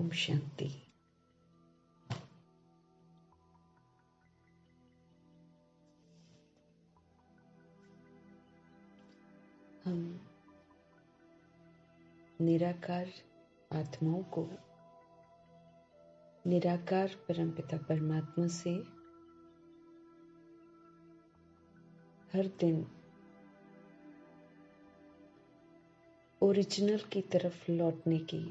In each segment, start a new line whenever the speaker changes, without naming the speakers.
ओम शांति। हम निराकार आत्माओं को निराकार परमपिता परमात्मा से हर दिन ओरिजिनल की तरफ लौटने की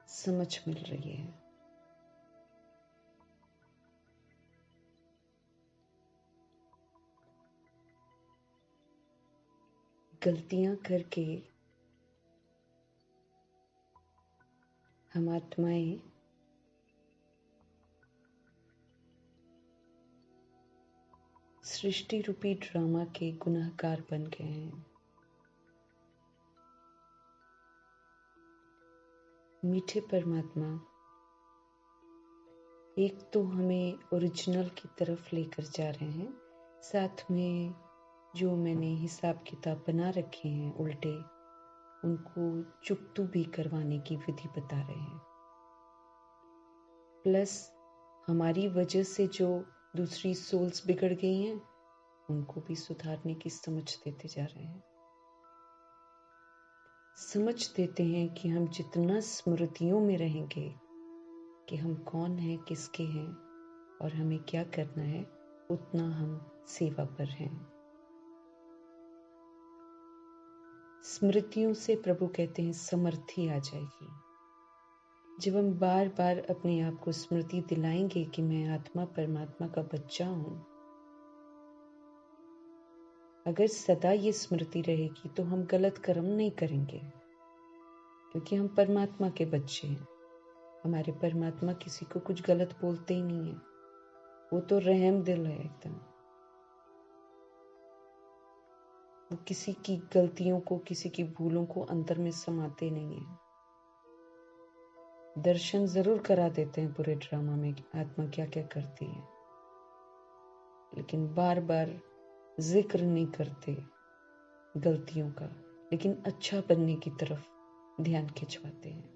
समझ मिल रही है। गलतियां करके हम आत्माएं सृष्टि रूपी ड्रामा के गुनाहगार बन गए हैं। मीठे परमात्मा एक तो हमें ओरिजिनल की तरफ लेकर जा रहे हैं, साथ में जो मैंने हिसाब किताब बना रखे हैं उल्टे, उनको चुकतू भी करवाने की विधि बता रहे हैं। प्लस हमारी वजह से जो दूसरी सोल्स बिगड़ गई हैं, उनको भी सुधारने की समझ देते जा रहे हैं। समझ देते हैं कि हम जितना स्मृतियों में रहेंगे कि हम कौन हैं, किसके हैं और हमें क्या करना है, उतना हम सेवा पर हैं। स्मृतियों से प्रभु कहते हैं समर्थी आ जाएगी। जब हम बार बार अपने आप को स्मृति दिलाएंगे कि मैं आत्मा परमात्मा का बच्चा हूं, अगर सदा ये स्मृति रहेगी तो हम गलत कर्म नहीं करेंगे, क्योंकि हम परमात्मा के बच्चे हैं। हमारे परमात्मा किसी को कुछ गलत बोलते ही नहीं है। वो तो रहम दिल है एकदम। वो किसी की गलतियों को, किसी की भूलों को अंदर में समाते नहीं है। दर्शन जरूर करा देते हैं पूरे ड्रामा में आत्मा क्या क्या करती है, लेकिन बार बार जिक्र नहीं करते गलतियों का, लेकिन अच्छा बनने की तरफ ध्यान खिंचवाते हैं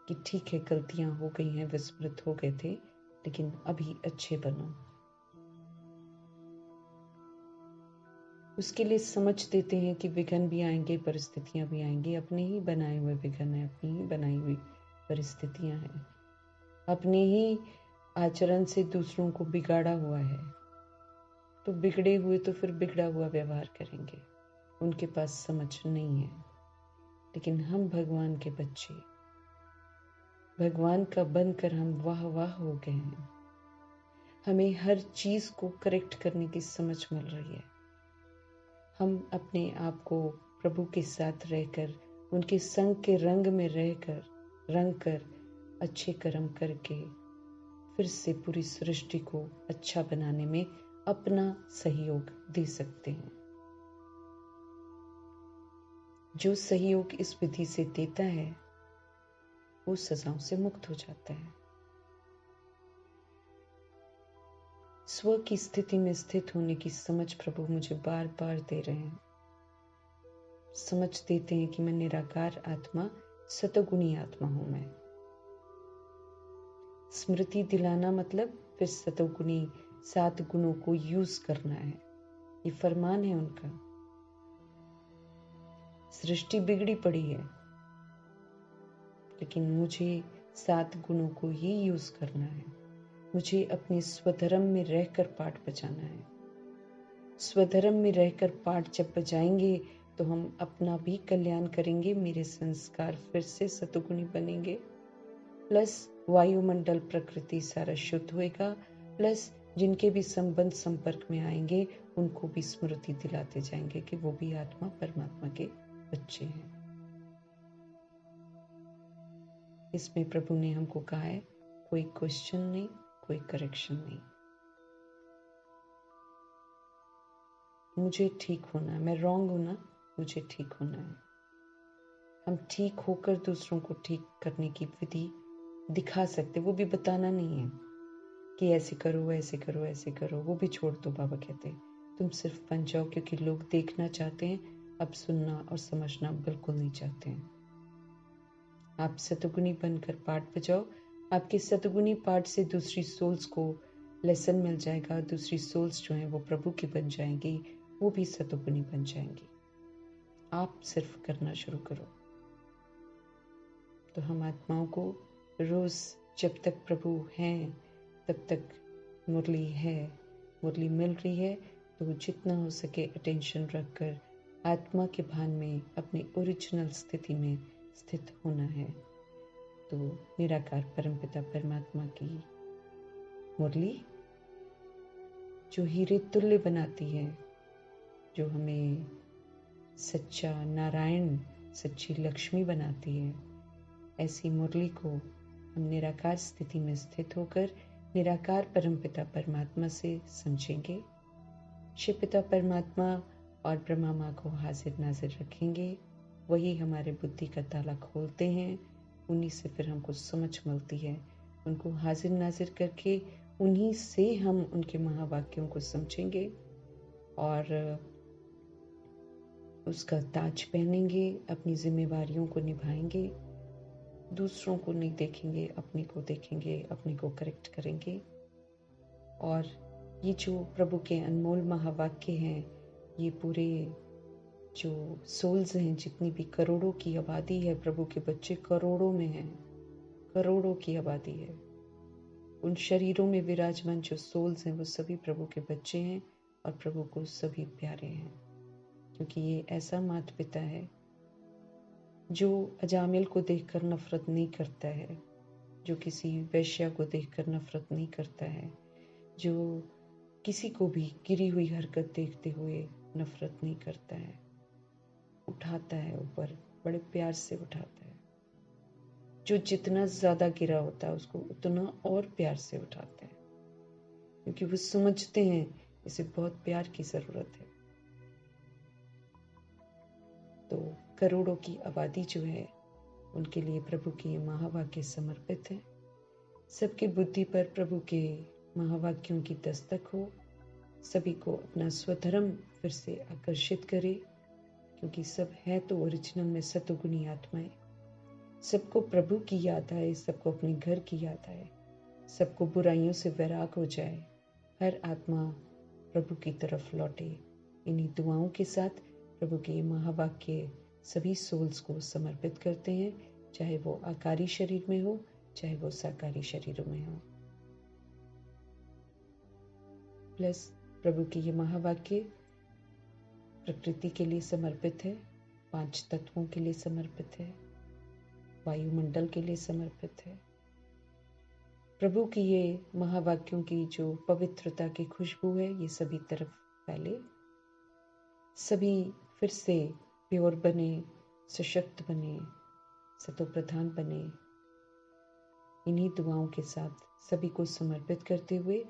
कि ठीक है, गलतियां हो गई हैं, विस्मृत हो गए थे, लेकिन अभी अच्छे बनो। उसके लिए समझ देते हैं कि विघ्न भी आएंगे, परिस्थितियां भी आएंगी। अपने ही बनाए हुए विघ्न है, अपनी ही बनाई हुई परिस्थितियां हैं, अपने ही आचरण से दूसरों को बिगाड़ा हुआ है। तो बिगड़े हुए तो फिर बिगड़ा हुआ व्यवहार करेंगे। उनके पास समझ नहीं है। लेकिन हम भगवान के बच्चे, भगवान का बनकर हम वाह वाह हो गए हैं। हमें हर चीज को करेक्ट करने की समझ मिल रही है। हम अपने आप को प्रभु के साथ रहकर, उनके संग के रंग में रहकर, रंग कर, अच्छे कर्म करके फिर से पूरी सृष्टि को अच्छा बनाने में अपना सहयोग दे सकते हैं। जो सहयोग इस विधि से देता है, वो सजाओं से मुक्त हो जाता है। स्व की स्थिति में स्थित होने की समझ प्रभु मुझे बार बार दे रहे हैं। समझ देते हैं कि मैं निराकार आत्मा, सतगुणी आत्मा हूं। मैं स्मृति दिलाना मतलब फिर सतगुणी 7 गुणों को यूज करना है। ये फरमान है उनका। सृष्टि बिगड़ी पड़ी है, लेकिन मुझे 7 गुणों को ही यूज करना है। मुझे अपने स्वधर्म में रहकर पाठ बजाना है। स्वधर्म में रहकर पाठ जब बजाएंगे तो हम अपना भी कल्याण करेंगे, मेरे संस्कार फिर से सतगुणी बनेंगे, प्लस वायुमंडल प्रकृति सारा शुद्ध होएगा, प्लस जिनके भी संबंध संपर्क में आएंगे उनको भी स्मृति दिलाते जाएंगे कि वो भी आत्मा परमात्मा के बच्चे हैं। इसमें प्रभु ने हमको कहा है, कोई क्वेश्चन नहीं, कोई करेक्शन नहीं। मुझे ठीक होना है, मैं रॉन्ग हूं ना, मुझे ठीक होना है। हम ठीक होकर दूसरों को ठीक करने की विधि दिखा सकते, वो भी बताना नहीं है कि ऐसे करो, ऐसे करो, ऐसे करो। वो भी छोड़ दो। बाबा कहते हैं तुम सिर्फ बन जाओ, क्योंकि लोग देखना चाहते हैं अब सुनना और समझना बिल्कुल नहीं चाहते हैं। आप सतगुणी बनकर पाठ बजाओ। आपके सतगुणी पाठ से दूसरी सोल्स को लेसन मिल जाएगा। दूसरी सोल्स जो हैं वो प्रभु की बन जाएंगी, वो भी सतगुणी बन जाएंगी। आप सिर्फ करना शुरू करो। तो हम आत्माओं को रोज जब तक प्रभु हैं तब तक मुरली है, मुरली मिल रही है, तो जितना हो सके अटेंशन रखकर आत्मा के भान में अपनी ओरिजिनल स्थिति में स्थित होना है। तो निराकार परमपिता परमात्मा की मुरली जो हीरे तुल्य बनाती है, जो हमें सच्चा नारायण, सच्ची लक्ष्मी बनाती है, ऐसी मुरली को हम निराकार स्थिति में स्थित होकर निराकार परमपिता परमात्मा से समझेंगे। शिव पिता परमात्मा और ब्रह्मा माँ को हाजिर नाजिर रखेंगे। वही हमारे बुद्धि का ताला खोलते हैं, उन्हीं से फिर हमको समझ मिलती है। उनको हाजिर नाजिर करके उन्हीं से हम उनके महावाक्यों को समझेंगे और उसका ताज पहनेंगे, अपनी जिम्मेवारियों को निभाएंगे, दूसरों को नहीं देखेंगे, अपने को देखेंगे, अपने को करेक्ट करेंगे। और ये जो प्रभु के अनमोल महावाक्य हैं, ये पूरे जो सोल्स हैं, जितनी भी करोड़ों की आबादी है, प्रभु के बच्चे करोड़ों में हैं, करोड़ों की आबादी है। उन शरीरों में विराजमान जो सोल्स हैं वो सभी प्रभु के बच्चे हैं और प्रभु को सभी प्यारे हैं, क्योंकि ये ऐसा माता पिता है जो अजामिल को देखकर नफरत नहीं करता है, जो किसी वैश्या को देखकर नफरत नहीं करता है, जो किसी को भी गिरी हुई हरकत देखते हुए नफरत नहीं करता है, उठाता है ऊपर, बड़े प्यार से उठाता है। जो जितना ज्यादा गिरा होता है उसको उतना और प्यार से उठाता है, क्योंकि वो समझते हैं इसे बहुत प्यार की जरूरत है। तो करोड़ों की आबादी जो है उनके लिए प्रभु के ये महावाक्य समर्पित है। सबकी बुद्धि पर प्रभु के महावाक्यों की दस्तक हो, सभी को अपना स्वधर्म फिर से आकर्षित करे, क्योंकि सब है तो ओरिजिनल में सतोगुणी आत्माएं। सबको प्रभु की याद आए, सबको अपने घर की याद आए, सबको बुराइयों से वैराग हो जाए, हर आत्मा प्रभु की तरफ लौटे। इन्हीं दुआओं के साथ प्रभु के महावाक्य सभी सोल्स को समर्पित करते हैं, चाहे वो आकारी शरीर में हो, चाहे वो साकारी शरीरों में हो। प्लस प्रभु के ये महावाक्य प्रकृति के लिए समर्पित है, 5 तत्वों के लिए समर्पित है, वायुमंडल के लिए समर्पित है। प्रभु की ये महावाक्यों की जो पवित्रता की खुशबू है, ये सभी तरफ फैले, सभी फिर से प्योर बने, सशक्त बने, सतोप्रधान बने। इन्हीं दुआओं के साथ सभी को समर्पित करते हुए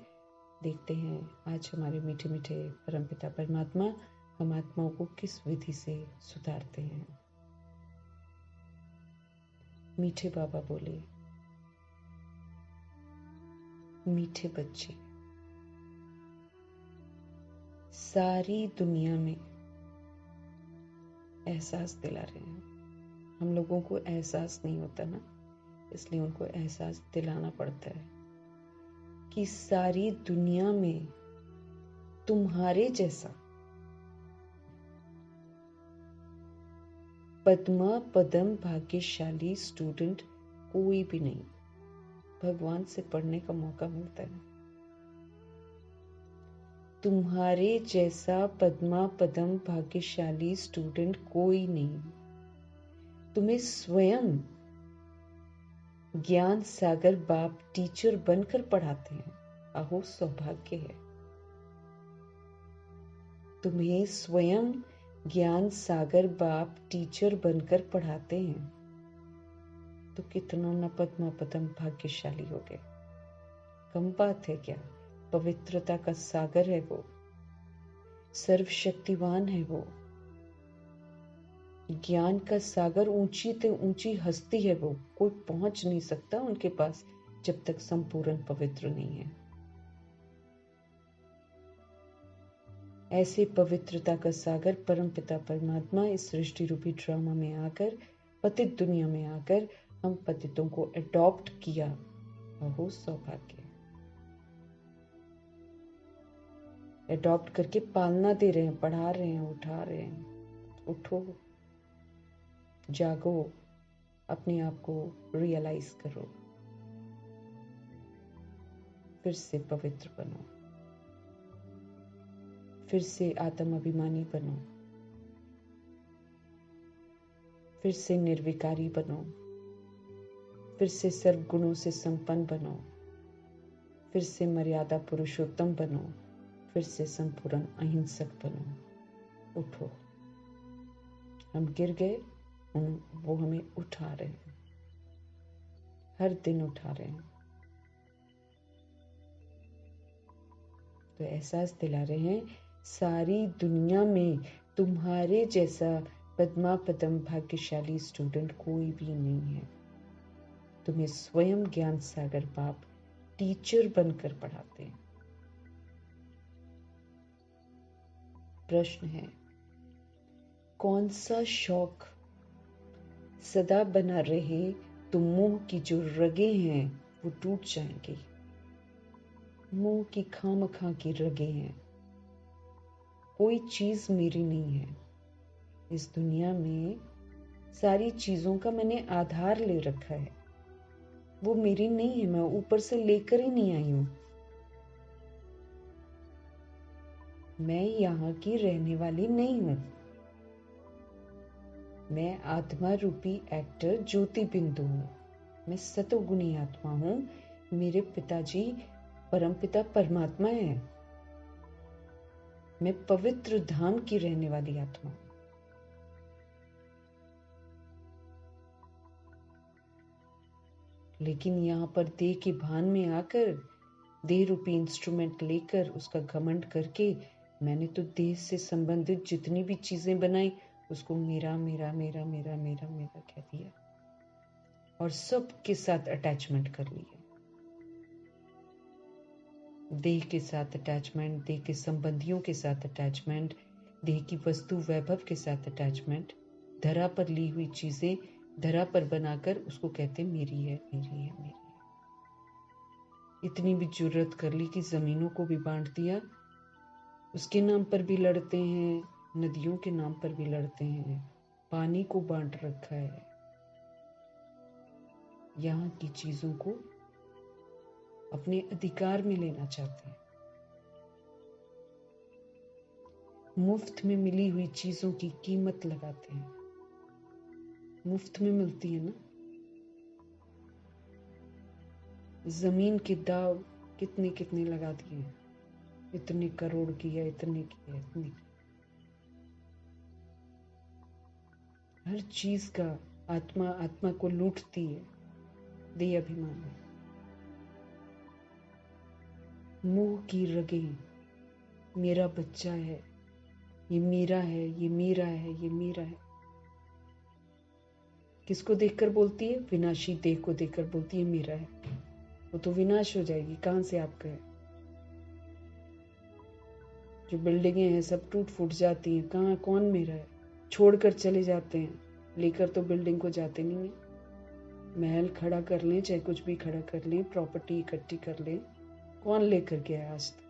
देखते हैं आज हमारे मीठे मीठे परमपिता परमात्मा हम आत्माओं को किस विधि से सुधारते हैं। मीठे बाबा बोले, मीठे बच्चे, सारी दुनिया में एहसास दिला रहे हैं। हम लोगों को एहसास नहीं होता ना, इसलिए उनको एहसास दिलाना पड़ता है कि सारी दुनिया में तुम्हारे जैसा पद्मा पदम भाग्यशाली स्टूडेंट कोई भी नहीं। भगवान से पढ़ने का मौका मिलता है। तुम्हारे जैसा पद्मा पदम भाग्यशाली स्टूडेंट कोई नहीं। तुम्हें स्वयं ज्ञान सागर बाप टीचर बनकर पढ़ाते हैं। अहो सौभाग्य है। तुम्हें स्वयं ज्ञान सागर बाप टीचर बनकर पढ़ाते हैं, तो कितना न पद्मा पदम भाग्यशाली हो गए। कम बात है क्या? पवित्रता का सागर है वो, सर्वशक्तिवान है वो, ज्ञान का सागर, ऊंची से ऊंची हस्ती है वो। कोई पहुंच नहीं सकता उनके पास जब तक संपूर्ण पवित्र नहीं है। ऐसे पवित्रता का सागर परमपिता परमात्मा इस सृष्टि रूपी ड्रामा में आकर, पतित दुनिया में आकर हम पतितों को अडॉप्ट किया। अहो सौभाग्य! अडॉप्ट करके पालना दे रहे हैं, पढ़ा रहे हैं, उठा रहे हैं। उठो, जागो, अपने आप को रियलाइज करो, फिर से पवित्र बनो, फिर से आत्म अभिमानी बनो, फिर से निर्विकारी बनो, फिर से सर्व गुणों से संपन्न बनो, फिर से मर्यादा पुरुषोत्तम बनो, फिर से संपूर्ण अहिंसक बनो। उठो, हम गिर गए, वो हमें उठा रहे हैं, हर दिन उठा रहे हैं। तो एहसास दिला रहे हैं, सारी दुनिया में तुम्हारे जैसा पद्मा पदम भाग्यशाली स्टूडेंट कोई भी नहीं है। तुम्हें स्वयं ज्ञान सागर बाप टीचर बनकर पढ़ाते हैं। प्रश्न है, कौन सा शौक सदा बना रहे तो मोह की जो रगे हैं वो टूट जाएंगी। मोह की खामखा की रगे हैं। कोई चीज मेरी नहीं है इस दुनिया में। सारी चीजों का मैंने आधार ले रखा है, वो मेरी नहीं है, मैं ऊपर से लेकर ही नहीं आई हूं। मैं यहाँ की रहने वाली नहीं हूं। मैं आत्मा रूपी एक्टर ज्योति बिंदु हूँ। मैं सतोगुणी आत्मा हूँ। मेरे पिताजी परमपिता परमात्मा है। मैं पवित्र धाम की रहने वाली आत्मा हूँ। लेकिन यहाँ पर देह के भान में आकर, देह रूपी इंस्ट्रूमेंट लेकर, उसका घमंड करके मैंने तो देह से संबंधित जितनी भी चीजें बनाई उसको मेरा मेरा मेरा मेरा मेरा मेरा कह दिया और सबके साथ अटैचमेंट कर लिया। देह के साथ अटैचमेंट, देह के संबंधियों के साथ अटैचमेंट, देह की वस्तु वैभव के साथ अटैचमेंट, धरा पर ली हुई चीजें धरा पर बनाकर उसको कहते मेरी है मेरी है मेरी है। इतनी भी जुर्रत कर ली कि जमीनों को भी बांट दिया। उसके नाम पर भी लड़ते हैं, नदियों के नाम पर भी लड़ते हैं, पानी को बांट रखा है। यहाँ की चीजों को अपने अधिकार में लेना चाहते हैं। मुफ्त में मिली हुई चीजों की कीमत लगाते हैं। मुफ्त में मिलती है ना। जमीन के दाव कितने कितने लगा दिए, इतने करोड़ की है, इतने की है, इतने की। हर चीज का आत्मा आत्मा को लूटती है। देह अभिमान है। मोह की रगें, मेरा बच्चा है, ये मेरा है, ये मेरा है, ये मेरा है। किसको देखकर बोलती है? विनाशी देह को देखकर बोलती है मेरा है। वो तो विनाश हो जाएगी, कहां से आपका है? जो बिल्डिंगें हैं सब टूट फूट जाती हैं, कहाँ कौन मेरा है? छोड़कर चले जाते हैं, लेकर तो बिल्डिंग को जाते नहीं है। महल खड़ा कर लें, चाहे कुछ भी खड़ा कर लें, प्रॉपर्टी इकट्ठी कर लें, कौन लेकर गया आज तक?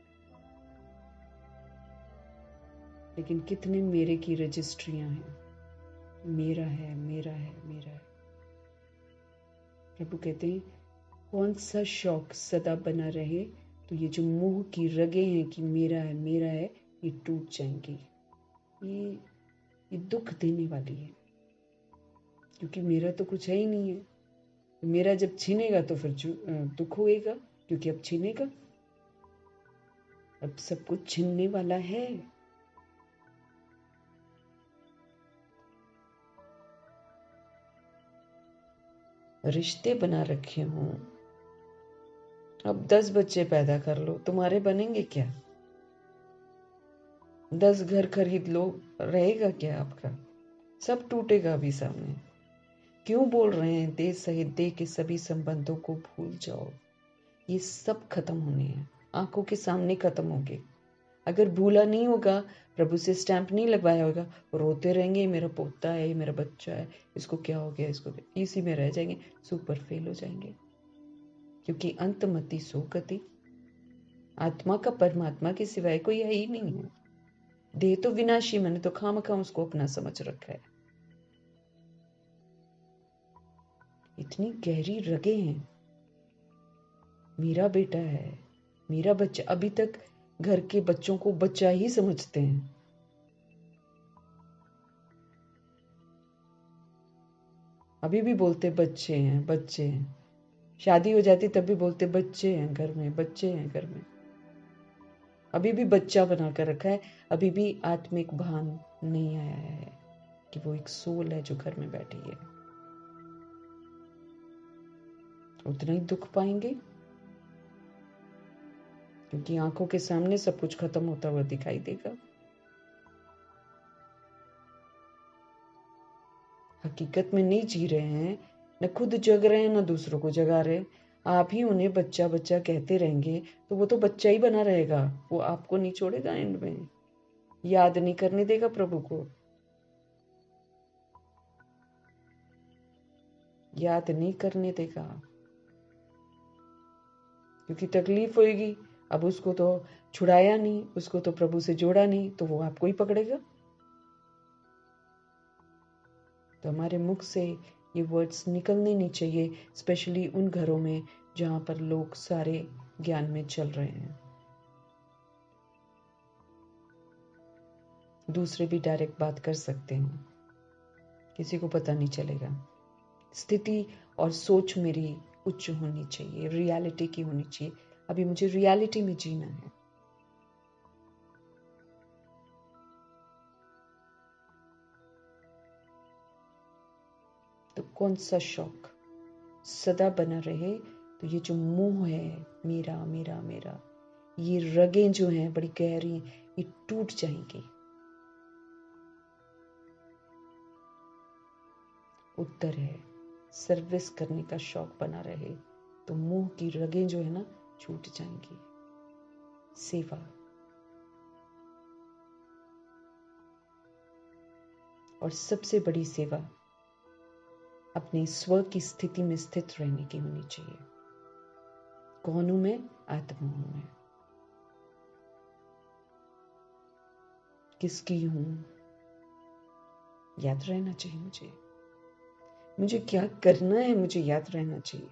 लेकिन कितने मेरे की रजिस्ट्रियां हैं, मेरा है मेरा है मेरा है। प्रभु कहते हैं, कौन सा शौक सदा बना रहे तो ये जो मोह की रगे हैं कि मेरा है, ये टूट जाएंगी। ये दुख देने वाली है, क्योंकि मेरा तो कुछ है ही नहीं है। मेरा जब छीनेगा तो फिर दुख होएगा, क्योंकि अब छीनेगा। अब सब कुछ छीनने वाला है। रिश्ते बना रखे हों, अब 10 बच्चे पैदा कर लो, तुम्हारे बनेंगे क्या? 10 घर खरीद लो, रहेगा क्या आपका? सब टूटेगा अभी सामने। क्यों बोल रहे हैं देह सहित देह के सभी संबंधों को भूल जाओ? ये सब खत्म होने हैं, आंखों के सामने खत्म होंगे। अगर भूला नहीं होगा, प्रभु से स्टैंप नहीं लगवाया होगा, रोते रहेंगे, मेरा पोता है, मेरा बच्चा है, इसको क्या हो गया, इसको क्या, इसी में रह जाएंगे, सुपर फेल हो जाएंगे। क्योंकि अंतमति सो गति, आत्मा का परमात्मा के सिवाय कोई है ही नहीं है। देह तो विनाशी, मैंने तो खामखा उसको अपना समझ रखा है। इतनी गहरी रगे हैं। मेरा बेटा है, मेरा बच्चा, अभी तक घर के बच्चों को बच्चा ही समझते हैं। अभी भी बोलते बच्चे हैं, बच्चे हैं। शादी हो जाती तब भी बोलते बच्चे हैं घर में, बच्चे हैं घर में। अभी भी बच्चा बना कर रखा है। अभी भी आत्मिक भान नहीं आया है कि वो एक सोल है जो घर में बैठी है। उतना ही दुख पाएंगे, क्योंकि आंखों के सामने सब कुछ खत्म होता हुआ दिखाई देगा। हकीकत में नहीं जी रहे हैं, न खुद जग रहे हैं, न दूसरों को जगा रहे। आप ही उन्हें बच्चा बच्चा कहते रहेंगे तो वो तो बच्चा ही बना रहेगा। वो आपको नहीं छोड़ेगा, एंड में याद नहीं करने देगा प्रभु को, याद नहीं करने देगा, क्योंकि तकलीफ होगी। अब उसको तो छुड़ाया नहीं, उसको तो प्रभु से जोड़ा नहीं, तो वो आपको ही पकड़ेगा। तो हमारे मुख से ये वर्ड्स निकलने नहीं चाहिए, स्पेशली उन घरों में जहां पर लोग सारे ज्ञान में चल रहे हैं। दूसरे भी डायरेक्ट बात कर सकते हैं, किसी को पता नहीं चलेगा। स्थिति और सोच मेरी उच्च होनी चाहिए, रियलिटी की होनी चाहिए। अभी मुझे रियलिटी में जीना है। तो कौन सा शौक सदा बना रहे, तो ये जो मोह है, मेरा मेरा मेरा, ये रगें जो हैं बड़ी गहरी, ये टूट जाएंगी। उत्तर है सर्विस करने का शौक बना रहे, तो मोह की रगें जो है ना छूट जाएंगी। सेवा, और सबसे बड़ी सेवा अपने स्व की स्थिति में स्थित रहने की होनी चाहिए। कौन हूं मैं? आत्मा हूं मैं। किसकी हूं? याद रहना चाहिए मुझे। मुझे क्या करना है, मुझे याद रहना चाहिए।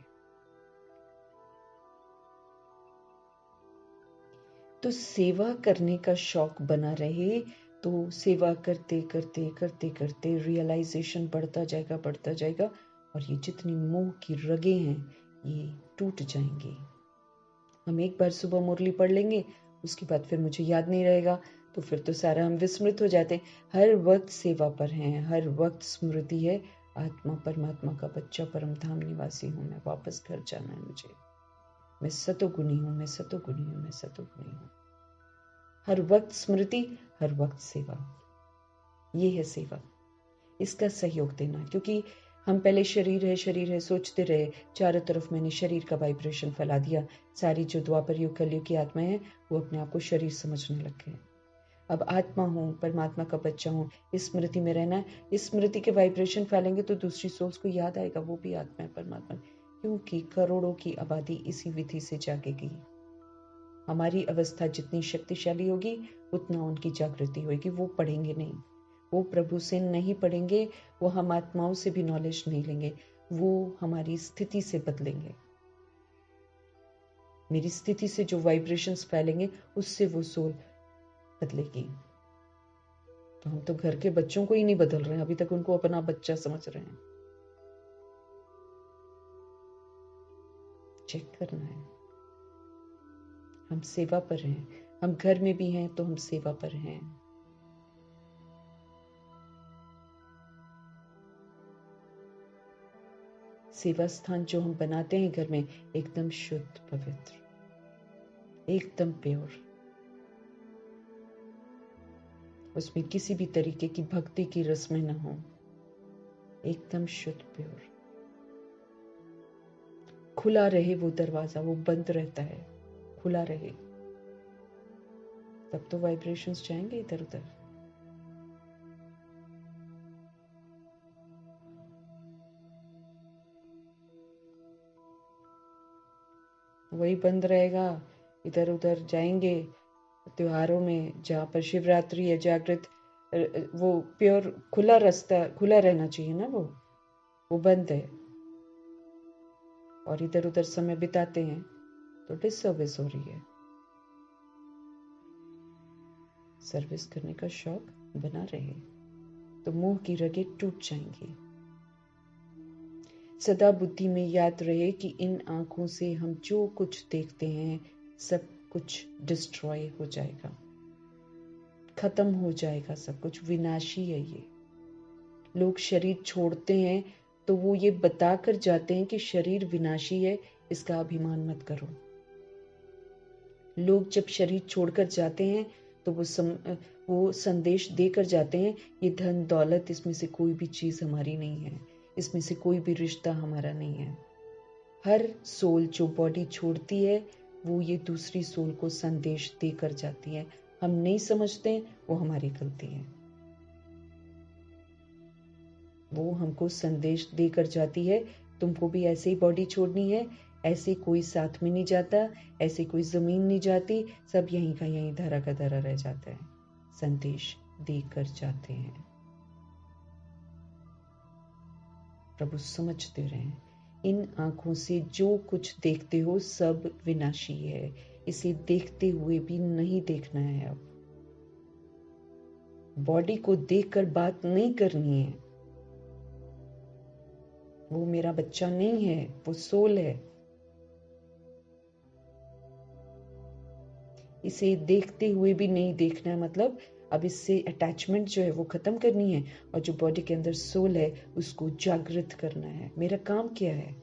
तो सेवा करने का शौक बना रहे, तो सेवा करते करते करते करते रियलाइजेशन बढ़ता जाएगा, और ये जितनी मोह की रगें हैं ये टूट जाएंगी। हम एक बार सुबह मुरली पढ़ लेंगे, उसके बाद फिर मुझे याद नहीं रहेगा, तो फिर तो सारा हम विस्मृत हो जाते हैं। हर वक्त सेवा पर हैं, हर वक्त स्मृति है, आत्मा परमात्मा का बच्चा, परम धाम निवासी हूं मैं, वापस घर जाना है मुझे। मैं सतोगुणी हूं, मैं सतोगुणी हूं, मैं सतोगुणी हूं। हर वक्त स्मृति, हर वक्त सेवा, ये है सेवा। इसका सहयोग देना, क्योंकि हम पहले शरीर है सोचते रहे, चारों तरफ मैंने शरीर का वाइब्रेशन फैला दिया। सारी जो द्वापर युग कलयुग की आत्मा है वो अपने आप को शरीर समझने लग गए। अब आत्मा हूँ, परमात्मा का बच्चा हूँ, इस स्मृति में रहना है। इस स्मृति के वाइब्रेशन फैलेंगे तो दूसरी सोल्स को याद आएगा वो भी आत्मा है, परमात्मा, क्योंकि करोड़ों की आबादी इसी विधि से जागेगी। हमारी अवस्था जितनी शक्तिशाली होगी उतना उनकी जागृति होगी। वो पढ़ेंगे नहीं, वो प्रभु से नहीं पढ़ेंगे, वो हम आत्माओं से भी नॉलेज नहीं लेंगे, वो हमारी स्थिति से बदलेंगे। मेरी स्थिति से जो वाइब्रेशंस फैलेंगे उससे वो सोल बदलेगी। तो हम तो घर के बच्चों को ही नहीं बदल रहे हैं, अभी तक उनको अपना बच्चा समझ रहे हैं। चेक करना है, हम सेवा पर हैं। हम घर में भी हैं तो हम सेवा पर हैं। सेवा स्थान जो हम बनाते हैं घर में, एकदम शुद्ध, पवित्र, एकदम प्योर, उसमें किसी भी तरीके की भक्ति की रस्में न हो, एकदम शुद्ध प्योर। खुला रहे वो दरवाजा, वो बंद रहता है, खुला रहे, तब तो वाइब्रेशंस जाएंगे इधर उधर। वही बंद रहेगा, इधर उधर जाएंगे त्योहारों में, जहाँ पर शिवरात्रि है, जागृत, वो प्योर खुला रास्ता खुला रहना चाहिए ना, वो बंद है और इधर उधर समय बिताते हैं तो डिससर्विस हो रही है। सर्विस करने का शौक बना रहे तो मोह की रगें टूट जाएंगी। सदा बुद्धि में याद रहे कि इन आंखों से हम जो कुछ देखते हैं सब कुछ डिस्ट्रॉय हो जाएगा, खत्म हो जाएगा, सब कुछ विनाशी है। ये लोग शरीर छोड़ते हैं तो वो ये बताकर जाते हैं कि शरीर विनाशी है, इसका अभिमान मत करो। लोग जब शरीर छोड़कर जाते हैं तो वो संदेश देकर जाते हैं, ये धन दौलत, इसमें से कोई भी चीज हमारी नहीं है, इसमें से कोई भी रिश्ता हमारा नहीं है। हर सोल जो बॉडी छोड़ती है वो ये दूसरी सोल को संदेश देकर जाती है। हम नहीं समझते, वो हमारी गलती है। वो हमको संदेश देकर जाती है, तुमको भी ऐसे ही बॉडी छोड़नी है, ऐसे कोई साथ में नहीं जाता, ऐसे कोई जमीन नहीं जाती, सब यहीं का यहीं धरा का धरा रह जाता है। संदेश देकर जाते हैं। प्रभु समझते रहे, इन आंखों से जो कुछ देखते हो सब विनाशी है, इसे देखते हुए भी नहीं देखना है। अब बॉडी को देखकर बात नहीं करनी है। वो मेरा बच्चा नहीं है, वो सोल है। इसे देखते हुए भी नहीं देखना है, मतलब अब इससे अटैचमेंट जो है वो खत्म करनी है, और जो बॉडी के अंदर सोल है उसको जागृत करना है। मेरा काम क्या है?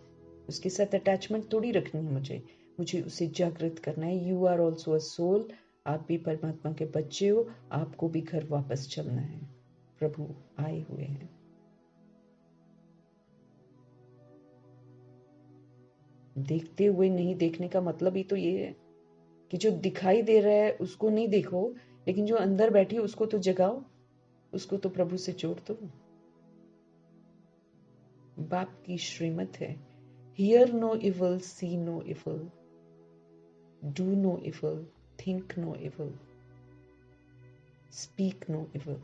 उसके साथ अटैचमेंट थोड़ी रखनी है मुझे उसे जागृत करना है। You are also a soul, आप भी परमात्मा के बच्चे हो, आपको भी घर वापस चलना है। प्रभु आए हुए हैं। देखते हुए नहीं देखने का मतलब ही तो ये है कि जो दिखाई दे रहा है उसको नहीं देखो, लेकिन जो अंदर बैठी है उसको तो जगाओ, उसको तो प्रभु से जोड़ दो। बाप की श्रीमत है, hear no evil, see no evil, do no evil, think no evil, speak no evil.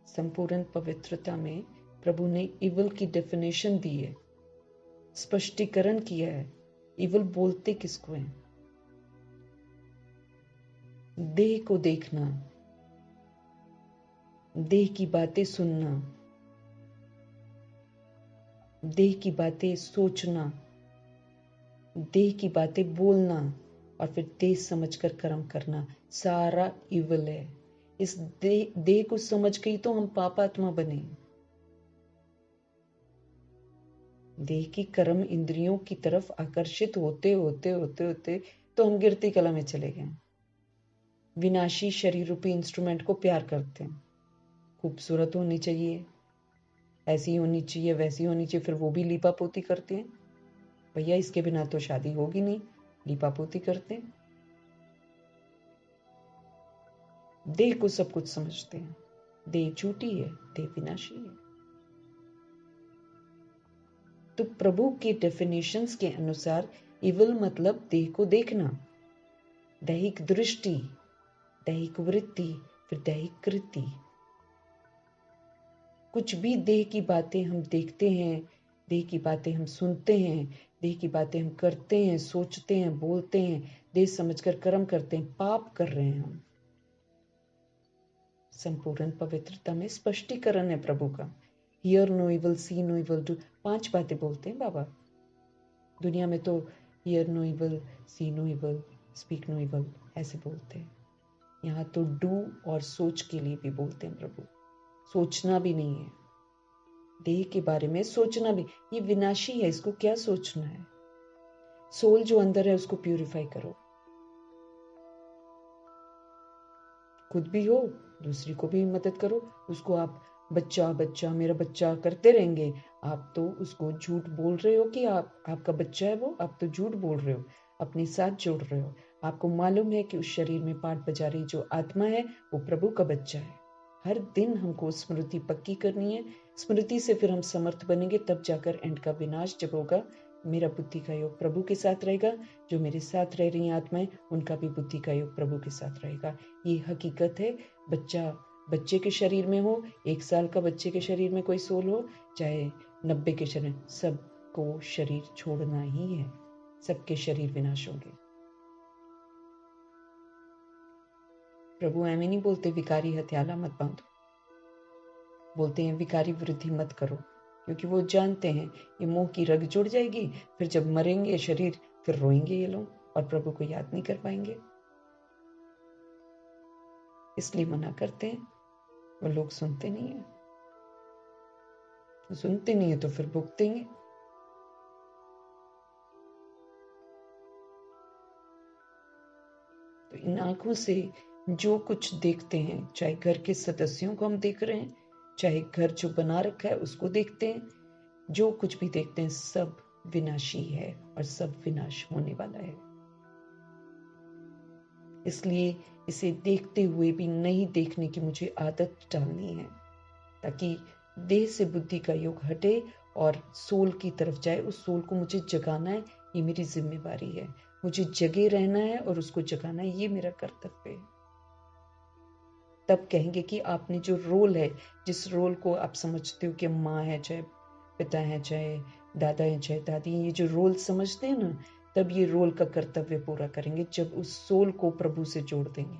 संपूर्ण पवित्रता में प्रभु ने इवल की डेफिनेशन दी है, स्पष्टीकरण किया है। इवल बोलते किसको है? देह को देखना, देह की बातें सुनना, देह की बातें सोचना, देह की बातें बोलना, और फिर देह समझकर कर्म करना, सारा इवल है। इस देह को समझ के ही तो हम पापात्मा बने। देह की कर्म इंद्रियों की तरफ आकर्षित होते होते होते होते तो हम गिरती कला में चले गए। विनाशी शरीर रूपी इंस्ट्रूमेंट को प्यार करते हैं। खूबसूरत होनी चाहिए, ऐसी होनी चाहिए, वैसी होनी चाहिए, फिर वो भी लीपा पोती करते हैं। भैया इसके बिना तो शादी होगी नहीं, लीपा पोती करते हैं। देह को सब कुछ समझते हैं। देह झूठी है, देह विनाशी है। तो प्रभु के डेफिनेशंस के अनुसार इवल मतलब देह को देखना, दैहिक दृष्टि, दैहिक वृत्ति, फिर दैहिक कृति। कुछ भी देह की बातें हम देखते हैं, देह की बातें हम सुनते हैं, देह की बातें हम करते हैं, सोचते हैं, बोलते हैं, देह समझकर कर्म करते हैं, पाप कर रहे हैं हम। संपूर्ण पवित्रता में स्पष्टीकरण है प्रभु का। Hear no evil, see no evil, do, 5 बातें बोलते हैं बाबा। दुनिया में तो hear no evil, see no evil, speak no evil ऐसे बोलते हैं। यहाँ तो डू और सोच के लिए भी बोलते हैं प्रभु। सोचना भी नहीं है, देह के बारे में सोचना भी, ये विनाशी है, इसको क्या सोचना है। सोल जो अंदर है उसको प्यूरिफाई करो, खुद भी हो, दूसरी को भी मदद करो। उसको आप बच्चा बच्चा मेरा बच्चा करते रहेंगे, आप तो उसको झूठ बोल रहे हो कि आपका बच्चा है वो, आप तो झूठ बोल रहे हो, अपने साथ जोड़ रहे हो। आपको मालूम है कि उस शरीर में पार्ट बजा रही जो आत्मा है वो प्रभु का बच्चा है। हर दिन हमको स्मृति पक्की करनी है। स्मृति से फिर हम समर्थ बनेंगे, तब जाकर एंड का विनाश जब होगा, मेरा बुद्धि का योग प्रभु के साथ रहेगा, जो मेरे साथ रह रही आत्माएं उनका भी बुद्धि का योग प्रभु के साथ रहेगा। ये हकीकत है। बच्चे के शरीर में हो, 1 साल का बच्चे के शरीर में कोई सोल हो, चाहे 90 के शरीर, सबको शरीर छोड़ना ही है। सबके शरीर विनाश होंगे। प्रभु ऐਵੇਂ नहीं बोलते विकारी हत्याला मत बांधो, बोलते हैं विकारी वृद्धि मत करो, क्योंकि वो जानते हैं ये मोह की रग जुड़ जाएगी, फिर जब मरेंगे शरीर फिर रोएंगे ये लोग और प्रभु को याद नहीं कर पाएंगे। इसलिए मना करते हैं। वो लोग सुनते नहीं है, सुनते नहीं है तो फिर भुगतेंगे। तो इन आंखों से जो कुछ देखते हैं, चाहे घर के सदस्यों को हम देख रहे हैं, चाहे घर जो बना रखा है उसको देखते हैं, जो कुछ भी देखते हैं सब विनाशी है और सब विनाश होने वाला है। इसलिए इसे देखते हुए भी नहीं देखने की मुझे आदत डालनी है, ताकि देह से बुद्धि का योग हटे और सोल की तरफ जाए। उस सोल को मुझे जगाना है, ये मेरी जिम्मेवारी है। मुझे जगे रहना है और उसको जगाना है, ये मेरा कर्तव्य है। तब कहेंगे कि आपने जो रोल है, जिस रोल को आप समझते हो कि माँ है, चाहे पिता है, चाहे दादा है, चाहे दादी है, ये जो रोल समझते हैं ना, तब ये रोल का कर्तव्य पूरा करेंगे जब उस सोल को प्रभु से जोड़ देंगे।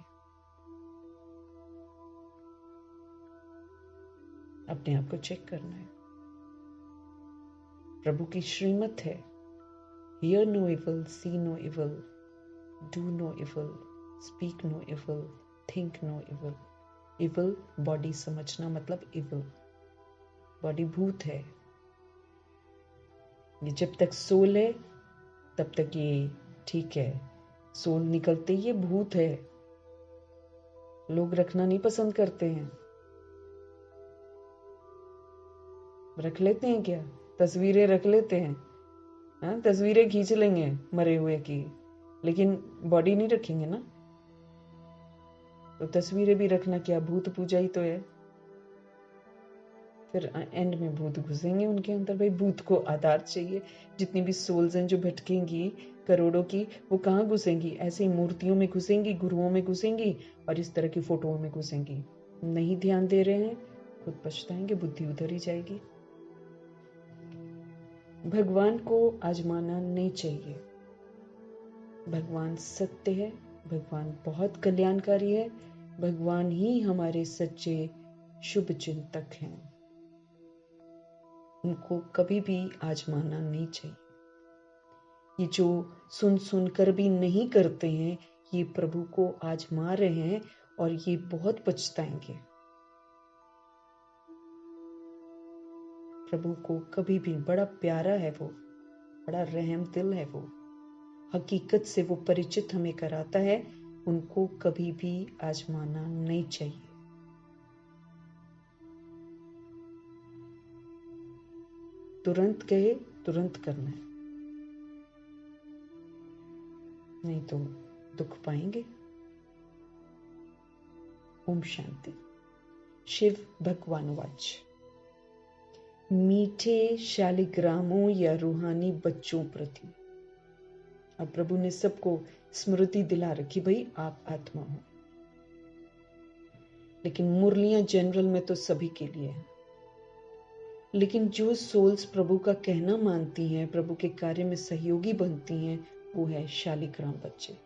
अपने आप को चेक करना है। प्रभु की श्रीमत है, hear no evil, see no evil, do no evil, speak no evil, think no evil. evil body समझना मतलब evil, बॉडी भूत है। ये जब तक सोल है तब तक ये ठीक है, सोल निकलते ये भूत है। लोग रखना नहीं पसंद करते हैं। रख लेते हैं क्या? तस्वीरें रख लेते हैं, हाँ, तस्वीरें खींच लेंगे मरे हुए की, लेकिन बॉडी नहीं रखेंगे ना। तो तस्वीरें भी रखना क्या, भूत पूजा ही तो है। फिर एंड में भूत घुसेंगे उनके अंदर। भाई भूत को आधार चाहिए। जितनी भी सोल्स हैं जो भटकेंगी करोड़ों की, वो कहाँ घुसेंगी? ऐसे ही मूर्तियों में घुसेंगी, गुरुओं में घुसेंगी और इस तरह की फोटोओं में घुसेंगी। नहीं ध्यान दे रहे हैं, खुद पछताएंगे, बुद्धि उधर ही जाएगी। भगवान को आजमाना नहीं चाहिए। भगवान सत्य है, भगवान बहुत कल्याणकारी है, भगवान ही हमारे सच्चे शुभ चिंतक हैं। उनको कभी भी आजमाना नहीं चाहिए। ये जो सुन सुन कर भी नहीं करते हैं, ये प्रभु को आजमा रहे हैं और ये बहुत पछताएंगे। प्रभु को कभी भी, बड़ा प्यारा है वो, बड़ा रहम दिल है वो, हकीकत से वो परिचित हमें कराता है। उनको कभी भी आजमाना नहीं चाहिए। तुरंत कहे, तुरंत करना है, नहीं तो दुख पाएंगे। ओम शांति। शिव भगवान वाच। मीठे शालिग्रामों या रूहानी बच्चों प्रति, अब प्रभु ने सबको स्मृति दिला रखी, भाई आप आत्मा हो। लेकिन मुरलियां जनरल में तो सभी के लिए है। लेकिन जो सोल्स प्रभु का कहना मानती हैं, प्रभु के कार्य में सहयोगी बनती हैं, वो है शालिग्राम बच्चे।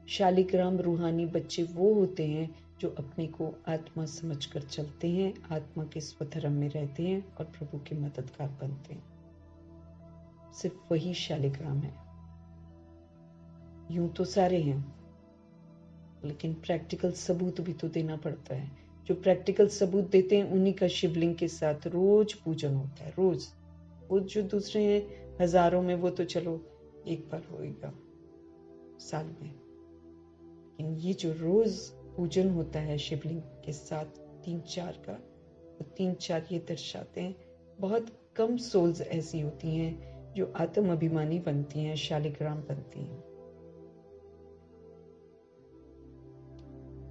शालिग्राम रूहानी बच्चे वो होते हैं जो अपने को आत्मा समझकर चलते हैं, आत्मा के स्वधर्म में रहते हैं और प्रभु के मददगार बनते हैं। सिर्फ वही शालिग्राम है। यूं तो सारे हैं, लेकिन प्रैक्टिकल सबूत भी तो देना पड़ता है। जो प्रैक्टिकल सबूत देते हैं उन्हीं का शिवलिंग के साथ रोज पूजन होता है, रोज। वो जो दूसरे हैं हजारों में, वो तो चलो एक बार होएगा साल में, लेकिन ये जो रोज पूजन होता है शिवलिंग के साथ 3-4 का, तो 3-4 ये दर्शाते हैं बहुत कम सोल्स ऐसी होती हैं जो आत्म अभिमानी बनती हैं, शालिग्राम बनती हैं।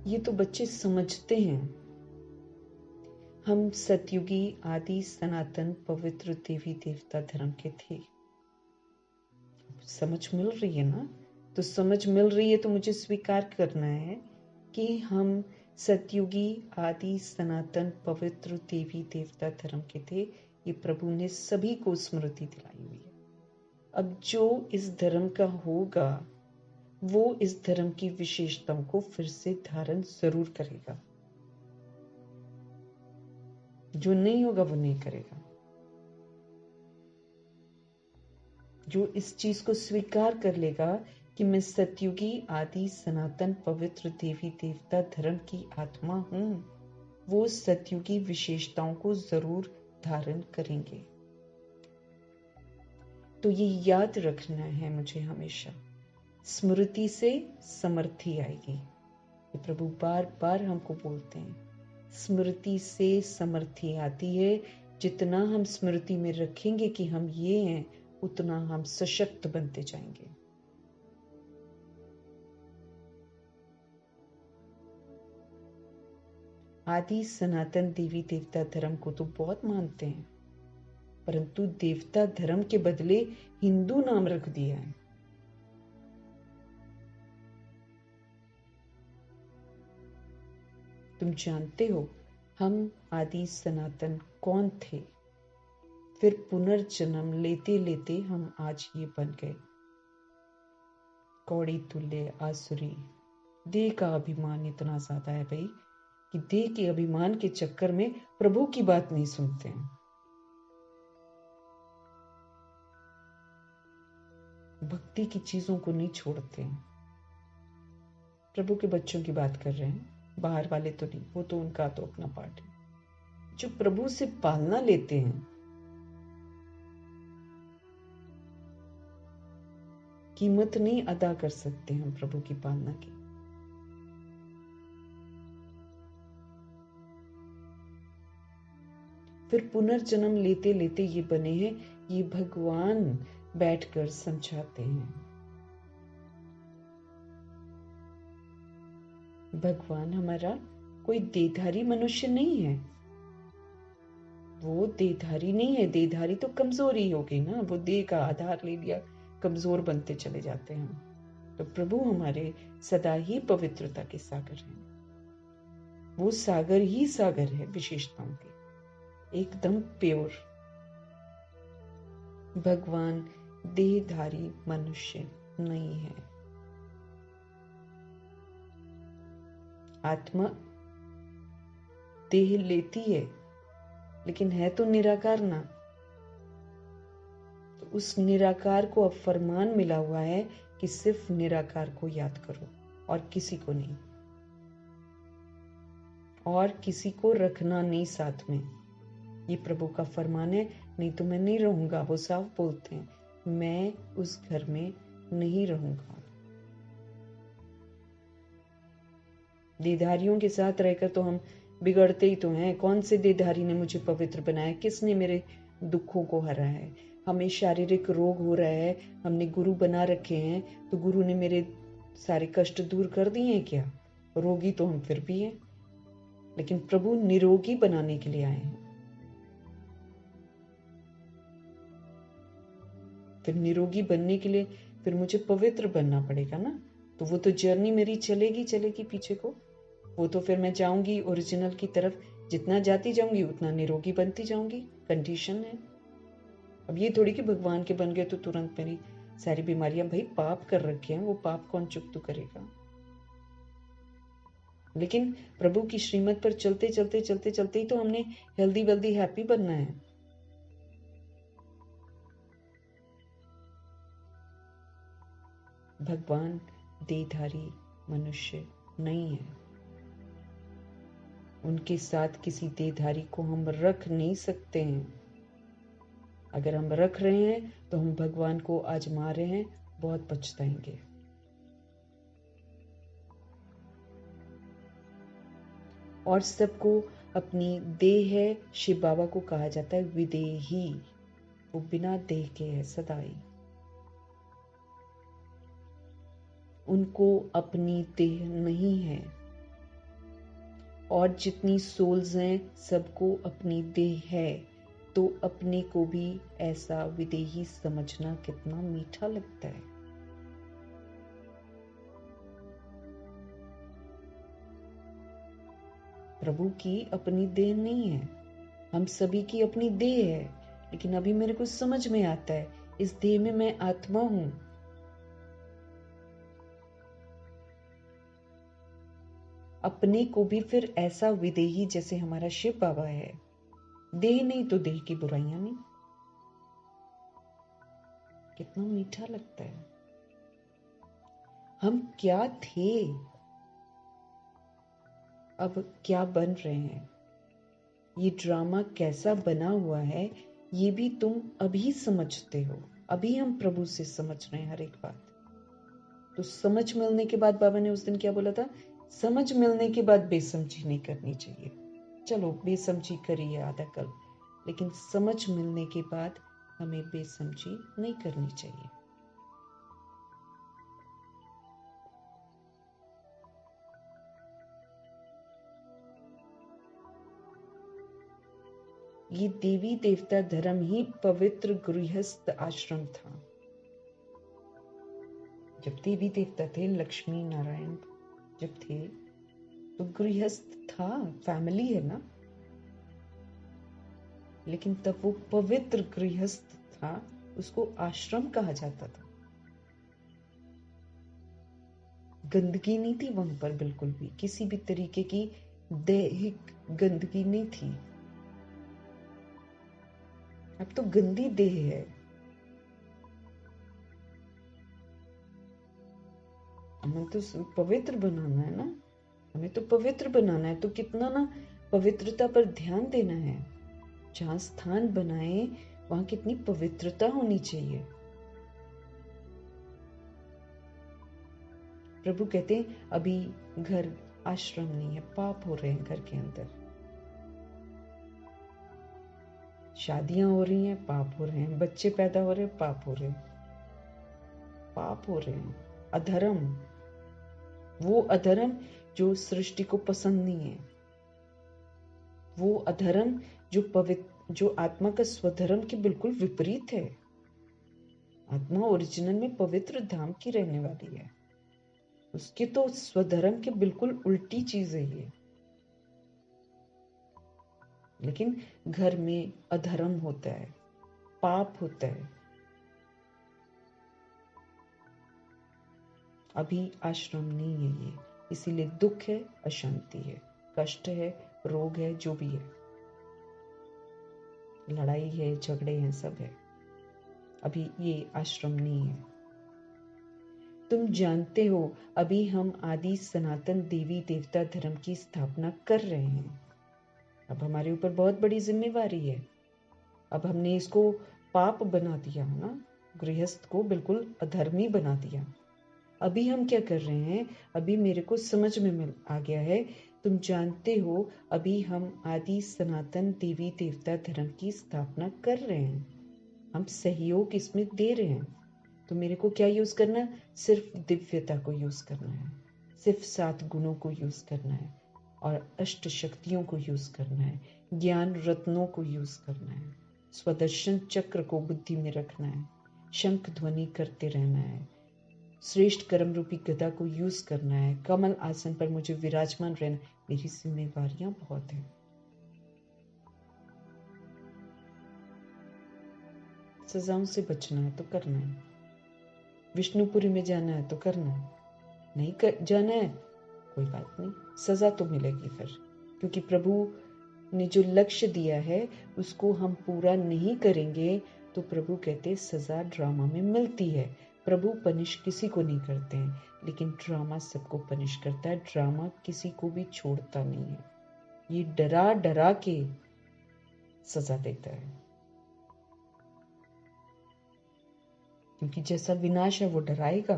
ये तो बच्चे समझते हैं। हम सतयुगी आदि सनातन पवित्र देवी देवता धर्म के थे। समझ मिल रही है ना? तो समझ मिल रही है तो मुझे स्वीकार करना है कि हम सतयुगी आदि सनातन पवित्र देवी देवता धर्म के थे। ये प्रभु ने सभी को स्मृति दिलाई हुई है। अब जो इस धर्म का होगा वो इस धर्म की विशेषताओं को फिर से धारण जरूर करेगा। जो नहीं होगा वो नहीं करेगा। जो इस चीज को स्वीकार कर लेगा कि मैं सतयुगी आदि सनातन पवित्र देवी देवता धर्म की आत्मा हूं, वो सतयुगी विशेषताओं को जरूर धारण करेंगे। तो ये याद रखना है मुझे हमेशा। स्मृति से समर्थि आएगी। ये प्रभु बार बार हमको बोलते हैं, स्मृति से समर्थि आती है। जितना हम स्मृति में रखेंगे कि हम ये हैं, उतना हम सशक्त बनते जाएंगे। आदि सनातन देवी देवता धर्म को तो बहुत मानते हैं, परंतु देवता धर्म के बदले हिंदू नाम रख दिया है। तुम जानते हो हम आदि सनातन कौन थे? फिर पुनर्जन्म लेते लेते हम आज ये बन गए। कौड़ी तुल्य आसुरी। देह का अभिमान इतना ज्यादा है भाई कि देह के अभिमान के चक्कर में प्रभु की बात नहीं सुनते हैं। भक्ति की चीजों को नहीं छोड़ते हैं। प्रभु के बच्चों की बात कर रहे हैं, बाहर वाले तो नहीं, वो तो उनका तो अपना पार्ट है। जो प्रभु से पालना लेते हैं, कीमत नहीं अदा कर सकते हम प्रभु की पालना की। फिर पुनर्जन्म लेते लेते ये बने हैं, ये भगवान बैठकर समझाते हैं। भगवान हमारा कोई देहधारी मनुष्य नहीं है। वो देहधारी नहीं है। देहधारी तो कमजोरी हो गई ना, वो देह का आधार ले लिया, कमजोर बनते चले जाते हैं। तो प्रभु हमारे सदा ही पवित्रता के सागर हैं। वो सागर ही सागर है विशेषताओं के, एकदम प्योर। भगवान देहधारी मनुष्य नहीं है। आत्मा देह लेती है लेकिन है तो निराकार ना। तो उस निराकार को अब फरमान मिला हुआ है कि सिर्फ निराकार को याद करो और किसी को नहीं, और किसी को रखना नहीं साथ में। ये प्रभु का फरमान है, नहीं तो मैं नहीं रहूंगा। वो साफ बोलते हैं, मैं उस घर में नहीं रहूंगा। देहधारियों के साथ रहकर तो हम बिगड़ते ही तो हैं। कौन से देहधारी ने मुझे पवित्र बनाया? किसने मेरे दुखों को हरा है? हमें शारीरिक रोग हो रहा है, हमने गुरु बना रखे हैं, तो गुरु ने मेरे सारे कष्ट दूर कर दिए हैं क्या? रोगी तो हम फिर भी हैं, लेकिन प्रभु निरोगी बनाने के लिए आए हैं। फिर निरोगी बनने के लिए फिर मुझे पवित्र बनना पड़ेगा ना। तो वो तो जर्नी मेरी चलेगी चलेगी पीछे को। वो तो फिर मैं जाऊंगी ओरिजिनल की तरफ। जितना जाती जाऊंगी उतना निरोगी बनती जाऊंगी। कंडीशन है। अब ये थोड़ी कि भगवान के बन गए तो तुरंत मेरी सारी बीमारियां, भाई पाप कर रखे हैं, वो पाप कौन चुकता करेगा? लेकिन प्रभु की श्रीमत पर चलते चलते चलते चलते ही तो हमने हेल्दी वेल्दी हैप्पी बनना है। भगवान देहधारी मनुष्य नहीं है। उनके साथ किसी देहधारी को हम रख नहीं सकते हैं। अगर हम रख रहे हैं तो हम भगवान को आजमा रहे हैं, बहुत पछताएंगे। और सबको अपनी देह है। शिव बाबा को कहा जाता है विदेही। वो बिना देह के है सदाई। उनको अपनी देह नहीं है। और जितनी सोल्स हैं सबको अपनी देह है, तो अपने को भी ऐसा विदेही समझना कितना मीठा लगता है। प्रभु की अपनी देह नहीं है, हम सभी की अपनी देह है, लेकिन अभी मेरे को समझ में आता है इस देह में मैं आत्मा हूं। अपने को भी फिर ऐसा विदेही जैसे हमारा शिव बाबा है, देह नहीं तो देह की बुराइयां नहीं। कितना मीठा लगता है। हम क्या थे, अब क्या बन रहे हैं, ये ड्रामा कैसा बना हुआ है, ये भी तुम अभी समझते हो। अभी हम प्रभु से समझ रहे हैं हर एक बात। तो समझ मिलने के बाद, बाबा ने उस दिन क्या बोला था, समझ मिलने के बाद बेसमझी नहीं करनी चाहिए। चलो बेसमझी करिए आधा कल, लेकिन समझ मिलने के बाद हमें बेसमझी नहीं करनी चाहिए। ये देवी देवता धर्म ही पवित्र गृहस्थ आश्रम था। जब देवी देवता थे, लक्ष्मी नारायण जब थे, तो गृहस्थ था, फैमिली है ना, लेकिन तब वो पवित्र गृहस्थ था, उसको आश्रम कहा जाता था। गंदगी नहीं थी वहां पर, बिल्कुल भी किसी भी तरीके की दैहिक गंदगी नहीं थी। अब तो गंदी देह है। हमें तो पवित्र बनाना है ना, हमें तो पवित्र बनाना है, तो कितना ना पवित्रता पर ध्यान देना है। जहां स्थान बनाए वहां कितनी पवित्रता होनी चाहिए। प्रभु कहते हैं अभी घर आश्रम नहीं है, पाप हो रहे हैं घर के अंदर। शादियां हो रही हैं, पाप हो रहे हैं, बच्चे पैदा हो रहे हैं, पाप हो रहे हैं, पाप हो रहे हैं। अधर्म, वो अधर्म जो सृष्टि को पसंद नहीं है, वो अधर्म जो आत्मा का स्वधर्म के बिल्कुल विपरीत है। आत्मा ओरिजिनल में पवित्र धाम की रहने वाली है, उसके तो स्वधर्म के बिल्कुल उल्टी चीज है ये। लेकिन घर में अधर्म होता है, पाप होता है। अभी आश्रम नहीं है ये, इसीलिए दुख है, अशांति है, कष्ट है, रोग है, जो भी है, लड़ाई है, झगड़े हैं, सब है। अभी ये आश्रम नहीं है। तुम जानते हो अभी हम आदि सनातन देवी देवता धर्म की स्थापना कर रहे हैं। अब हमारे ऊपर बहुत बड़ी जिम्मेवारी है। अब हमने इसको पाप बना दिया ना, गृहस्थ को बिल्कुल अधर्मी बना दिया। अभी हम क्या कर रहे हैं, अभी मेरे को समझ में आ गया है। तुम जानते हो अभी हम आदि सनातन देवी देवता धर्म की स्थापना कर रहे हैं, हम सहयोग इसमें दे रहे हैं। तो मेरे को क्या यूज करना है, सिर्फ दिव्यता को यूज करना है, सिर्फ 7 गुणों को यूज करना है, और अष्ट शक्तियों को यूज करना है, ज्ञान रत्नों को यूज करना है, स्वदर्शन चक्र को बुद्धि में रखना है, शंख ध्वनि करते रहना है, श्रेष्ठ कर्म रूपी गदा को यूज करना है, कमल आसन पर मुझे विराजमान रहना। मेरी जिम्मेवारियां बहुत हैं। सजाओं से बचना है तो करना है, विष्णुपुरी में जाना है तो करना है, नहीं जाना है कोई बात नहीं, सजा तो मिलेगी फिर, क्योंकि प्रभु ने जो लक्ष्य दिया है उसको हम पूरा नहीं करेंगे तो प्रभु कहते सजा ड्रामा में मिलती है। प्रभु पनिश किसी को नहीं करते हैं, लेकिन ड्रामा सबको पनिश करता है। ड्रामा किसी को भी छोड़ता नहीं है, ये डरा डरा के सजा देता है, क्योंकि जैसा विनाश है वो डराएगा।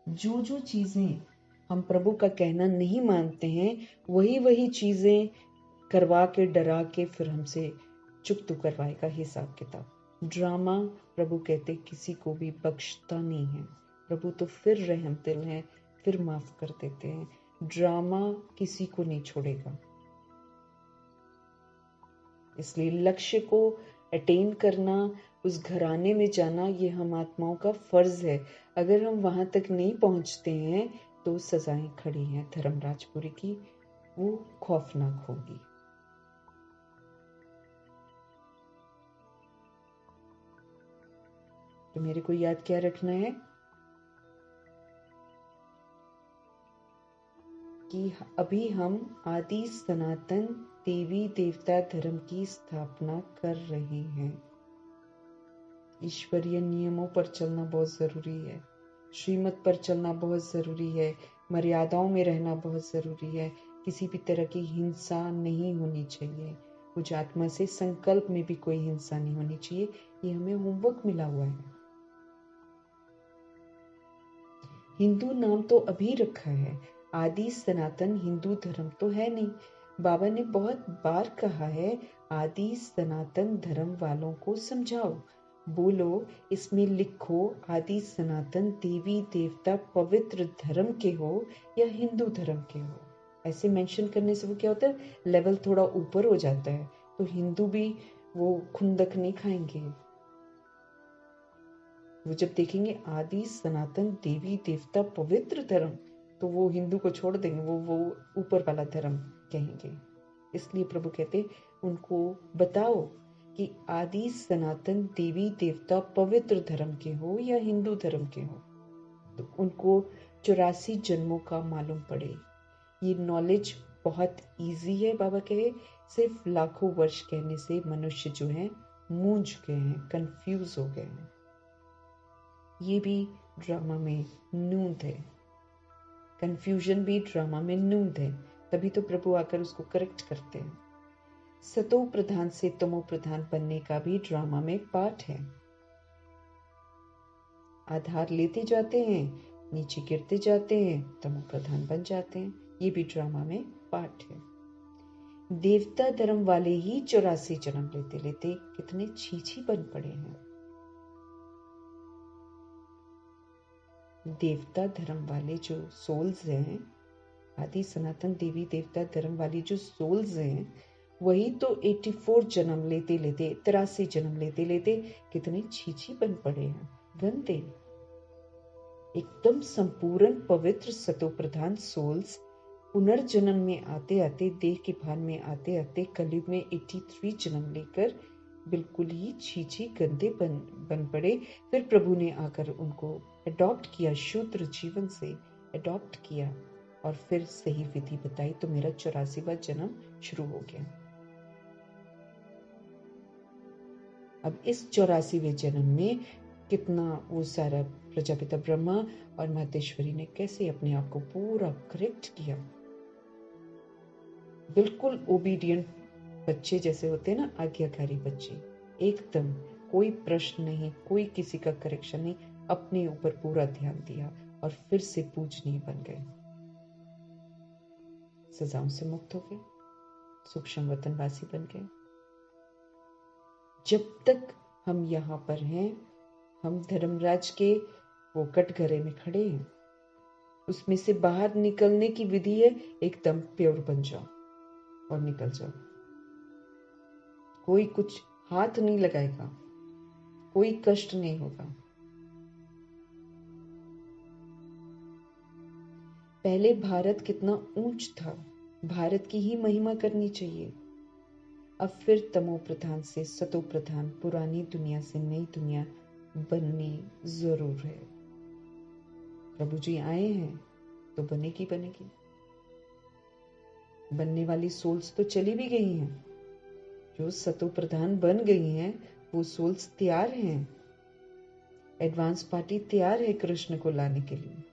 जो जो चीजें हम प्रभु का कहना नहीं मानते हैं, वही वही चीजें करवा के डरा के फिर हमसे चुकतू करवाएगा हिसाब किताब। ड्रामा प्रभु कहते किसी को भी बख्शता नहीं है। प्रभु तो फिर रहम दिल है, फिर माफ कर देते हैं। ड्रामा किसी को नहीं छोड़ेगा। इसलिए लक्ष्य को अटेन करना, उस घराने में जाना, ये हम आत्माओं का फर्ज है। अगर हम वहां तक नहीं पहुंचते हैं तो सजाएं खड़ी हैं धर्मराजपुरी की, वो खौफनाक होगी। तो मेरे को याद क्या रखना है कि अभी हम आदि सनातन देवी देवता धर्म की स्थापना कर रहे हैं। ईश्वरीय नियमों पर चलना बहुत जरूरी है, श्रीमत पर चलना बहुत जरूरी है, मर्यादाओं में रहना बहुत जरूरी है। किसी भी तरह की हिंसा नहीं होनी चाहिए। कुछ आत्मा से संकल्प में भी कोई हिंसा नहीं होनी चाहिए। ये हमें होमवर्क मिला हुआ है। हिंदू नाम तो अभी रखा है, आदि सनातन हिंदू धर्म तो है नहीं। बाबा ने बहुत बार कहा है, आदि सनातन धर्म वालों को समझाओ, बोलो, इसमें लिखो आदि सनातन देवी देवता पवित्र धर्म के हो या हिंदू धर्म के हो। ऐसे मेंशन करने से वो क्या होता है, लेवल थोड़ा ऊपर हो जाता है, तो हिंदू भी वो खुंदक नहीं खाएंगे। वो जब देखेंगे आदि सनातन देवी देवता पवित्र धर्म, तो वो हिंदू को छोड़ देंगे, वो ऊपर वाला धर्म कहेंगे। इसलिए प्रभु कहते उनको बताओ कि आदि सनातन देवी देवता पवित्र धर्म के हो या हिंदू धर्म के हो। तो उनको 84 जन्मों का मालूम पड़े। ये नॉलेज बहुत इजी है। बाबा कहे सिर्फ लाखों वर्ष कहने से मनुष्य जो है मूंझ गए हैं, कंफ्यूज हो गए हैं। ये भी ड्रामा में नूंद है, कंफ्यूजन भी ड्रामा में नूंद है। तभी तो प्रभु आकर उसको करेक्ट करते हैं। सतो प्रधान से तमो प्रधान बनने का भी ड्रामा में पार्ट है। आधार लेते जाते हैं, नीचे गिरते जाते हैं, तमो प्रधान बन जाते हैं। ये भी ड्रामा में पार्ट है। देवता धर्म वाले ही 84 जन्म लेते लेते कितने छीछी बन पड़े हैं। देवता धर्म वाले जो सोल्स हैं, आदि सनातन देवी देवता धर्म वाली जो सोल्स हैं, वही तो 84 जन्म लेते लेते 83 जन्म लेते लेते कितने छीछी बन पड़े हैं, गंदे। एकदम संपूर्ण पवित्र सतो प्रधान सोल्स पुनर्जन्म में आते आते, देह के भान में आते आते कलयुग में 83 जन्म लेकर बिल्कुल ही छीछी गंदे बन पड़े। फिर प्रभु ने आकर उनको अडॉप्ट किया, शूद्र जीवन से अडॉप्ट किया और फिर सही विधि बताई, तो मेरा 84वां जन्म शुरू हो गया। अब इस 84वें जन्म में कितना वो सारा प्रजापिता ब्रह्मा और मातेश्वरी ने कैसे अपने आप को पूरा करेक्ट किया। बिल्कुल ओबीडियंट बच्चे जैसे होते हैं ना, आज्ञाकारी बच्चे, एकदम कोई प्रश्न नहीं, कोई किसी का करेक्शन नहीं, अपने ऊपर पूरा ध्यान दिया और फिर से पूजनीय बन गए। सजाओं से मुक्त हो गए, सूक्ष्म वतनवासी बन गए। जब तक हम यहाँ पर हैं, हम धर्मराज के वो कटघरे में खड़े हैं। उसमें से बाहर निकलने की विधि है, एकदम प्योर बन जाओ और निकल जाओ। कोई कुछ हाथ नहीं लगाएगा, कोई कष्ट नहीं होगा। पहले भारत कितना ऊंच था, भारत की ही महिमा करनी चाहिए। अब फिर तमो प्रधान से सतो प्रधान, पुरानी दुनिया से नई दुनिया बननी जरूर है। प्रभु जी आए हैं तो बनेगी बनेगी। बनने वाली सोल्स तो चली भी गई हैं, जो सतो प्रधान बन गई हैं वो सोल्स तैयार हैं। एडवांस पार्टी तैयार है कृष्ण को लाने के लिए।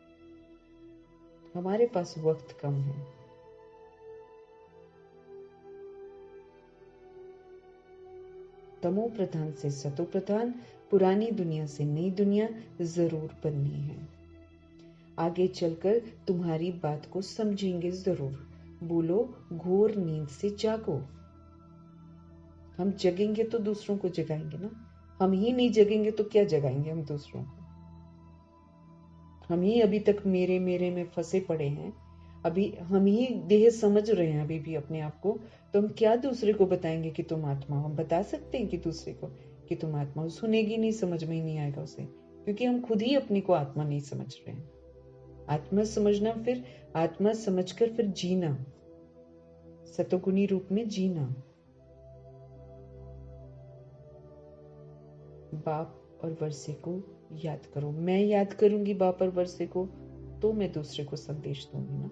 हमारे पास वक्त कम है। तमो प्रधान से सतो प्रधान, पुरानी दुनिया से नई दुनिया जरूर बननी है। आगे चलकर तुम्हारी बात को समझेंगे जरूर। बोलो, घोर नींद से जागो। हम जगेंगे तो दूसरों को जगाएंगे ना। हम ही नहीं जगेंगे तो क्या जगाएंगे हम दूसरों को। हम ही अभी तक मेरे मेरे में फंसे पड़े हैं। अभी हम ही देह समझ रहे हैं अभी भी अपने आप को, तो हम क्या दूसरे को बताएंगे कि तुम आत्मा हो? हम बता सकते हैं कि दूसरे को कि तुम आत्मा हो? सुनेगी नहीं, समझ में ही नहीं आएगा उसे, क्योंकि हम खुद ही अपने को आत्मा नहीं समझ रहे हैं। आत्मा समझना, फिर आत्मा समझकर फिर जीना, सतोगुणी रूप में जीना। बाप और वर्षे को याद करो। मैं याद करूंगी बाप और वर्षे को तो मैं दूसरे को संदेश दूंगी ना।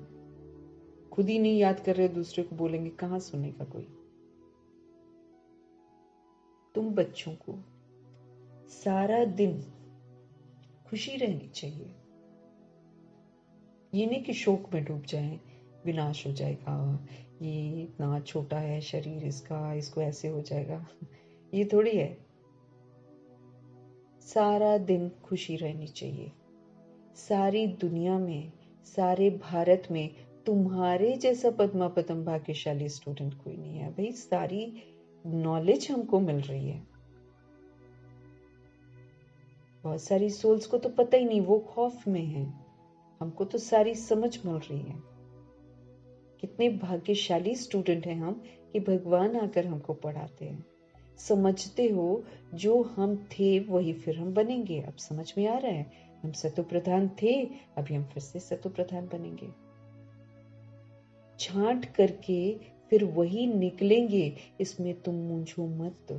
खुद ही नहीं याद कर रहे, दूसरे को बोलेंगे, कहां सुनेगा कोई? तुम बच्चों को सारा दिन खुशी रहनी चाहिए। ये नहीं कि शोक में डूब जाए, विनाश हो जाएगा, ये इतना छोटा है शरीर इसका, इसको ऐसे हो जाएगा। ये थोड़ी है। सारा दिन खुशी रहनी चाहिए। सारी दुनिया में, सारे भारत में तुम्हारे जैसा पद्मा पदम भाग्यशाली स्टूडेंट कोई नहीं है भाई। सारी नॉलेज हमको मिल रही है। बहुत सारी सोल्स को तो पता ही नहीं, वो खौफ में है। हमको तो सारी समझ मिल रही है। कितने भाग्यशाली स्टूडेंट हैं हम कि भगवान आकर हमको पढ़ाते हैं। समझते हो, जो हम थे वही फिर हम बनेंगे। अब समझ में आ रहा है, हम सतो प्रधान थे, अभी हम फिर से सतो प्रधान बनेंगे। छांट करके फिर वही निकलेंगे, इसमें तुम मूंझो मत।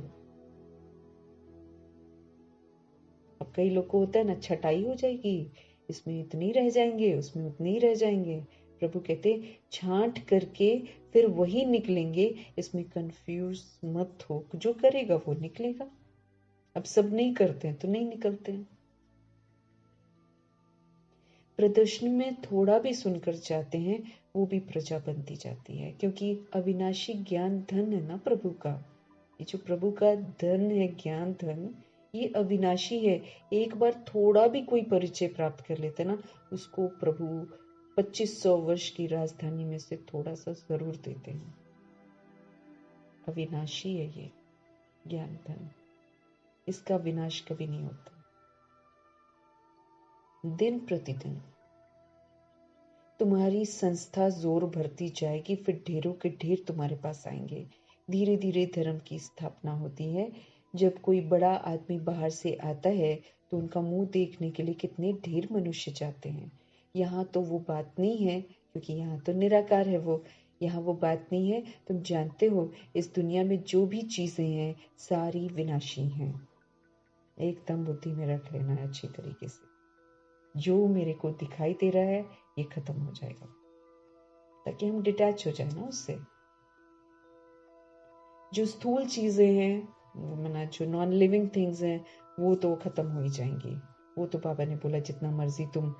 अब कई लोग को होता है ना, छटाई हो जाएगी, इसमें इतनी रह जाएंगे, उसमें उतनी रह जाएंगे। प्रभु कहते छांट करके फिर वही निकलेंगे, इसमें कंफ्यूज मत हो। जो करेगा वो निकलेगा। अब सब नहीं करते हैं तो नहीं निकलते हैं। प्रदर्शनी में थोड़ा भी सुनकर जाते हैं, वो भी प्रजा बनती जाती है, क्योंकि अविनाशी ज्ञान धन है ना प्रभु का। ये जो प्रभु का धन है, ज्ञान धन, ये अविनाशी है। एक बार थोड़ा भी कोई परिचय प्राप्त कर लेते ना, उसको प्रभु 2500 वर्ष की राजधानी में से थोड़ा सा जरूर देते हैं। अविनाशी है ये ज्ञान धन, इसका विनाश कभी नहीं होता। दिन प्रतिदिन तुम्हारी संस्था जोर भरती जाएगी, फिर ढेरों के ढेर तुम्हारे पास आएंगे। धीरे धीरे धर्म की स्थापना होती है। जब कोई बड़ा आदमी बाहर से आता है तो उनका मुंह देखने के लिए कितने ढेर मनुष्य जाते हैं। यहाँ तो वो बात नहीं है, क्योंकि यहाँ तो निराकार है वो। यहाँ वो बात नहीं है। तुम जानते हो, इस दुनिया में जो भी चीजें हैं सारी विनाशी हैं। एकदम बुद्धि में रख लेना है अच्छी तरीके से। जो मेरे को दिखाई दे रहा है ये खत्म हो जाएगा, ताकि हम डिटैच हो जाए ना उससे। जो स्थूल चीजें हैं, मना जो नॉन लिविंग थिंग्स हैं, वो तो खत्म हो ही जाएंगी। वो तो बाबा ने बोला जितना मर्जी तुम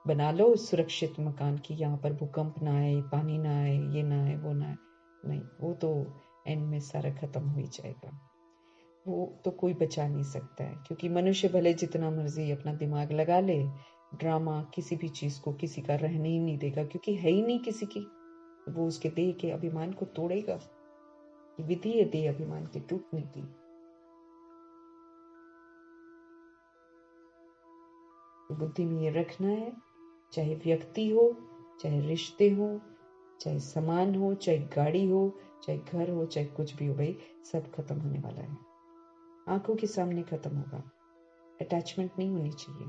बना लो सुरक्षित मकान की, यहाँ पर भूकंप ना आए, पानी ना आए, ये ना आए, वो ना आए, नहीं, वो तो एंड में सारा खत्म हो ही जाएगा। वो तो कोई बचा नहीं सकता है, क्योंकि मनुष्य भले जितना मर्जी अपना दिमाग लगा ले, ड्रामा किसी भी चीज को किसी का रहने ही नहीं देगा, क्योंकि है ही नहीं किसी की। वो उसके देह के अभिमान को तोड़ेगा। विधि है देह अभिमान के टूटने की। तो बुद्धि में ये रखना है, चाहे व्यक्ति हो, चाहे रिश्ते हो, चाहे सामान हो, चाहे गाड़ी हो, चाहे घर हो, चाहे कुछ भी हो, भाई सब खत्म होने वाला है। आंखों के सामने खत्म होगा। अटैचमेंट नहीं होनी चाहिए।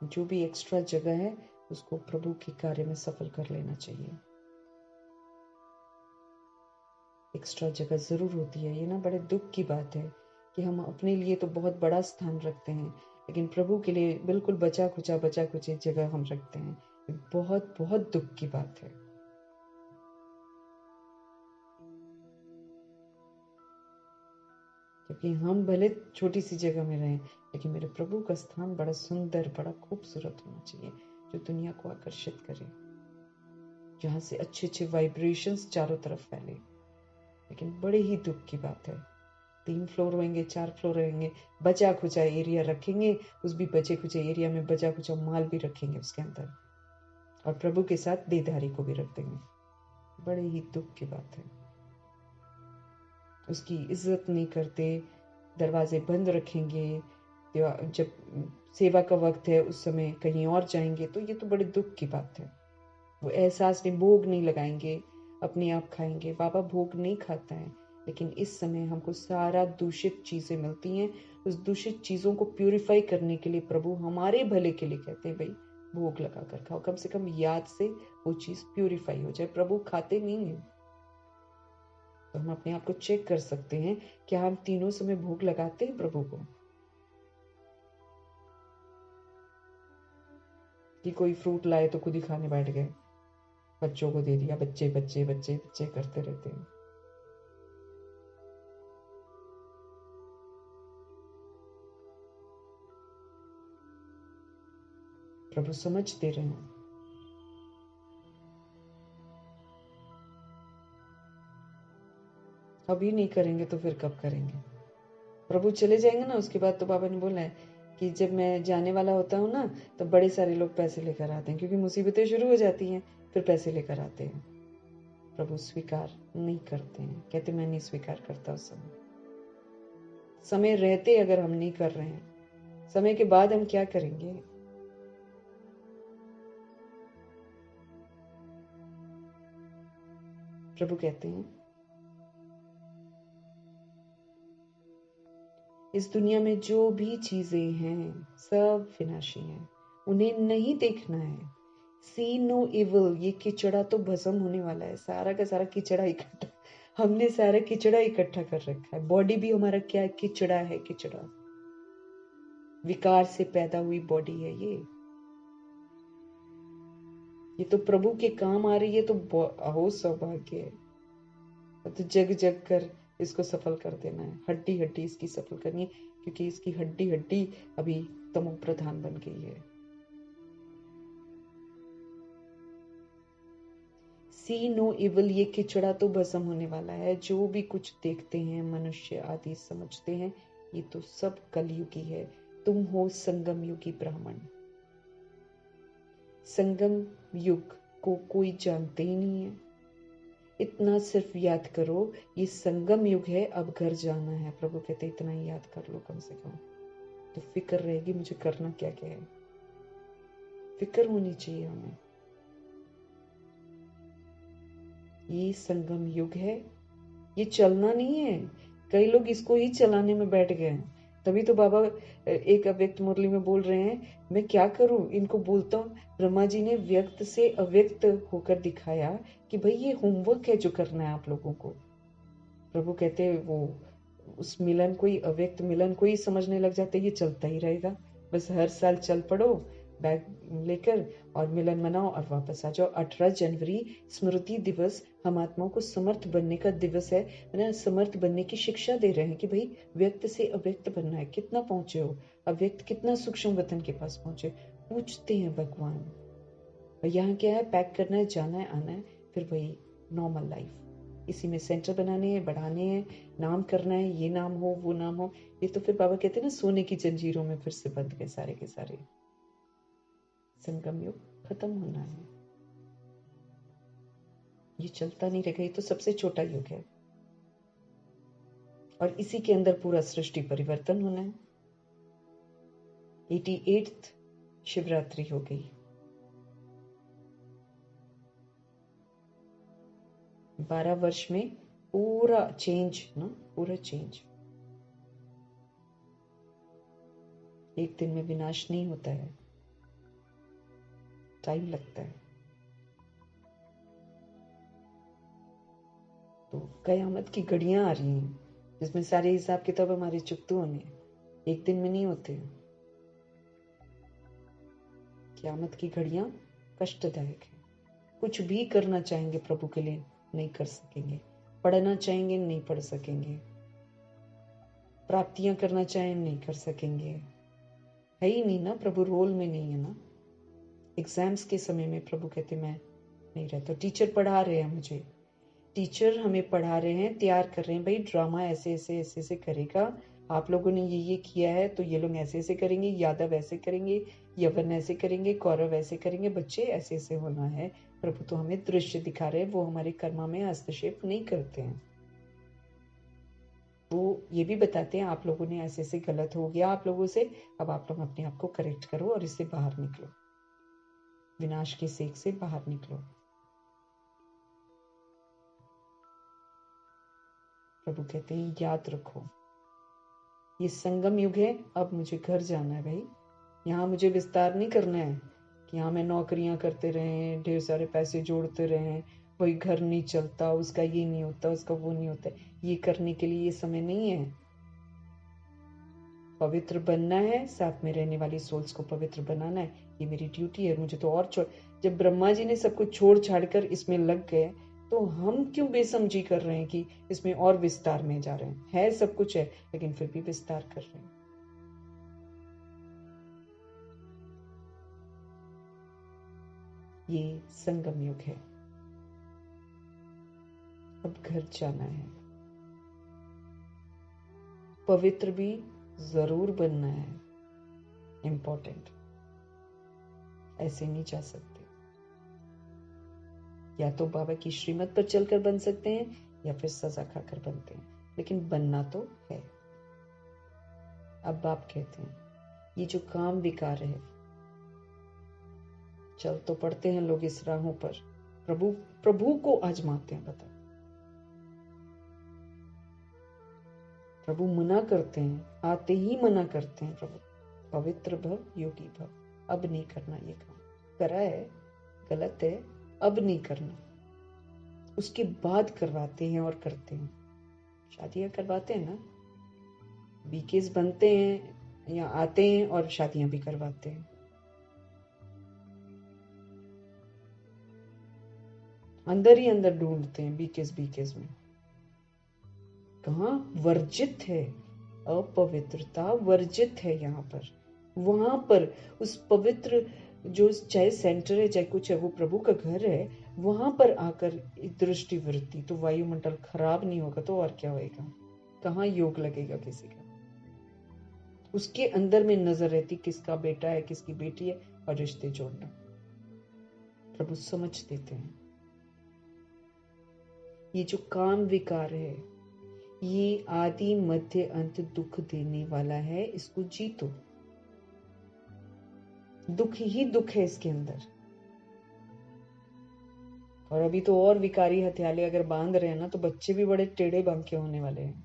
जो भी एक्स्ट्रा जगह है उसको प्रभु के कार्य में सफल कर लेना चाहिए। एक्स्ट्रा जगह जरूर होती है। ये ना बड़े दुख की बात है कि हम अपने लिए तो बहुत बड़ा स्थान रखते हैं, लेकिन प्रभु के लिए बिल्कुल बचा कुचा जगह हम रखते हैं। ये बहुत बहुत दुख की बात है। क्योंकि हम भले छोटी सी जगह में रहें, लेकिन मेरे प्रभु का स्थान बड़ा सुंदर, बड़ा खूबसूरत होना चाहिए, जो दुनिया को आकर्षित करे, जहां से अच्छे अच्छे वाइब्रेशंस चारों तरफ फैले। लेकिन बड़े ही दुख की बात है, 3 फ्लोर होंगे, 4 फ्लोर रहेंगे, बचा खुचा एरिया रखेंगे, उस भी बचे खुचे एरिया में बचा खुचा माल भी रखेंगे उसके अंदर, और प्रभु के साथ देहधारी को भी रख देंगे। बड़े ही दुख की बात है। उसकी इज्जत नहीं करते, दरवाजे बंद रखेंगे, जब सेवा का वक्त है उस समय कहीं और जाएंगे, तो ये तो बड़े दुख की बात है। वो एहसास नहीं, भोग नहीं लगाएंगे, अपने आप खाएंगे। बाबा भोग नहीं खाता है, लेकिन इस समय हमको सारा दूषित चीजें मिलती हैं। उस दूषित चीजों को प्यूरिफाई करने के लिए प्रभु हमारे भले के लिए कहते हैं, भाई भोग लगा कर खाओ, कम से कम याद से वो चीज प्यूरिफाई हो जाए। प्रभु खाते नहीं है, तो हम अपने आप को चेक कर सकते हैं, क्या हम तीनों समय भोग लगाते हैं प्रभु को? कि कोई फ्रूट लाए तो खुद ही खाने बैठ गए, बच्चों को दे दिया, बच्चे बच्चे बच्चे बच्चे करते रहते हैं। प्रभु समझते रहे। अभी नहीं करेंगे तो फिर कब करेंगे? प्रभु चले जाएंगे ना, उसके बाद तो बाबा ने बोला है कि जब मैं जाने वाला होता हूँ ना, तो बड़े सारे लोग पैसे लेकर आते हैं, क्योंकि मुसीबतें शुरू हो जाती हैं, फिर पैसे लेकर आते हैं। प्रभु स्वीकार नहीं करते हैं, कहते मैं नहीं स्वीकार करता उस समय रहते अगर हम नहीं कर रहे हैं, समय के बाद हम क्या करेंगे? प्रभु कहते हैं इस दुनिया में जो भी चीजें हैं सब विनाशी हैं, उन्हें नहीं देखना है। सी नो इविल, ये किचड़ा तो भस्म होने वाला है, सारा का सारा किचड़ा इकट्ठा, हमने सारा किचड़ा इकट्ठा कर रखा है। बॉडी भी हमारा क्या है? किचड़ा है, किचड़ा, विकार से पैदा हुई बॉडी है ये तो प्रभु के काम आ रही है, तो अहो सौभाग्य है। तो जग जग कर इसको सफल कर देना है, हड्डी हड्डी इसकी सफल करनी है, क्योंकि इसकी हड्डी हड्डी अभी तमो प्रधान बन गई है। सी नो इविल, ये किचड़ा तो भस्म होने वाला है। जो भी कुछ देखते हैं मनुष्य आदि समझते हैं, ये तो सब कलयुगी है। तुम हो संगम युगी ब्राह्मण। संगम युग को कोई जानते ही नहीं है। इतना सिर्फ याद करो, ये संगम युग है, अब घर जाना है। प्रभु कहते इतना ही याद कर लो कम से कम, तो फिक्र रहेगी मुझे करना क्या क्या है। फिक्र होनी चाहिए हमें। ये संगम युग है, ये चलना नहीं है। कई लोग इसको ही चलाने में बैठ गए हैं। तभी तो बाबा एक अव्यक्त मुरली में बोल रहे हैं, मैं क्या करूं, इनको बोलता हूँ। ब्रह्मा जी ने व्यक्त से अव्यक्त होकर दिखाया कि भाई ये होमवर्क है जो करना है आप लोगों को। प्रभु कहते वो उस मिलन को ही, अव्यक्त मिलन को ही समझने लग जाते, ये चलता ही रहेगा। बस हर साल चल पड़ो बैग लेकर और मिलन मनाओ और वापस आ जाओ। 18 जनवरी स्मृति दिवस हम आत्माओं को समर्थ बनने का दिवस है। मैंने समर्थ बनने की शिक्षा दे रहे हैं कि भाई व्यक्त से अव्यक्त बनना है। कितना पहुंचे हो? अव्यक्त कितना सूक्ष्म वतन के पास पहुंचे? पूछते हैं भगवान। और यहाँ क्या है? पैक करना है, जाना है, आना है, फिर वही नॉर्मल लाइफ। इसी में सेंटर बनाने हैं, बढ़ाने हैं, नाम करना है, ये नाम हो वो नाम हो। ये तो फिर बाबा कहते हैं ना, सोने की जंजीरों में फिर से बंध गए सारे के सारे। संगम युग खत्म होना है, ये चलता नहीं रहेगा। ये तो सबसे छोटा युग है और इसी के अंदर पूरा सृष्टि परिवर्तन होना है। 88th शिवरात्रि हो गई, 12 वर्ष में पूरा चेंज ना, पूरा चेंज। एक दिन में विनाश नहीं होता है, टाइम लगता है। तो कयामत की घड़ियां आ रही हैं, जिसमें सारे हिसाब किताब हमारे चुकते होंगे, एक दिन में नहीं होते। कयामत की घड़ियां कष्टदायक है। कुछ भी करना चाहेंगे प्रभु के लिए नहीं कर सकेंगे, पढ़ना चाहेंगे नहीं पढ़ सकेंगे, प्राप्तियां करना चाहें नहीं कर सकेंगे। है ही नहीं ना, प्रभु रोल में नहीं है ना। एग्जाम्स के समय में प्रभु कहते मैं नहीं रहता। टीचर पढ़ा रहे हैं मुझे, टीचर हमें पढ़ा रहे हैं, तैयार कर रहे हैं, भाई ड्रामा ऐसे ऐसे ऐसे ऐसे करेगा, आप लोगों ने ये किया है तो ये लोग ऐसे ऐसे करेंगे, यादव ऐसे करेंगे, यवन ऐसे करेंगे, कौरव ऐसे करेंगे, बच्चे ऐसे ऐसे होना है। प्रभु तो हमें दृश्य दिखा रहे हैं, वो हमारे कर्मा में हस्तक्षेप नहीं करते हैं। वो ये भी बताते हैं आप लोगों ने ऐसे ऐसे गलत हो गया आप लोगों से, अब आप लोग अपने आप को करेक्ट करो और इससे बाहर निकलो, विनाश के सेक से बाहर निकलो। प्रभु कहते हैं याद रखो ये संगम युग है, अब मुझे घर जाना है भाई। यहाँ मुझे विस्तार नहीं करना है कि यहाँ मैं नौकरियां करते रहे, ढेर सारे पैसे जोड़ते रहे, वही घर नहीं चलता, उसका ये नहीं होता, उसका वो नहीं होता। ये करने के लिए ये समय नहीं है। पवित्र बनना है, साथ में रहने वाली सोल्स को पवित्र बनाना है, ये मेरी ड्यूटी है। मुझे तो और जब ब्रह्मा जी ने सब कुछ छोड़ छाड़ कर इसमें लग गए, तो हम क्यों बेसमझी कर रहे हैं कि इसमें और विस्तार में जा रहे हैं? है सब कुछ है, लेकिन फिर भी विस्तार कर रहे हैं। ये संगम युग है, अब घर जाना है। पवित्र भी जरूर बनना है, इंपॉर्टेंट। ऐसे नहीं जा सकते। या तो बाबा की श्रीमत पर चलकर बन सकते हैं या फिर सजा खाकर बनते हैं, लेकिन बनना तो है। अब बाप कहते हैं ये जो काम विकार है, चल तो पड़ते हैं लोग इस राहों पर, प्रभु को आजमाते हैं। बता, प्रभु मना करते हैं, आते ही मना करते हैं प्रभु, पवित्र भव योगी भव, अब नहीं करना ये काम, करा है गलत है, अब नहीं करना। उसके बाद करवाते हैं और करते हैं। शादियां करवाते हैं ना, बीकेस बनते हैं या आते हैं और शादियां भी करवाते हैं। अंदर ही अंदर ढूंढते हैं बीकेस में। कहाँ वर्जित है, अपवित्रता वर्जित है यहाँ पर। वहां पर उस पवित्र जो चाहे सेंटर है चाहे कुछ है, वो प्रभु का घर है, वहां पर आकर दृष्टि वृत्ति, तो वायुमंडल खराब नहीं होगा तो और क्या होएगा? कहाँ योग लगेगा किसी का? उसके अंदर में नजर रहती किसका बेटा है किसकी बेटी है, और रिश्ते जोड़ना। प्रभु समझ देते हैं ये जो काम विकार है, ये आदि मध्य अंत दुख देने वाला है, इसको जीतो। दुख ही दुख है इसके अंदर। और अभी तो और विकारी हथियाले अगर बांध रहे हैं ना, तो बच्चे भी बड़े टेढ़े बांके होने वाले हैं।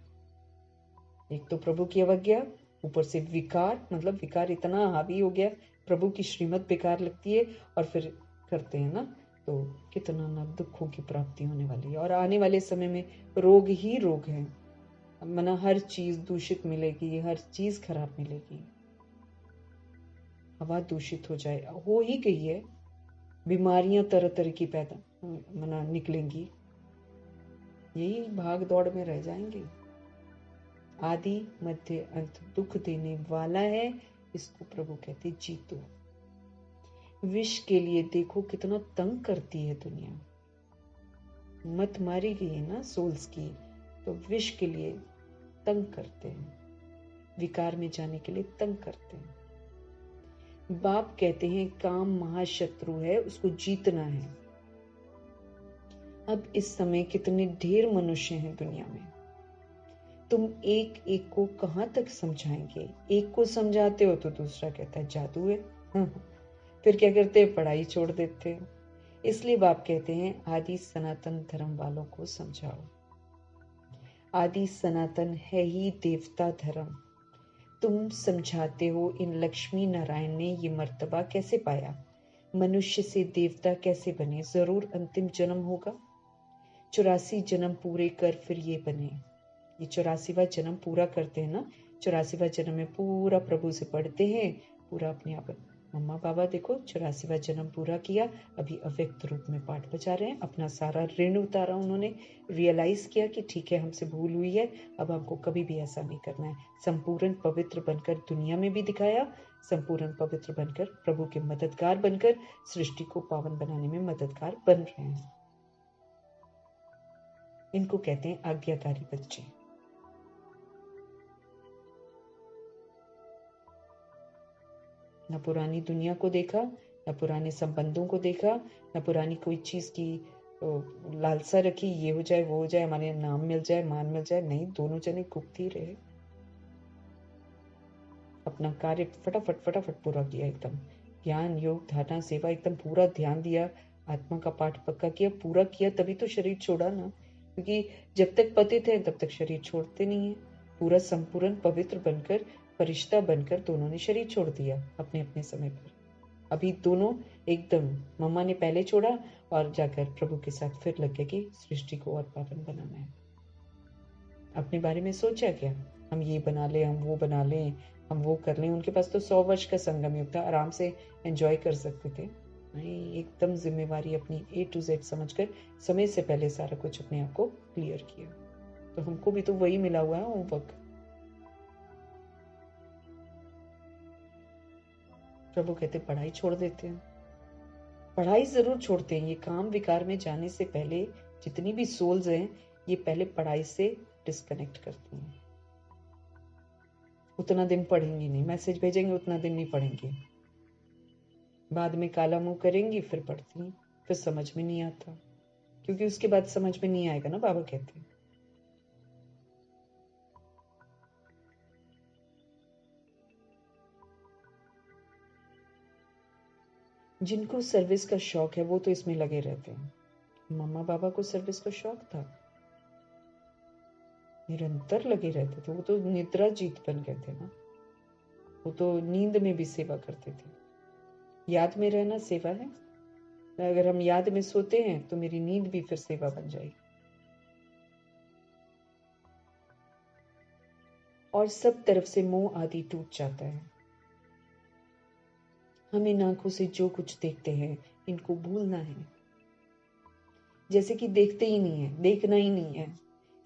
एक तो प्रभु की अवज्ञा, ऊपर से विकार, मतलब विकार इतना हावी हो गया, प्रभु की श्रीमत बेकार लगती है और फिर करते हैं ना, तो कितना ना दुखों की प्राप्ति होने वाली है। और आने वाले समय में रोग ही रोग है, मना हर चीज दूषित मिलेगी, हर चीज खराब मिलेगी। हवा दूषित हो जाए, हो ही गई है, बीमारियां तरह तरह की पैदा मना निकलेंगी, यही भाग दौड़ में रह जाएंगे। आदि मध्य अंत दुख देने वाला है, इसको प्रभु कहते जीतो। विष के लिए देखो कितना तंग करती है दुनिया, मत मारी गई है ना सोल्स की, तो विष के लिए तंग करते हैं, विकार में जाने के लिए तंग करते हैं। बाप कहते हैं काम महाशत्रु है, उसको जीतना है। अब इस समय कितने ढेर मनुष्य हैं दुनिया में, तुम एक एक को कहां तक समझाएंगे? एक को समझाते हो तो दूसरा कहता है जादू है। फिर क्या करते हैं? पढ़ाई छोड़ देते हैं। इसलिए बाप कहते हैं आदि सनातन धर्म वालों को समझाओ। आदि सनातन है ही देवता धर्म। तुम समझाते हो इन लक्ष्मी नारायण ने ये मर्तबा कैसे पाया, मनुष्य से देवता कैसे बने, जरूर अंतिम जन्म होगा। 84 जन्म पूरे कर फिर ये बने। ये 84वां जन्म पूरा करते हैं ना, 84वां जन्म में पूरा प्रभु से पढ़ते हैं, पूरा अपने आप। मम्मा बाबा देखो 84वां जन्म पूरा किया, अभी अव्यक्त रूप में पाठ बजा रहे हैं, अपना सारा ऋण उतारा उन्होंने, रियलाइज किया कि ठीक है हमसे भूल हुई है, अब हमको कभी भी ऐसा नहीं करना है। संपूर्ण पवित्र बनकर दुनिया में भी दिखाया, संपूर्ण पवित्र बनकर प्रभु के मददगार बनकर सृष्टि को पावन बनाने में मददगार बन रहे हैं। इनको कहते हैं आज्ञाकारी बच्चे। न पुरानी दुनिया को देखा, न पुराने संबंधों को देखा, न पुरानी कोई चीज की तो लालसा रखी ये हो जाए वो हो जाए, हमारे नाम मिल जाए, मान मिल जाए, नहीं, दोनों जने गुप्त ही रहे। अपना कार्य फटाफट फटाफट पूरा किया एकदम, ज्ञान योग धारणा सेवा एकदम पूरा ध्यान दिया, आत्मा का पाठ पक्का किया, पूरा किया, तभी तो शरीर छोड़ा ना, क्योंकि जब तक पतित है तब तक शरीर छोड़ते नहीं है। पूरा संपूर्ण पवित्र बनकर, फरिश्ता बनकर दोनों ने शरीर छोड़ दिया अपने अपने समय पर। अभी दोनों एकदम, मम्मा ने पहले छोड़ा और जाकर प्रभु के साथ फिर लग गए कि सृष्टि को और पावन बनाना है। अपने बारे में सोचा क्या, हम ये बना लें, हम वो बना लें, हम वो कर लें। उनके पास तो 100 वर्ष का संगम युग था, आराम से एंजॉय कर सकते थे। नहीं, एकदम जिम्मेवारी अपनी A to Z समझकर समय से पहले सारा कुछ अपने आप को क्लियर किया। तो हमको भी तो वही मिला हुआ है होमवर्क। प्रभु कहते पढ़ाई छोड़ देते हैं, पढ़ाई जरूर छोड़ते हैं। ये काम विकार में जाने से पहले जितनी भी सोल्स हैं, ये पहले पढ़ाई से डिस्कनेक्ट करती हैं। उतना दिन पढ़ेंगी नहीं, मैसेज भेजेंगे उतना दिन नहीं पढ़ेंगे, बाद में काला मुंह करेंगी, फिर पढ़ती हैं, फिर समझ में नहीं आता, क्योंकि उसके बाद समझ में नहीं आएगा ना, बाबा कहते हैं। जिनको सर्विस का शौक है वो तो इसमें लगे रहते हैं। मम्मा बाबा को सर्विस का शौक था, निरंतर लगे रहते थे, वो तो निद्रा जीत बन गए थे ना, वो तो नींद में भी सेवा करते थे। याद में रहना सेवा है, अगर हम याद में सोते हैं तो मेरी नींद भी फिर सेवा बन जाएगी। और सब तरफ से मोह आदि टूट जाता है। हम इन आंखों से जो कुछ देखते हैं इनको भूलना है, जैसे कि देखते ही नहीं है, देखना ही नहीं है।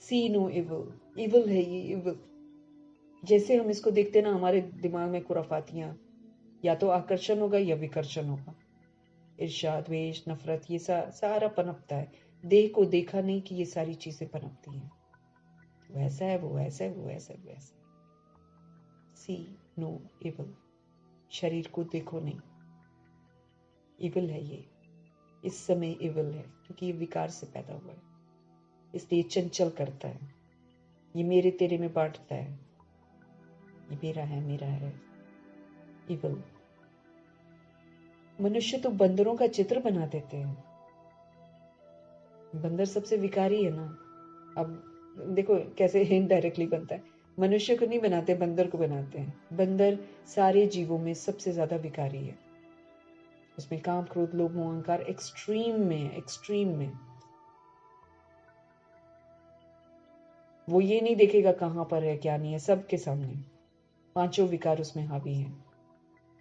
सी नो इवल, इवल है ये, इवल। जैसे हम इसको देखते ना, हमारे दिमाग में खुराफातियां, या तो आकर्षण होगा या विकर्षण होगा, ईर्ष्या द्वेष नफरत, ये सारा पनपता है। देह को देखा नहीं कि ये सारी चीजें पनपती हैं, वैसा है वो, ऐसा है वो, ऐसा है वैसा। सी नो इवल, शरीर को देखो नहीं, इवल है ये, इस समय इवल है, क्योंकि ये विकार से पैदा हुआ है, इसलिए चंचल करता है, ये मेरे तेरे में बांटता है, ये मेरा है, इवल। मनुष्य तो बंदरों का चित्र बना देते हैं, बंदर सबसे विकारी है ना। अब देखो कैसे इनडायरेक्टली बनता है, मनुष्य को नहीं बनाते, बंदर को बनाते हैं। बंदर सारे जीवों में सबसे ज्यादा विकारी है, उसमें काम क्रोध लोभ मोह अहंकार एक्सट्रीम में है, एक्सट्रीम में। वो ये नहीं देखेगा कहाँ पर है क्या नहीं है, सबके सामने पांचों विकार उसमें हावी हैं।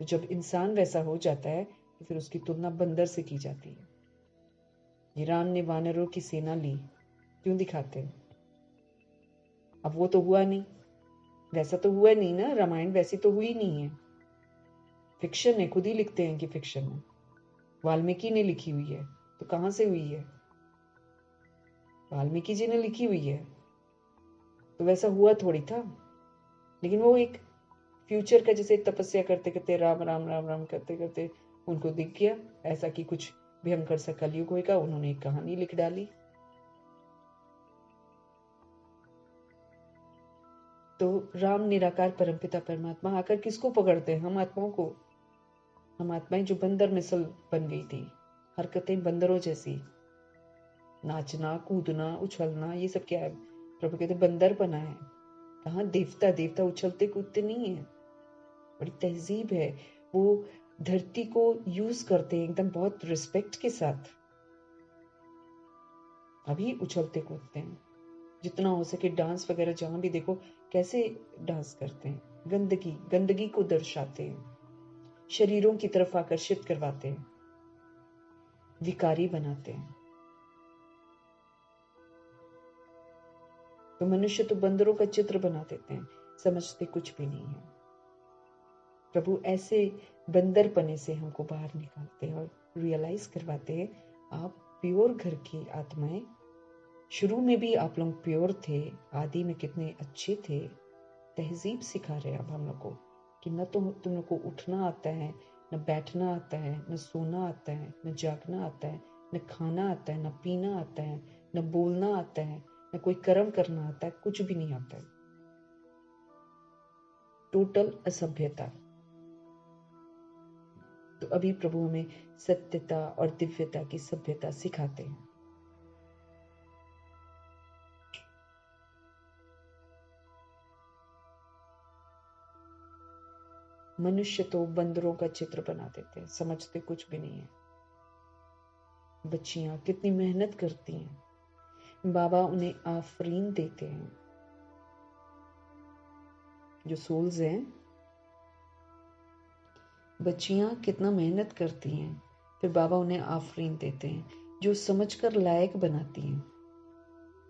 तो जब इंसान वैसा हो जाता है तो फिर उसकी तुलना बंदर से की जाती है। ये राम ने वानरों की सेना ली, क्यों दिखाते हैं? अब वो तो हुआ नहीं, वैसा तो हुआ नहीं ना, रामायण वैसी तो हुई नहीं है, फिक्शन है, खुद ही लिखते हैं कि फिक्शन है। वाल्मीकि ने लिखी हुई है, तो कहां से हुई है? वाल्मीकि जी ने लिखी हुई है, तो वैसा हुआ थोड़ी था। लेकिन वो एक फ्यूचर का, जैसे तपस्या करते करते राम राम राम राम करते करते उनको दिख गया ऐसा कि कुछ भयंकर सा कलयुग होगा, उन्होंने एक कहानी लिख डाली। तो राम निराकार परमपिता परमात्मा आकर किसको पकड़ते हैं? हम आत्माओं को। हम आत्माएं जो बंदर मिसल बन गई थी, हरकतें बंदरों जैसी, नाचना कूदना उछलना, ये सब क्या है? प्रभु कहते बंदर बना है। कहाँ देवता, देवता उछलते कूदते नहीं है, बड़ी तहजीब है। वो धरती को यूज करते हैं एकदम बहुत रिस्पेक्ट के साथ, अभी उछलते कूदते हैं। जितना हो सके डांस वगैरह जहां भी देखो कैसे डांस करते हैं, गंदगी गंदगी को दर्शाते हैं, शरीरों की तरफ आकर्षित करवाते हैं, विकारी बनाते हैं। तो मनुष्य तो बंदरों का चित्र बना देते हैं, समझते कुछ भी नहीं है। प्रभु ऐसे बंदरपने से हमको बाहर निकालते हैं और रियलाइज करवाते हैं, आप प्योर घर की आत्माएं, शुरू में भी आप लोग प्योर थे, आदि में कितने अच्छे थे। तहजीब सिखा रहे हैं अब हम लोग को कि न तो तुम लोग को उठना आता है, न बैठना आता है, न सोना आता है, न जागना आता है, न खाना आता है, न पीना आता है, न बोलना आता है, न कोई कर्म करना आता है, कुछ भी नहीं आता है। टोटल असभ्यता। तो अभी प्रभु हमें सत्यता और दिव्यता की सभ्यता सिखाते हैं। मनुष्य तो बंदरों का चित्र बना देते हैं, समझते कुछ भी नहीं है। बच्चियां कितनी मेहनत करती हैं, बाबा उन्हें आफरीन देते हैं। जो सोल्स हैं, बच्चियां कितना मेहनत करती हैं, फिर बाबा उन्हें आफरीन देते हैं, जो समझकर लायक बनाती हैं,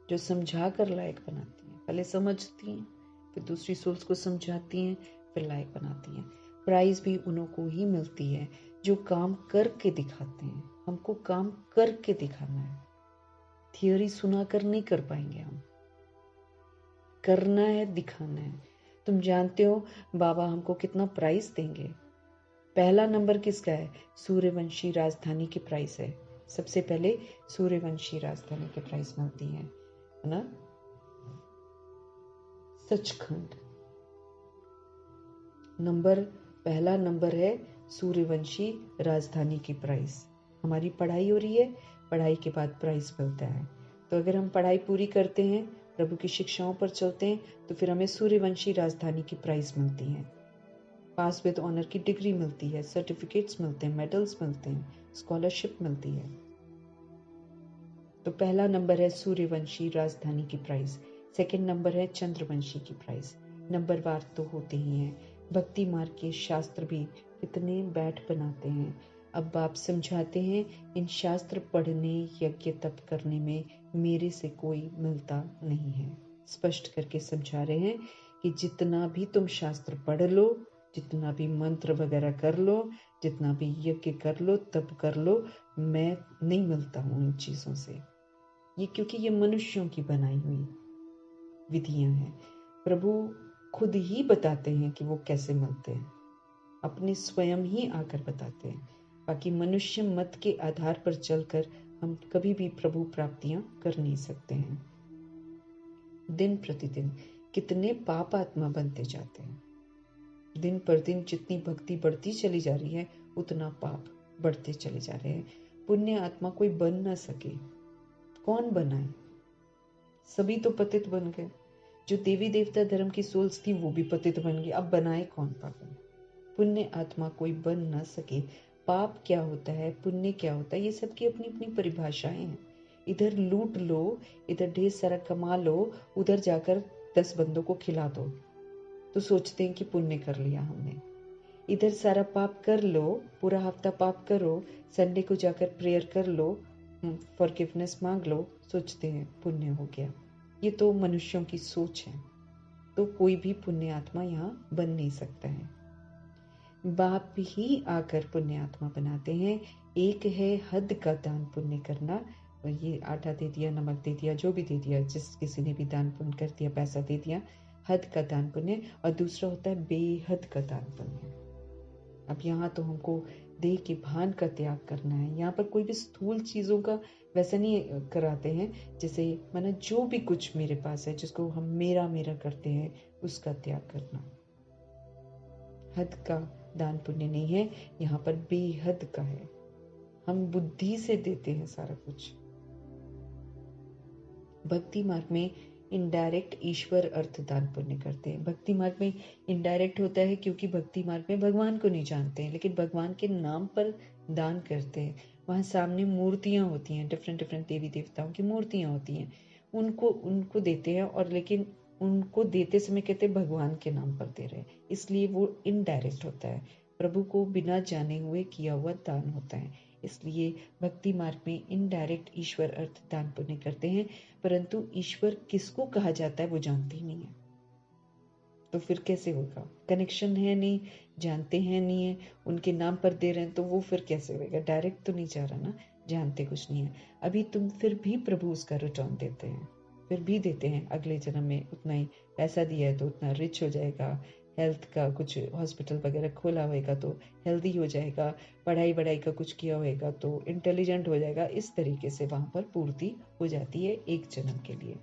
जो समझाकर लायक बनाती हैं। पहले समझती हैं, फिर दूसरी सोल्स को समझाती हैं, फिर लायक बनाती हैं। प्राइज भी उन्हों को ही मिलती है जो काम करके दिखाते हैं। हमको काम करके दिखाना है, थियोरी सुनाकर नहीं कर पाएंगे हम, करना है, दिखाना है। तुम जानते हो बाबा हमको कितना प्राइस देंगे। पहला नंबर किसका है? सूर्यवंशी राजधानी की प्राइस है। सबसे पहले सूर्यवंशी राजधानी की प्राइस मिलती है ना, सचखंड। पहला नंबर है सूर्यवंशी राजधानी की प्राइस। हमारी पढ़ाई हो रही है, पढ़ाई के बाद प्राइस मिलता है। तो अगर हम पढ़ाई पूरी करते हैं, प्रभु की शिक्षाओं पर चलते हैं, तो फिर हमें सूर्यवंशी राजधानी की प्राइस मिलती है। पास विद ऑनर की डिग्री मिलती है, सर्टिफिकेट्स मिलते हैं, मेडल्स मिलते हैं, स्कॉलरशिप मिलती है। तो पहला नंबर है सूर्यवंशी राजधानी की प्राइस। सेकंड नंबर है चंद्रवंशी की प्राइस। नंबरवार तो होते ही हैं। भक्ति मार्ग के शास्त्र भी कितने बैठ बनाते हैं। अब बाप समझाते हैं, इन शास्त्र पढ़ने, यज्ञ तप करने में मेरे से कोई मिलता नहीं है। स्पष्ट करके समझा रहे हैं कि जितना भी तुम शास्त्र पढ़ लो, जितना भी मंत्र वगैरह कर लो, जितना भी यज्ञ कर लो, तप कर लो, मैं नहीं मिलता हूँ इन चीजों से। ये क्योंकि ये मनुष्यों की बनाई हुई विधियां हैं। प्रभु खुद ही बताते हैं कि वो कैसे मिलते हैं, अपने स्वयं ही आकर बताते हैं। बाकी मनुष्य मत के आधार पर चलकर हम कभी भी प्रभु प्राप्तियां कर नहीं सकते हैं। दिन प्रतिदिन कितने पाप आत्मा बनते जाते हैं। दिन पर दिन जितनी भक्ति बढ़ती चली जा रही है, उतना पाप बढ़ते चले जा रहे हैं। पुण्य आत्मा कोई बन ना सके। कौन बनाए? सभी तो पतित बन गए। जो देवी देवता धर्म की सोल्स थी वो भी पतित बन गई। अब बनाए कौन पावन? पुण्य आत्मा कोई बन ना सके। पाप क्या होता है, पुण्य क्या होता है, ये सबकी अपनी अपनी परिभाषाएं हैं। इधर लूट लो, इधर ढेर सारा कमा लो, उधर जाकर 10 बंदों को खिला दो, तो सोचते हैं कि पुण्य कर लिया हमने। इधर सारा पाप कर लो, पूरा हफ्ता पाप करो, संडे को जाकर प्रेयर कर लो, फॉरगिवनेस मांग लो, सोचते हैं पुण्य हो गया। ये तो मनुष्यों की सोच है। तो कोई भी पुण्य आत्मा यहाँ बन नहीं सकता है। बाप ही आकर पुण्य आत्मा बनाते हैं। एक है हद का दान पुण्य करना, ये आटा दे दिया, नमक दे दिया, जो भी दे दिया, जिस किसी ने भी दान पुण्य कर दिया, पैसा दे दिया, हद का दान पुण्य। और दूसरा होता है बेहद का दान पुण्य। अब यहाँ तो हमको देह के भान का त्याग करना है। यहाँ पर कोई भी स्थूल चीजों का वैसा नहीं कराते हैं, जैसे माना जो भी कुछ मेरे पास है, जिसको हम मेरा मेरा करते हैं, उसका त्याग करना। हद का दान पुण्य नहीं है, यहाँ पर बेहद का है। हम बुद्धि से देते हैं सारा कुछ। भक्ति मार्ग में इनडायरेक्ट ईश्वर अर्थ दान पुण्य करते हैं। भक्ति मार्ग में इनडायरेक्ट होता है क्योंकि भक्ति मार्ग में भगवान को नहीं जानते हैं, लेकिन भगवान के नाम पर दान करते हैं। वहां सामने मूर्तियां होती हैं, डिफरेंट डिफरेंट देवी देवताओं की मूर्तियां होती हैं, उनको देते हैं। और लेकिन उनको देते समय कहते हैं भगवान के नाम पर दे रहे हैं, इसलिए वो इनडायरेक्ट होता है। प्रभु को बिना जाने हुए किया हुआ दान होता है। इसलिए भक्ति मार्ग में इनडायरेक्ट ईश्वर अर्थ दान पुण्य करते हैं, परंतु ईश्वर किसको कहा जाता है वो जानते ही नहीं है। तो फिर कैसे होगा? कनेक्शन है नहीं, जानते हैं नहीं है, उनके नाम पर दे रहे हैं, तो वो फिर कैसे होगा? डायरेक्ट तो नहीं जा रहा ना, जानते कुछ नहीं है। अभी तुम फिर भी प्रभु उसका रिटर्न देते हैं, फिर भी देते हैं। अगले जन्म में उतना ही पैसा दिया है तो उतना रिच हो जाएगा, हेल्थ का कुछ हॉस्पिटल वगैरह खोला होएगा तो हेल्दी हो जाएगा, पढ़ाई वढ़ाई का कुछ किया होएगा तो इंटेलिजेंट हो जाएगा। इस तरीके से वहां पर पूर्ति हो जाती है एक जन्म के लिए।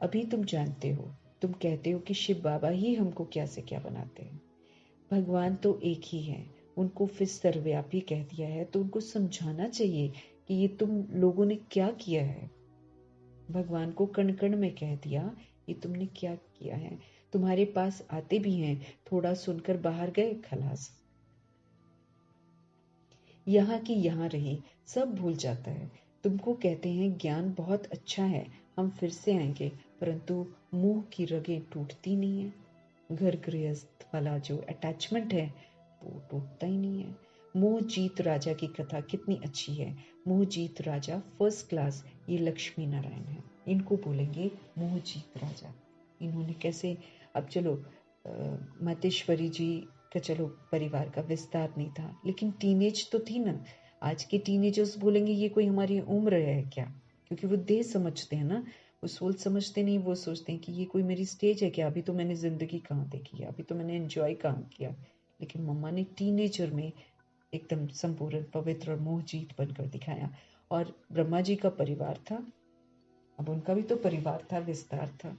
अभी तुम जानते हो, तुम कहते हो कि शिव बाबा ही हमको क्या से क्या बनाते हैं। भगवान तो एक ही है, उनको फिर सर्वव्यापी कह दिया है, तो उनको समझाना चाहिए कि ये तुम लोगों ने क्या किया है। भगवान को कण कण में कह दिया ये तुमने क्या किया है। तुम्हारे पास आते भी हैं, थोड़ा सुनकर बाहर गए, खलास। यहाँ की यहाँ रही, सब भूल जाता है। तुमको कहते हैं ज्ञान बहुत अच्छा है, हम फिर से आएंगे, परंतु मुंह की रगें टूटती नहीं है। घर गृहस्थ वाला जो अटैचमेंट है वो टूटता ही नहीं है। मोह जीत राजा की कथा कितनी अच्छी है। मोह जीत राजा फर्स्ट क्लास, ये लक्ष्मी नारायण है, इनको बोलेंगे मोह जीत राजा। इन्होंने कैसे, अब चलो मातेश्वरी जी का चलो परिवार का विस्तार नहीं था, लेकिन टीनेज तो थी ना। आज के टीनेजर्स बोलेंगे ये कोई हमारी उम्र है क्या, क्योंकि वो देह समझते हैं ना, वो सोच समझते नहीं, वो सोचते हैं कि ये कोई मेरी स्टेज है क्या, अभी तो मैंने जिंदगी कहाँ देखी है, अभी तो मैंने एंजॉय कहाँ किया। लेकिन मम्मा ने टीनेजर में एकदम संपूर्ण पवित्र और मोहजीत बनकर दिखाया। और ब्रह्मा जी का परिवार था, अब उनका भी तो परिवार था, विस्तार था,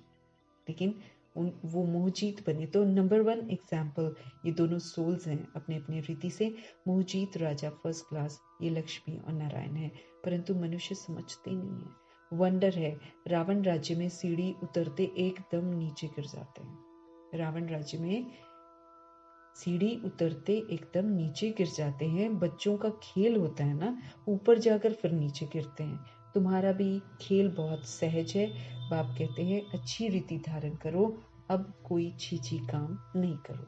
लेकिन वो मोहजीत बने। तो नंबर 1 एग्जाम्पल ये दोनों सोल्स हैं अपने अपने रीति से। मोहजीत राजा फर्स्ट क्लास, ये लक्ष्मी और नारायण है, परंतु मनुष्य समझते नहीं है। वंडर है, रावण राज्य में सीढ़ी उतरते एकदम नीचे गिर जाते हैं। रावण राज्य में सीढ़ी उतरते एकदम नीचे गिर जाते हैं। बच्चों का खेल होता है ना, ऊपर जाकर फिर नीचे गिरते हैं। तुम्हारा भी खेल बहुत सहज है। बाप कहते हैं अच्छी रीति धारण करो, अब कोई छीछी काम नहीं करो।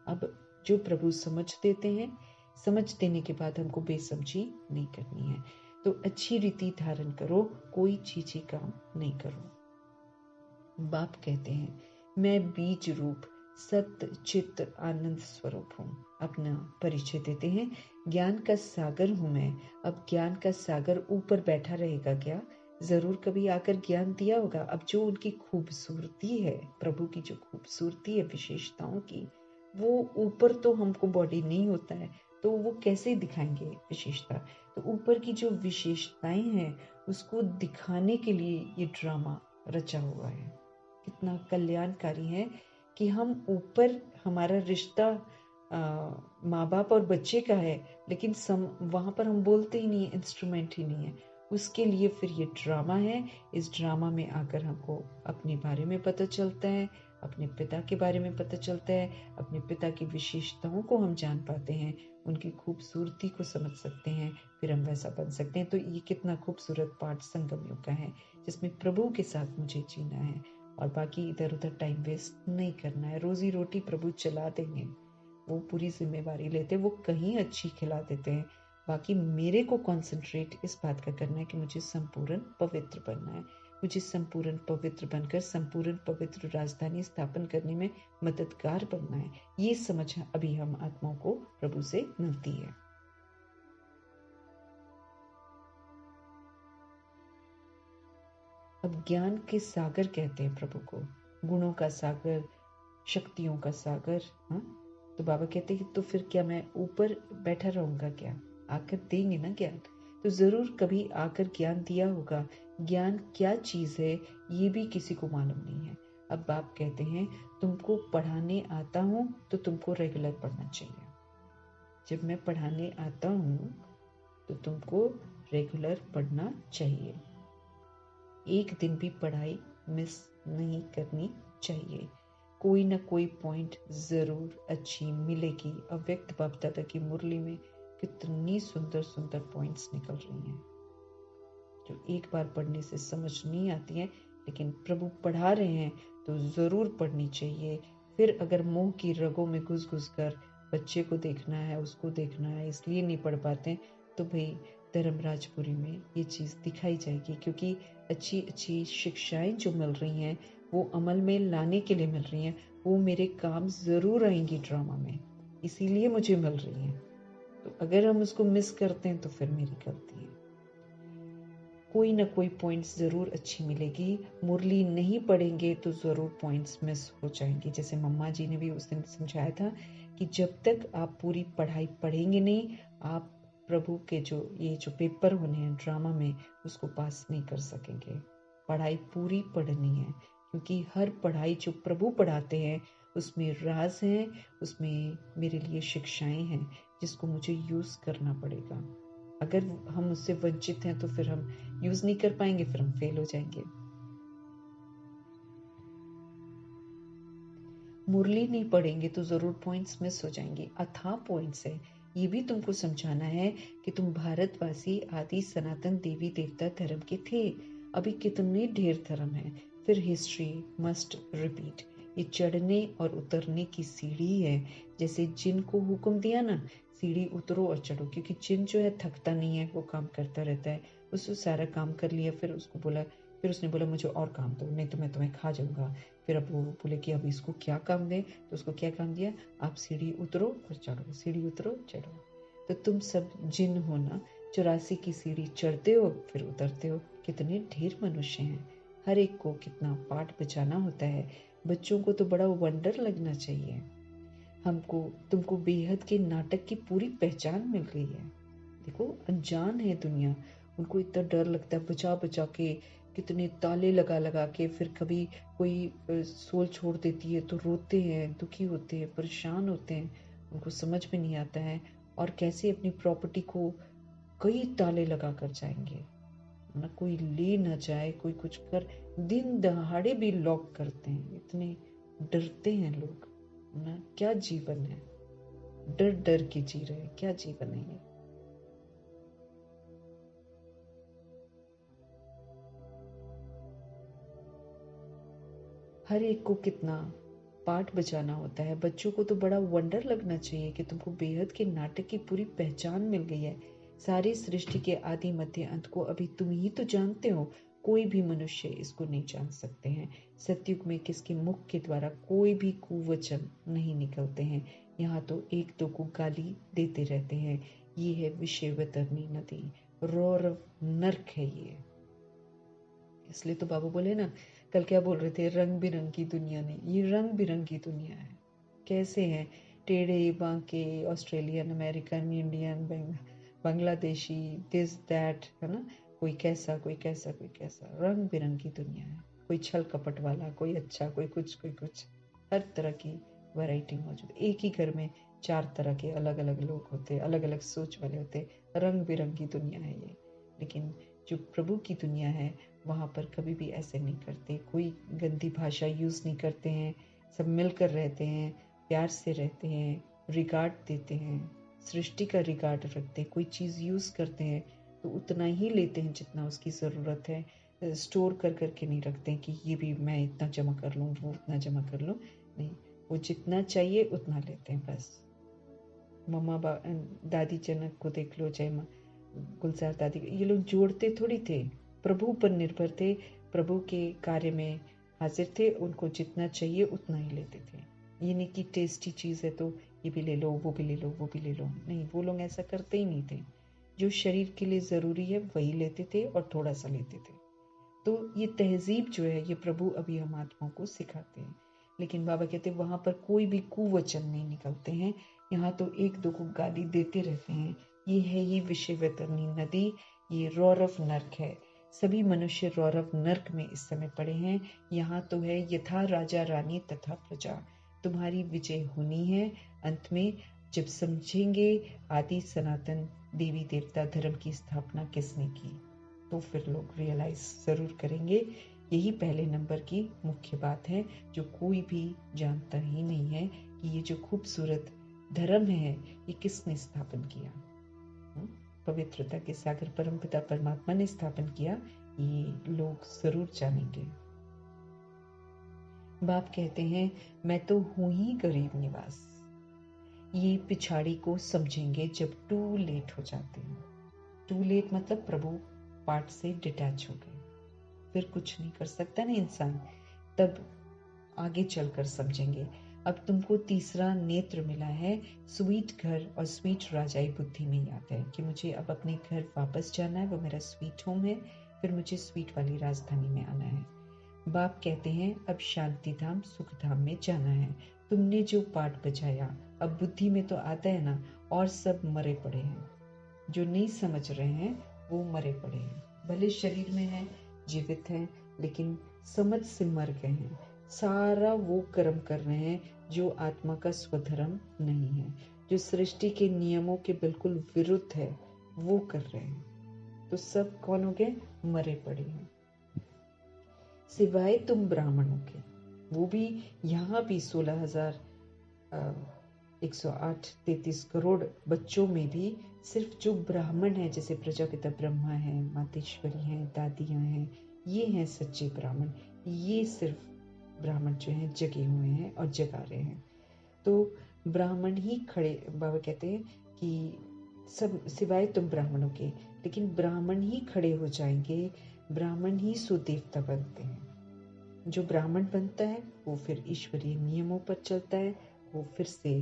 अब जो प्रभु समझ देते हैं, समझ देने के बाद हमको बेसमझी नहीं करनी है। तो अच्छी रीति धारण करो, कोई छीछी काम नहीं करो। बाप कहते हैं मैं बीज रूप सत्य चित्त आनंद स्वरूप हूँ। अपना परिचय देते हैं, ज्ञान का सागर हूँ मैं। अब ज्ञान का सागर ऊपर बैठा रहेगा क्या, जरूर कभी आकर ज्ञान दिया होगा। अब जो उनकी खूबसूरती है, प्रभु की जो खूबसूरती है विशेषताओं की, वो ऊपर तो हमको बॉडी नहीं होता है, तो वो कैसे दिखाएंगे विशेषता। तो ऊपर की जो विशेषताएं हैं उसको दिखाने के लिए ये ड्रामा रचा हुआ है। कितना कल्याणकारी है कि हम ऊपर हमारा रिश्ता माँ बाप और बच्चे का है, लेकिन वहां पर हम बोलते ही नहीं, इंस्ट्रूमेंट ही नहीं है। उसके लिए फिर ये ड्रामा है। इस ड्रामा में आकर हमको अपने बारे में पता चलता है, अपने पिता के बारे में पता चलता है, अपने पिता की विशेषताओं को हम जान पाते हैं, उनकी खूबसूरती को समझ सकते हैं, फिर हम वैसा बन सकते हैं। तो ये कितना खूबसूरत पाठ संगम योग का है, जिसमें प्रभु के साथ मुझे जीना है और बाकी इधर उधर टाइम वेस्ट नहीं करना है। रोजी रोटी प्रभु चला देंगे, वो पूरी जिम्मेवारी लेते, वो कहीं अच्छी खिला देते हैं। बाकी मेरे को कंसंट्रेट इस बात का करना है कि मुझे संपूर्ण पवित्र बनना है। मुझे संपूर्ण पवित्र बनकर संपूर्ण पवित्र राजधानी स्थापन करने में मददगार बनना है। ये समझ अभी हम आत्माओं को प्रभु से मिलती है। अब ज्ञान के सागर कहते हैं प्रभु को, गुणों का सागर, शक्तियों का सागर। हाँ, तो बाबा कहते हैं कि तो फिर क्या मैं ऊपर बैठा रहूंगा क्या, आकर देंगे ना ज्ञान, तो जरूर कभी आकर ज्ञान दिया होगा। ज्ञान क्या चीज है ये भी किसी को मालूम नहीं है। अब बाप कहते हैं तुमको पढ़ाने आता हूं तो तुमको रेगुलर पढ़ना चाहिए। जब मैं पढ़ाने आता हूं तो तुमको रेगुलर पढ़ना चाहिए। एक दिन भी पढ़ाई मिस नहीं करनी चाहिए। कोई ना कोई पॉइंट जरूर अच्छी मिलेगी। अव्यक्त बाप दादा की मुरली में कितनी सुंदर सुंदर पॉइंट्स निकल रही हैं जो एक बार पढ़ने से समझ नहीं आती हैं, लेकिन प्रभु पढ़ा रहे हैं तो जरूर पढ़नी चाहिए। फिर अगर मोह की रगों में घुस घुस कर बच्चे को देखना है, उसको देखना है, इसलिए नहीं पढ़ पाते, तो भाई धर्मराजपुरी में ये चीज़ दिखाई जाएगी। क्योंकि अच्छी अच्छी शिक्षाएं जो मिल रही हैं वो अमल में लाने के लिए मिल रही हैं, वो मेरे काम ज़रूर आएंगी ड्रामा में, इसीलिए मुझे मिल रही हैं। तो अगर हम उसको मिस करते हैं तो फिर मेरी गलती है। कोई ना कोई पॉइंट्स ज़रूर अच्छी मिलेगी। मुरली नहीं पढ़ेंगे तो ज़रूर पॉइंट्स मिस हो जाएंगे। जैसे मम्मा जी ने भी उस दिन समझाया था कि जब तक आप पूरी पढ़ाई पढ़ेंगे नहीं, आप प्रभु के ये जो पेपर होने हैं ड्रामा में, उसको पास नहीं कर सकेंगे। पढ़ाई पूरी पढ़नी है, क्योंकि हर पढ़ाई जो प्रभु पढ़ाते हैं उसमें राज है, उसमें मेरे लिए शिक्षाएं हैं जिसको मुझे यूज़ करना पड़ेगा। अगर हम उससे वंचित हैं तो फिर हम यूज़ नहीं कर पाएंगे, फिर हम फेल हो जाएंगे। मुरली नहीं पढ़ेंगे तो ज़रूर पॉइंट्स मिस हो जाएंगे। अथाह पॉइंट्स है। ये भी तुमको समझाना है कि तुम भारतवासी आदि सनातन देवी देवता धर्म के थे। अभी कितने ढेर धर्म हैं। फिर हिस्ट्री मस्ट रिपीट। ये चढ़ने और उतरने की सीढ़ी है। जैसे जिन को हुक्म दिया ना, सीढ़ी उतरो और चढ़ो, क्योंकि जिन जो है थकता नहीं है, वो काम करता रहता है। उसने सारा काम कर लिया, फिर उसने बोला मुझे और काम दो, नहीं तो मैं तुम्हें खा जाऊंगा। फिर अब वो बोले कि अब इसको क्या काम दें, तो उसको क्या काम दिया, आप सीढ़ी उतरो और चढ़ो, सीढ़ी उतरो चढ़ो। तो तुम सब जिन हो ना, 84 की सीढ़ी चढ़ते हो फिर उतरते हो। कितने ढेर मनुष्य हैं, हर एक को कितना पाठ बचाना होता है। बच्चों को तो बड़ा वंडर लगना चाहिए। हमको तुमको बेहद के नाटक की पूरी पहचान मिल गई है। देखो, अनजान है दुनिया, उनको इतना डर लगता है, बचा बचा के, कितने ताले लगा लगा के। फिर कभी कोई सोल छोड़ देती है तो रोते हैं, दुखी होते हैं, परेशान होते हैं। उनको समझ में नहीं आता है और कैसे अपनी प्रॉपर्टी को कई ताले लगा कर जाएंगे, ना कोई ले ना जाए, कोई कुछ कर, दिन दहाड़े भी लॉक करते हैं। इतने डरते हैं लोग ना। क्या जीवन है, डर डर के जी रहे हैं, क्या जीवन है ये। हर एक को कितना पाठ बचाना होता है। बच्चों को तो बड़ा वंडर लगना चाहिए कि तुमको बेहद के नाटक की पूरी पहचान मिल गई है। सारी सृष्टि के आदि मध्य अंत को अभी तुम ही तो जानते हो, कोई भी मनुष्य इसको नहीं जान सकते हैं। सतयुग में किसके मुख के द्वारा कोई भी कुवचन नहीं निकलते हैं। यहाँ तो एक दो को गाली देते रहते हैं। ये है विषय वैतरणी नदी, रौरव नर्क है ये। इसलिए तो बाबू बोले ना, कल क्या बोल रहे थे, रंग बिरंगी दुनिया नहीं, ये रंग बिरंगी दुनिया है। कैसे हैं, टेढ़े बांके, Australian, American, Indian, Bangladeshi, this that, है ना, कोई कैसा कोई कैसा कोई कैसा, रंग बिरंगी दुनिया है। कोई छल कपट वाला, कोई अच्छा, कोई कुछ, हर तरह की वैरायटी मौजूद। एक ही घर में 4 तरह के अलग अलग लोग होते, अलग अलग सोच वाले होते। रंग बिरंगी दुनिया है ये। लेकिन जो प्रभु की दुनिया है, वहाँ पर कभी भी ऐसे नहीं करते, कोई गंदी भाषा यूज़ नहीं करते हैं। सब मिलकर रहते हैं, प्यार से रहते हैं, रिगार्ड देते हैं, सृष्टि का रिगार्ड रखते हैं। कोई चीज़ यूज़ करते हैं तो उतना ही लेते हैं जितना उसकी ज़रूरत है। स्टोर कर करके नहीं रखते हैं कि ये भी मैं इतना जमा कर लूँ, वो उतना जमा कर लूँ। नहीं, वो जितना चाहिए उतना लेते हैं बस। मम्मा दादी जनक को देख लो, चाहे गुलजार दादी, ये लोग जोड़ते थोड़ी थे, प्रभु पर निर्भर थे, प्रभु के कार्य में हाजिर थे। उनको जितना चाहिए उतना ही लेते थे। ये नहीं कि टेस्टी चीज़ है तो ये भी ले लो, वो भी ले लो, वो भी ले लो। नहीं, वो लोग ऐसा करते ही नहीं थे। जो शरीर के लिए ज़रूरी है वही लेते थे और थोड़ा सा लेते थे। तो ये तहजीब जो है, ये प्रभु अभी हम आत्माओं को सिखाते हैं। लेकिन बाबा कहते हैं वहाँ पर कोई भी कुवचन नहीं निकलते हैं। यहाँ तो एक दो को गाली देते रहते हैं। ये है ये विषय वैतरणी नदी, ये रौरव नर्क है। सभी मनुष्य रौरव नर्क में इस समय पड़े हैं। यहाँ तो है यथा राजा रानी तथा प्रजा। तुम्हारी विजय होनी है अंत में, जब समझेंगे आदि सनातन देवी देवता धर्म की स्थापना किसने की, तो फिर लोग रियलाइज ज़रूर करेंगे। यही पहले नंबर की मुख्य बात है, जो कोई भी जानता ही नहीं है कि ये जो खूबसूरत धर्म है ये किसने स्थापन किया। पवित्रता के सागर परमपिता परमात्मा ने स्थापन किया, ये लोग जरूर जानेंगे। बाप कहते हैं मैं तो हूं ही गरीब निवास। ये पिछाड़ी को समझेंगे जब टू लेट हो जाते हैं। टू लेट मतलब प्रभु पाठ से डिटैच हो गए, फिर कुछ नहीं कर सकता ना इंसान, तब आगे चलकर समझेंगे। अब तुमको तीसरा नेत्र मिला है। स्वीट घर और स्वीट राजाई बुद्धि में याद है कि मुझे अब अपने घर वापस जाना है, वो मेरा स्वीट होम है। फिर मुझे स्वीट वाली राजधानी में आना है। बाप कहते हैं अब शांति धाम सुख धाम में जाना है। तुमने जो पाठ बजाया अब बुद्धि में तो आता है ना, और सब मरे पड़े हैं। जो नहीं समझ रहे हैं वो मरे पड़े हैं। भले शरीर में हैं, जीवित हैं, लेकिन समझ से मर गए हैं। सारा वो कर्म कर रहे हैं जो आत्मा का स्वधर्म नहीं है, जो सृष्टि के नियमों के बिल्कुल विरुद्ध है, वो कर रहे हैं। तो सब कौन हो गए? मरे पड़े हैं। सिवाय तुम ब्राह्मणों के, वो भी यहाँ भी 16,108-33 करोड़ बच्चों में भी सिर्फ जो ब्राह्मण है, जैसे प्रजापिता ब्रह्मा है, मातेश्वरी हैं, दादियाँ हैं, ये हैं सच्चे ब्राह्मण। ये सिर्फ ब्राह्मण जो हैं जगे हुए हैं और जगा रहे हैं। तो ब्राह्मण ही खड़े, बाबा कहते हैं कि सब सिवाय तुम ब्राह्मणों के, लेकिन ब्राह्मण ही खड़े हो जाएंगे, ब्राह्मण ही सुदेवता बनते हैं। जो ब्राह्मण बनता है वो फिर ईश्वरीय नियमों पर चलता है, वो फिर से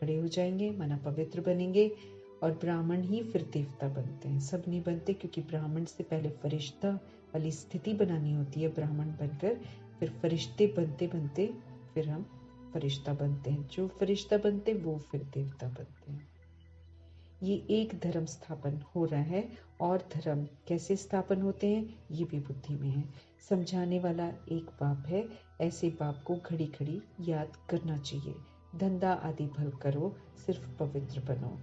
खड़े हो जाएंगे, माना पवित्र बनेंगे, और ब्राह्मण ही फिर देवता बनते हैं। सब नहीं बनते, क्योंकि ब्राह्मण से पहले फरिश्ता वाली स्थिति बनानी होती है ब्राह्मण बनकर, फिर फरिश्ते बनते बनते फिर हम फरिश्ता बनते हैं। जो फरिश्ता बनते वो फिर देवता बनते हैं। ये एक धर्म स्थापन हो रहा है, और धर्म कैसे स्थापन होते हैं ये भी बुद्धि में है। समझाने वाला एक बाप है, ऐसे बाप को घड़ी घड़ी याद करना चाहिए। धंधा आदि भल करो, सिर्फ पवित्र बनो।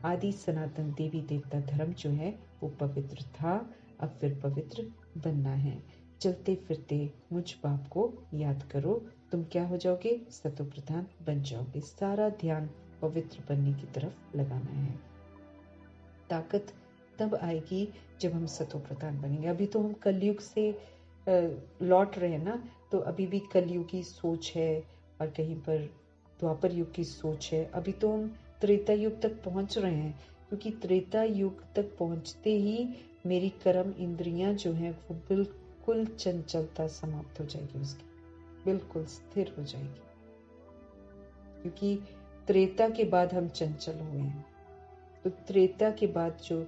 आदि सनातन देवी देवता धर्म जो है वो पवित्र था, अब फिर पवित्र बनना है। चलते फिरते मुझ बाप को याद करो, तुम क्या हो जाओगे? सतो प्रधान बन जाओगे। सारा ध्यान पवित्र बनने की तरफ लगाना है। ताकत तब आएगी जब हम सतो प्रधान बनेंगे। अभी तो हम कलयुग से लौट रहे हैं ना, तो अभी भी कलयुग की सोच है, और कहीं पर द्वापर युग की सोच है। अभी तो हम त्रेता युग तक पहुंच रहे हैं, क्योंकि त्रेता युग तक पहुंचते ही मेरी कर्म इंद्रियां जो हैं वो बिल्कुल चंचलता समाप्त हो जाएगी, उसकी बिल्कुल स्थिर हो जाएगी। क्योंकि त्रेता के बाद हम चंचल हुए हैं, तो त्रेता के बाद जो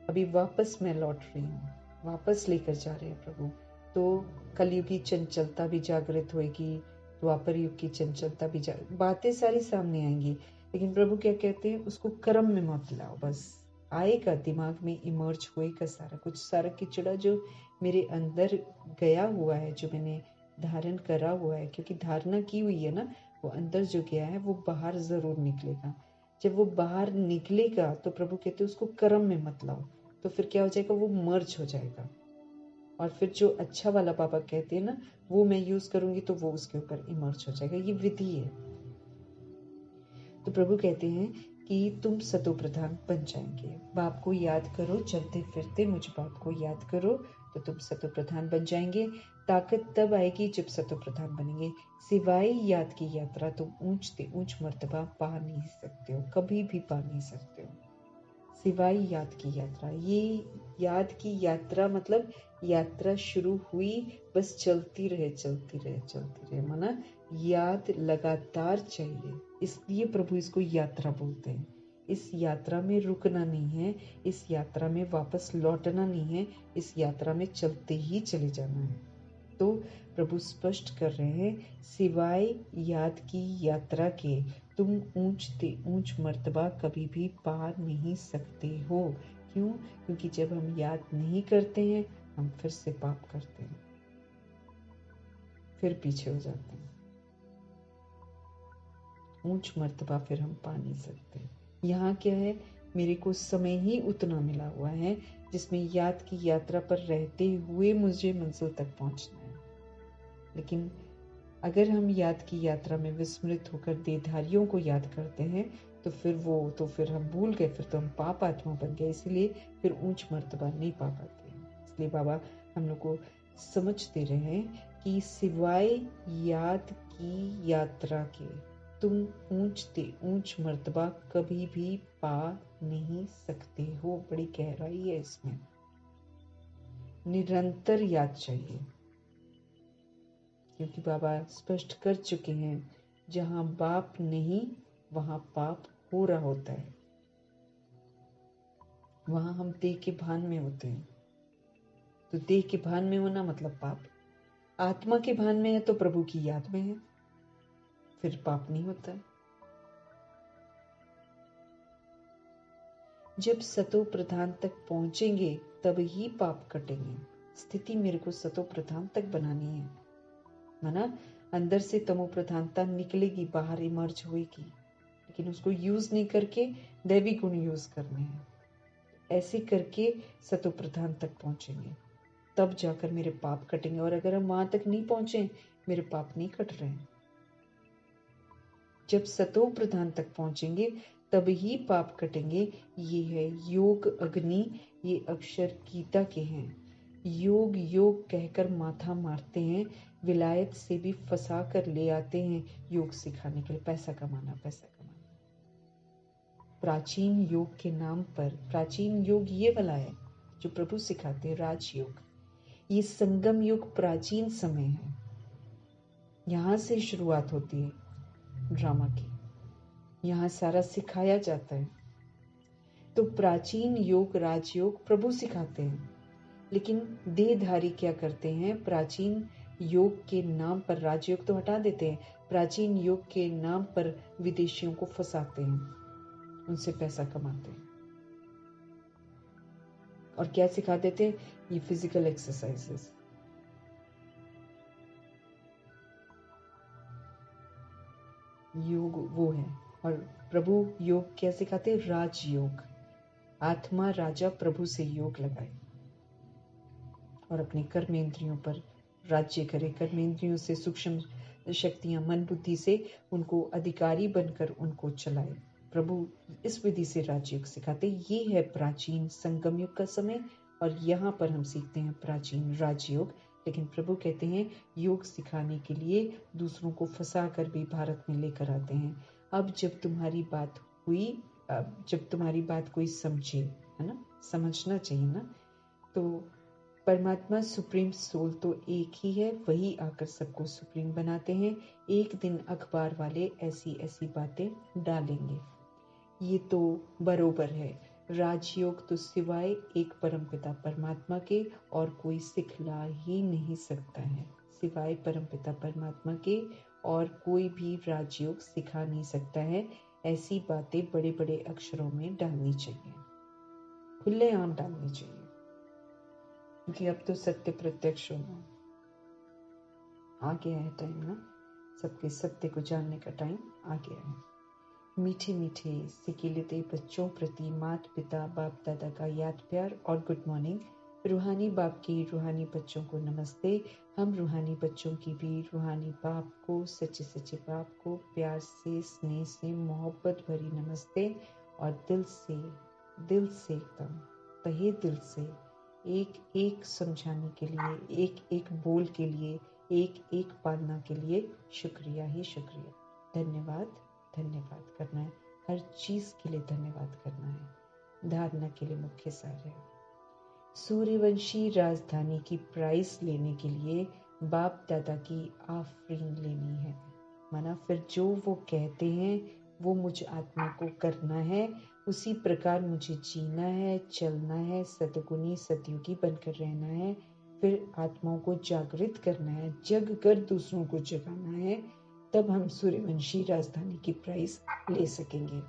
अभी वापस मैं लौट रही हूँ, वापस लेकर जा रहे हैं प्रभु। तो कलयुग की चंचलता भी जागृत होगी, द्वापर युग की चंचलता भी बातें सारी सामने आएंगी, लेकिन प्रभु क्या कहते हैं? उसको कर्म में मत लाओ। बस आएगा, दिमाग में इमर्ज होएगा सारा कुछ, सारा किचड़ा जो मेरे अंदर गया हुआ है, जो मैंने धारण करा हुआ है, क्योंकि धारणा की हुई है ना, वो अंदर जो गया है वो बाहर जरूर निकलेगा। जब वो बाहर निकलेगा तो प्रभु कहते हैं उसको कर्म में मत लाओ, तो फिर क्या हो जाएगा? वो मर्ज हो जाएगा, और फिर जो अच्छा वाला बाबा कहते हैं ना, वो मैं यूज करूंगी तो वो उसके ऊपर इमर्ज हो जाएगा। ये विधि है। तो प्रभु कहते हैं कि तुम सतो प्रधान बन जाएंगे। बाप को याद करो, चलते फिरते मुझ बाप को याद करो, तो तुम सतो प्रधान बन जाएंगे। ताकत तब आएगी जब सतो प्रधान बनेंगे। सिवाय याद की यात्रा तुम ऊंच से ऊंच मर्तबा पा नहीं सकते हो, कभी भी पा नहीं सकते हो। सिवाय याद की यात्रा, ये याद की यात्रा मतलब यात्रा शुरू हुई, बस चलती रहे चलती रहे चलती रहे, माना याद लगातार चाहिए। इसलिए प्रभु इसको यात्रा बोलते हैं। इस यात्रा में रुकना नहीं है, इस यात्रा में वापस लौटना नहीं है, इस यात्रा में चलते ही चले जाना है। तो प्रभु स्पष्ट कर रहे हैं, सिवाय याद की यात्रा के तुम ऊंच से ऊंच मर्तबा कभी भी पा नहीं सकते हो। क्यों? क्योंकि जब हम याद नहीं करते हैं हम फिर से पाप करते हैं, फिर पीछे हो जाते हैं। ऊंच मर्तबा फिर हम पा नहीं सकते। यहाँ क्या है? मेरे को समय ही उतना मिला हुआ है जिसमें याद की यात्रा पर रहते हुए मुझे मंजिल तक पहुंचना है। लेकिन अगर हम याद की यात्रा में विस्मृत होकर देहधारियों को याद करते हैं तो फिर हम भूल गए, फिर तो हम पाप आत्मा बन गए, इसलिए फिर ऊंच मर्तबा नहीं पा पाते। इसलिए बाबा हम लोग को समझ दे रहे हैं कि सिवाय याद की यात्रा के तुम ऊंच से ऊंच मर्तबा कभी भी पा नहीं सकते हो। बड़ी गहराई है इसमें। निरंतर याद चाहिए, क्योंकि बाबा स्पष्ट कर चुके हैं, जहां बाप नहीं वहां पाप हो रहा होता है, वहां हम देह के भान में होते हैं। तो देह के भान में होना मतलब पाप, आत्मा के भान में है तो प्रभु की याद में है, फिर पाप नहीं होता। जब सतो प्रधान तक पहुंचेंगे तब ही पाप कटेंगे। स्थिति मेरे को सतो प्रधान तक बनानी है, माना अंदर से तमो प्रधानता निकलेगी, बाहर इमर्ज होगी, लेकिन उसको यूज नहीं करके दैवी गुण यूज करने हैं। ऐसे करके सतो प्रधान तक पहुंचेंगे तब जाकर मेरे पाप कटेंगे, और अगर हम वहां तक नहीं पहुंचे मेरे पाप नहीं कट रहे हैं। जब सतो प्रधान तक पहुंचेंगे तब ही पाप कटेंगे। ये है योग अग्नि, ये अक्षर गीता के हैं। योग योग कहकर माथा मारते हैं, विलायत से भी फंसा कर ले आते हैं योग सिखाने के लिए, पैसा कमाना पैसा कमाना। प्राचीन योग के नाम पर, प्राचीन योग ये वाला है जो प्रभु सिखाते हैं, राजयोग। ये संगम युग प्राचीन समय है, यहाँ से शुरुआत होती है ड्रामा की, यहाँ सारा सिखाया जाता है। तो प्राचीन योग राजयोग प्रभु सिखाते हैं, लेकिन देहधारी क्या करते हैं, प्राचीन योग के नाम पर, राजयोग तो हटा देते हैं, प्राचीन योग के नाम पर विदेशियों को फंसाते हैं, उनसे पैसा कमाते हैं। और क्या सिखा देते हैं, ये फिजिकल एक्सरसाइजेस। योग वो है, और प्रभु योग क्या सिखाते हैं, राजयोग। आत्मा राजा प्रभु से योग लगाए और अपने कर्मेंद्रियों पर राज्य करे, कर्मेंद्रियों से सूक्ष्म शक्तियां मन बुद्धि से उनको अधिकारी बनकर उनको चलाए। प्रभु इस विधि से राजयोग सिखाते। ये है प्राचीन संगम युग का समय, और यहाँ पर हम सीखते हैं प्राचीन राजयोग। लेकिन प्रभु कहते हैं योग सिखाने के लिए दूसरों को फंसा कर भी भारत में लेकर आते हैं। अब जब तुम्हारी बात हुई, अब जब तुम्हारी बात कोई समझे, है ना, समझना चाहिए ना, तो परमात्मा सुप्रीम सोल तो एक ही है, वही आकर सबको सुप्रीम बनाते हैं। एक दिन अखबार वाले ऐसी ऐसी बातें डालेंगे, ये तो बरोबर है। राजयोग तो सिवाय एक परमपिता परमात्मा के और कोई सिखला ही नहीं सकता है, सिवाय परमपिता परमात्मा के और कोई भी राजयोग सिखा नहीं सकता है। ऐसी बातें बड़े बड़े अक्षरों में डालनी चाहिए, खुलेआम डालनी चाहिए, क्योंकि अब तो सत्य प्रत्यक्ष होना आ गया है टाइम ना, सबके सत्य को जानने का टाइम आ गया है। मीठे मीठे सिकिलते बच्चों प्रति माता पिता बाप दादा का याद प्यार और गुड मॉर्निंग। रूहानी बाप की रूहानी बच्चों को नमस्ते। हम रूहानी बच्चों की भी रूहानी बाप को, सच्चे सच्चे बाप को प्यार से, स्नेह से, मोहब्बत भरी नमस्ते। और दिल से एकदम तहे दिल से एक एक समझाने के लिए, एक एक बोल के लिए, एक एक पालना के लिए शुक्रिया ही शुक्रिया। धन्यवाद धन्यवाद करना है, हर चीज के लिए धन्यवाद करना है। धारणा के लिए मुख्य सार है, सूर्यवंशी राजधानी की प्राइस लेने के लिए बाप दादा की आफरीन लेनी है। माना फिर जो वो कहते हैं वो मुझ आत्मा को करना है, उसी प्रकार मुझे जीना है, चलना है, सतगुणी सतयुगी बनकर रहना है। फिर आत्माओं को जागृत करना है, जग कर दूसरों को जगाना है, तब हम सूर्यवंशी राजधानी की प्राइस ले सकेंगे।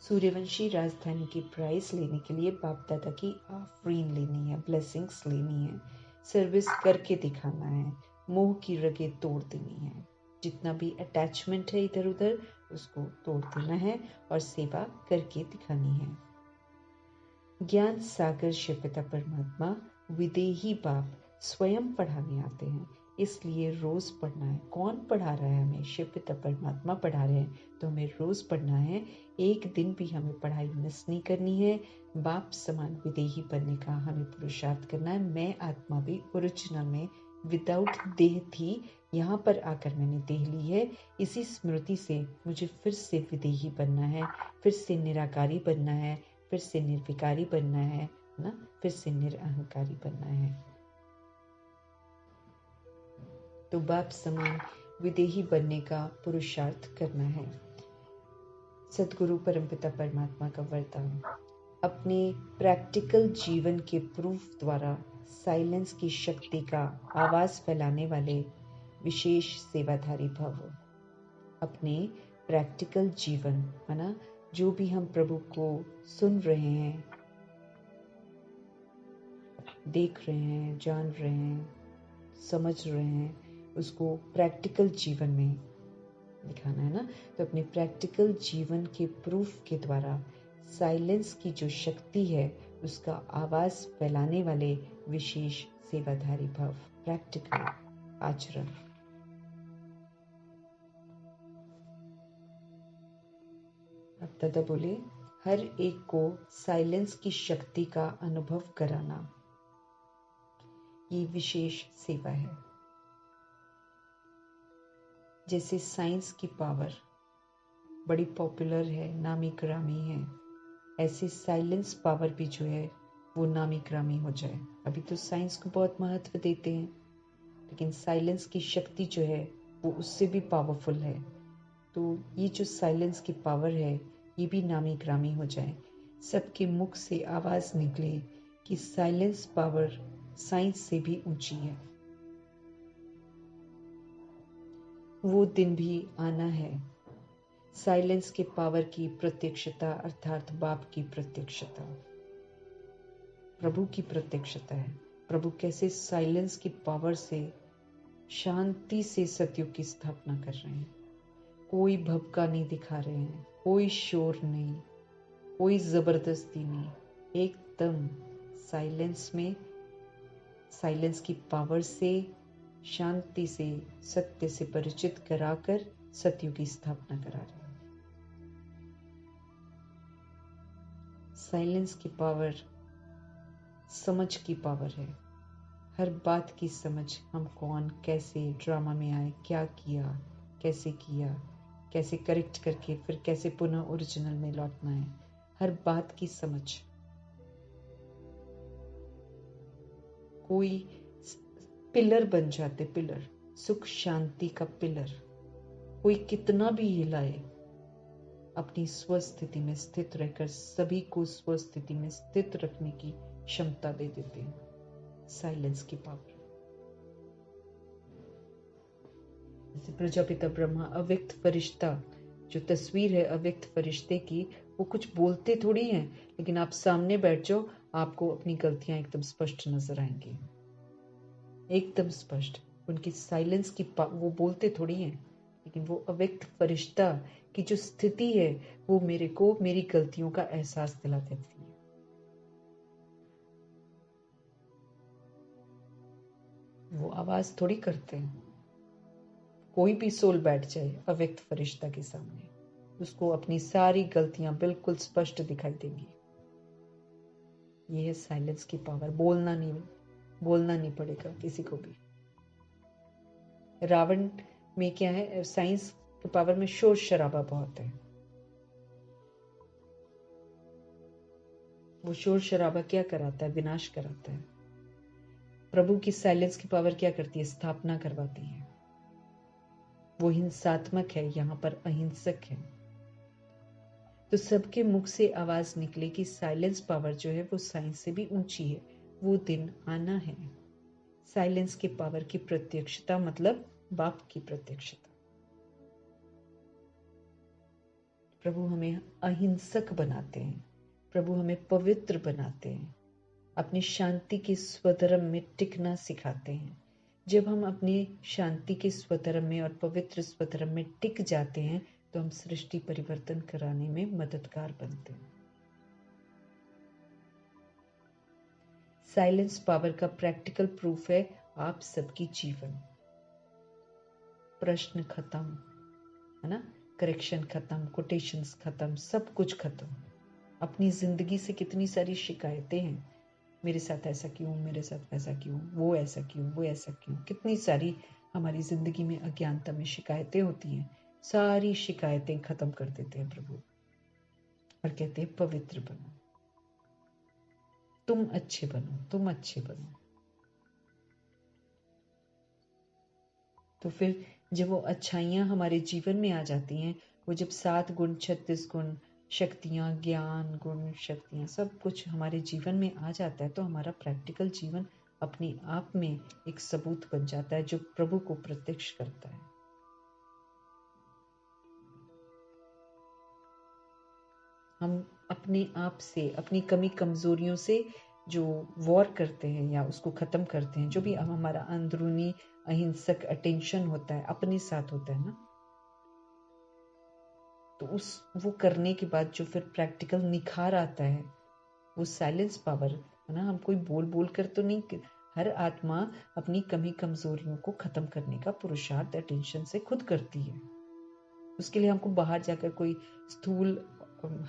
सूर्यवंशी राजधानी की प्राइस लेने के लिए बाप दादा की आफरीन लेनी है, ब्लेसिंग्स लेनी है, सर्विस करके दिखाना है, मोह की रगें तोड़ देनी है, जितना भी अटैचमेंट है इधर उधर उसको तोड़ देना है और सेवा करके दिखानी है। ज्ञान सागर शिव पिता परमात्मा विदेही बाप स्वयं पढ़ाने आते हैं, इसलिए रोज पढ़ना है। कौन पढ़ा रहा है हमें? शिव पिता परमात्मा पढ़ा रहे हैं, तो हमें रोज पढ़ना है। एक दिन भी हमें पढ़ाई मिस नहीं करनी है। बाप समान विदेही बनने का हमें पुरुषार्थ करना है। मैं आत्मा भी ओरिजिनल में विदाउट देह थी, यहाँ पर आकर मैंने देह ली है। इसी स्मृति से मुझे फिर से विदेही बनना है, फिर से निराकारी बनना है, फिर से निर्विकारी बनना है ना, फिर से निरअहंकारी बनना है। तो बाप समान विदेही बनने का पुरुषार्थ करना है। सदगुरु परमपिता परमात्मा का वरदान। अपने प्रैक्टिकल जीवन के प्रूफ द्वारा साइलेंस की शक्ति का आवाज फैलाने वाले विशेष सेवाधारी भव। अपने प्रैक्टिकल जीवन, है ना, जो भी हम प्रभु को सुन रहे हैं, देख रहे हैं, जान रहे हैं, समझ रहे हैं, उसको प्रैक्टिकल जीवन में दिखाना है ना। तो अपने प्रैक्टिकल जीवन के प्रूफ के द्वारा साइलेंस की जो शक्ति है उसका आवाज फैलाने वाले विशेष सेवाधारी भाव, प्रैक्टिकल आचरण। अब दादा बोले, हर एक को साइलेंस की शक्ति का अनुभव कराना ये विशेष सेवा है। जैसे साइंस की पावर बड़ी पॉपुलर है, नामी ग्रामी है, ऐसे साइलेंस पावर भी जो है वो नामी ग्रामी हो जाए। अभी तो साइंस को बहुत महत्व देते हैं, लेकिन साइलेंस की शक्ति जो है वो उससे भी पावरफुल है। तो ये जो साइलेंस की पावर है ये भी नामी ग्रामी हो जाए। सबके मुख से आवाज निकले कि साइलेंस पावर साइंस से भी ऊंची है। वो दिन भी आना है। साइलेंस के पावर की प्रत्यक्षता अर्थात बाप की प्रत्यक्षता, प्रभु की प्रत्यक्षता है। प्रभु कैसे साइलेंस की पावर से शांति से सतयुग की स्थापना कर रहे हैं। कोई भभका नहीं दिखा रहे हैं, कोई शोर नहीं, कोई जबरदस्ती नहीं, एकदम साइलेंस में, साइलेंस की पावर से शांति से सत्य से परिचित कराकर सतयुग की स्थापना करा रहे हैं। साइलेंस की पावर समझ की पावर है। हर बात की समझ, हम कौन, कैसे ड्रामा में आए, क्या किया, कैसे करेक्ट करके फिर कैसे पुनः ओरिजिनल में लौटना है, हर बात की समझ। कोई पिलर बन जाते, पिलर, सुख शांति का पिलर। कोई कितना भी हिलाए, अपनी स्वस्थिति में स्थित रहकर सभी को स्वस्थिति में स्थित रखने की क्षमता दे देते हैं साइलेंस की पावर। जैसे प्रजापिता ब्रह्मा अव्यक्त फरिश्ता, जो तस्वीर है अव्यक्त फरिश्ते की, वो कुछ बोलते थोड़ी हैं, लेकिन आप सामने बैठ जाओ, आपको अपनी गलतियां एकदम स्पष्ट नजर आएंगी, एकदम स्पष्ट। उनकी साइलेंस की वो बोलते थोड़ी हैं, लेकिन वो अव्यक्त फरिश्ता की जो स्थिति है वो मेरे को मेरी गलतियों का एहसास दिला देती है। वो आवाज थोड़ी करते हैं। कोई भी सोल बैठ जाए अव्यक्त फरिश्ता के सामने, उसको अपनी सारी गलतियां बिल्कुल स्पष्ट दिखाई देंगी। ये है साइलेंस की पावर। बोलना नहीं पड़ेगा किसी को भी। रावण में क्या है, साइंस की पावर में शोर शराबा बहुत है। वो शोर शराबा क्या कराता है? विनाश कराता है। प्रभु की साइलेंस की पावर क्या करती है? स्थापना करवाती है। वो हिंसात्मक है, यहाँ पर अहिंसक है। तो सबके मुख से आवाज निकले कि साइलेंस पावर जो है वो साइंस से भी ऊंची है। वो दिन आना है। साइलेंस के पावर की प्रत्यक्षता मतलब बाप की प्रत्यक्षता। प्रभु हमें अहिंसक बनाते हैं, प्रभु हमें पवित्र बनाते हैं, अपनी शांति के स्वधर्म में टिकना सिखाते हैं। जब हम अपनी शांति के स्वधर्म में और पवित्र स्वधर्म में टिक जाते हैं तो हम सृष्टि परिवर्तन कराने में मददगार बनते हैं। साइलेंस पावर का प्रैक्टिकल प्रूफ है आप सबकी जीवन। प्रश्न खत्म, है ना, करेक्शन खत्म, कोटेशंस खत्म, सब कुछ खत्म। अपनी जिंदगी से कितनी सारी शिकायतें हैं, मेरे साथ ऐसा क्यों, मेरे साथ वैसा क्यों, वो ऐसा क्यों, वो ऐसा क्यों, कितनी सारी हमारी जिंदगी में अज्ञानता में शिकायतें होती हैं। सारी शिकायतें खत्म कर देते हैं प्रभु और कहते हैं पवित्र बनो, तुम अच्छे बनो, तुम अच्छे बनो। तो फिर जब वो अच्छाइयां हमारे जीवन में आ जाती हैं, वो जब 7 गुण 36 गुण शक्तियाँ, ज्ञान, गुण, शक्तियाँ सब कुछ हमारे जीवन में आ जाता है तो हमारा प्रैक्टिकल जीवन अपने आप में एक सबूत बन जाता है जो प्रभु को प्रत्यक्ष करता है। हम अपने आप से, अपनी कमी कमजोरियों से जो वॉर करते हैं या उसको खत्म करते हैं, जो भी हमारा अंदरूनी अहिंसक अटेंशन होता है अपने साथ होता है ना, तो वो करने के बाद जो फिर प्रैक्टिकल निखार आता है वो साइलेंस पावर है ना। हम कोई बोल बोल कर तो नहीं, हर आत्मा अपनी कमी कमजोरियों को खत्म करने का पुरुषार्थ अटेंशन से खुद करती है। उसके लिए हमको बाहर जाकर कोई स्थूल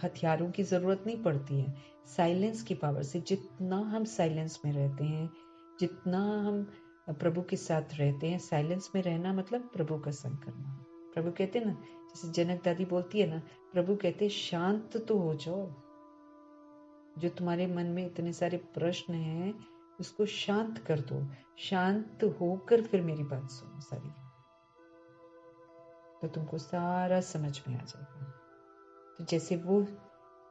हथियारों की जरूरत नहीं पड़ती है। साइलेंस की पावर से जितना हम साइलेंस में रहते हैं, जितना हम प्रभु के साथ रहते हैं, साइलेंस में रहना मतलब प्रभु का संग करना। प्रभु कहते हैं ना, जैसे जनक दादी बोलती है ना, प्रभु कहते शांत तो हो जाओ, जो तुम्हारे मन में इतने सारे प्रश्न हैं उसको शांत कर दो, शांत होकर फिर मेरी बात सुनो सारी, तो तुमको सारा समझ में आ जाएगा। तो जैसे वो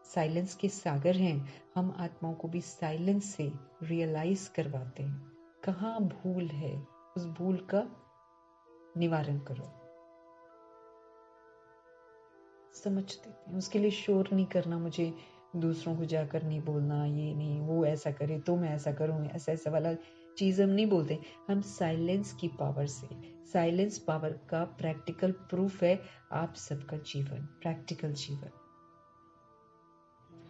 साइलेंस के सागर हैं, हम आत्माओं को भी साइलेंस से रियलाइज करवाते हैं कहाँ भूल है, उस भूल का निवारण करो, समझ देते हैं। उसके लिए शोर नहीं करना, मुझे दूसरों को जाकर नहीं बोलना, ये नहीं वो ऐसा करे तो मैं ऐसा करूं, ऐसा ऐसा वाला चीज हम नहीं बोलते। हम साइलेंस की पावर से, साइलेंस पावर का प्रैक्टिकल प्रूफ है आप सबका जीवन, प्रैक्टिकल जीवन।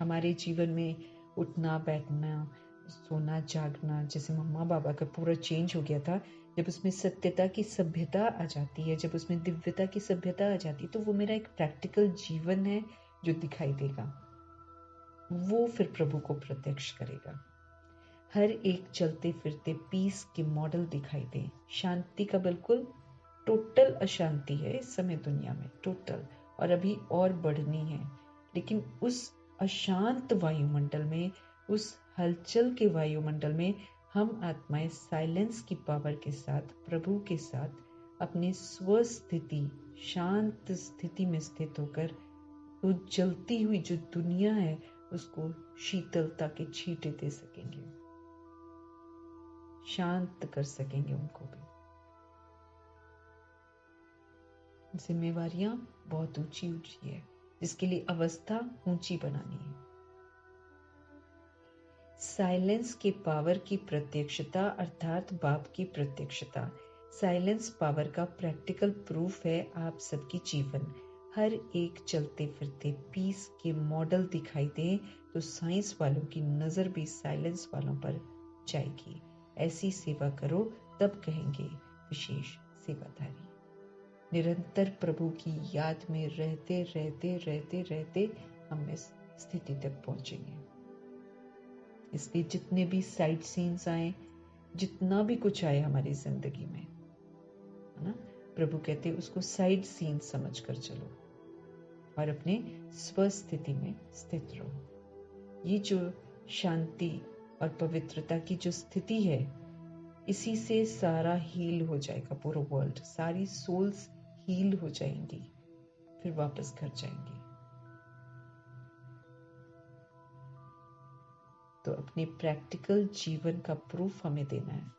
हमारे जीवन में उठना बैठना, सोना जागना, जैसे मम्मा बाबा का पूरा चेंज हो गया था, जब उसमें सत्यता की सभ्यता आ जाती है, जब उसमें दिव्यता की सभ्यता आ जाती है, तो वो मेरा एक प्रैक्टिकल जीवन है जो दिखाई देगा, वो फिर प्रभु को प्रत्यक्ष करेगा। हर एक चलते फिरते पीस के मॉडल दिखाई दे। शांति का बिल्कुल टोटल अशांति है इस समय दुनिया में, टोटल, और अभी और बढ़नी है। लेकिन उस अशांत वायुमंडल में, उस हलचल के वायुमंडल में हम आत्माएं साइलेंस की पावर के साथ, प्रभु के साथ अपनी स्वस्थिति, शांत स्थिति में स्थित होकर वो जलती हुई जो दुनिया है उसको शीतलता के छींटे दे सकेंगे, शांत कर सकेंगे उनको भी। जिम्मेवारियां बहुत ऊंची ऊंची है, जिसके लिए अवस्था ऊंची बनानी है। साइलेंस के पावर की प्रत्यक्षता अर्थात बाप की प्रत्यक्षता, साइलेंस पावर का प्रैक्टिकल प्रूफ है आप सबकी जीवन। हर एक चलते फिरते पीस के मॉडल दिखाई दे तो साइंस वालों की नजर भी साइलेंस वालों पर जाएगी। ऐसी सेवा करो तब कहेंगे विशेष सेवाधारी। निरंतर प्रभु की याद में रहते रहते रहते रहते हम इस स्थिति तक पहुंचेंगे। इसलिए जितने भी साइड सीन्स आए, जितना भी कुछ आए हमारी जिंदगी में, है ना, प्रभु कहते उसको साइड सीन समझ कर चलो और अपने स्वस्थिति में स्थित रहो। ये जो शांति और पवित्रता की जो स्थिति है, इसी से सारा हील हो जाएगा, पूरा वर्ल्ड, सारी सोल्स हील हो जाएंगी, फिर वापस घर जाएंगी। तो अपने प्रैक्टिकल जीवन का प्रूफ हमें देना है।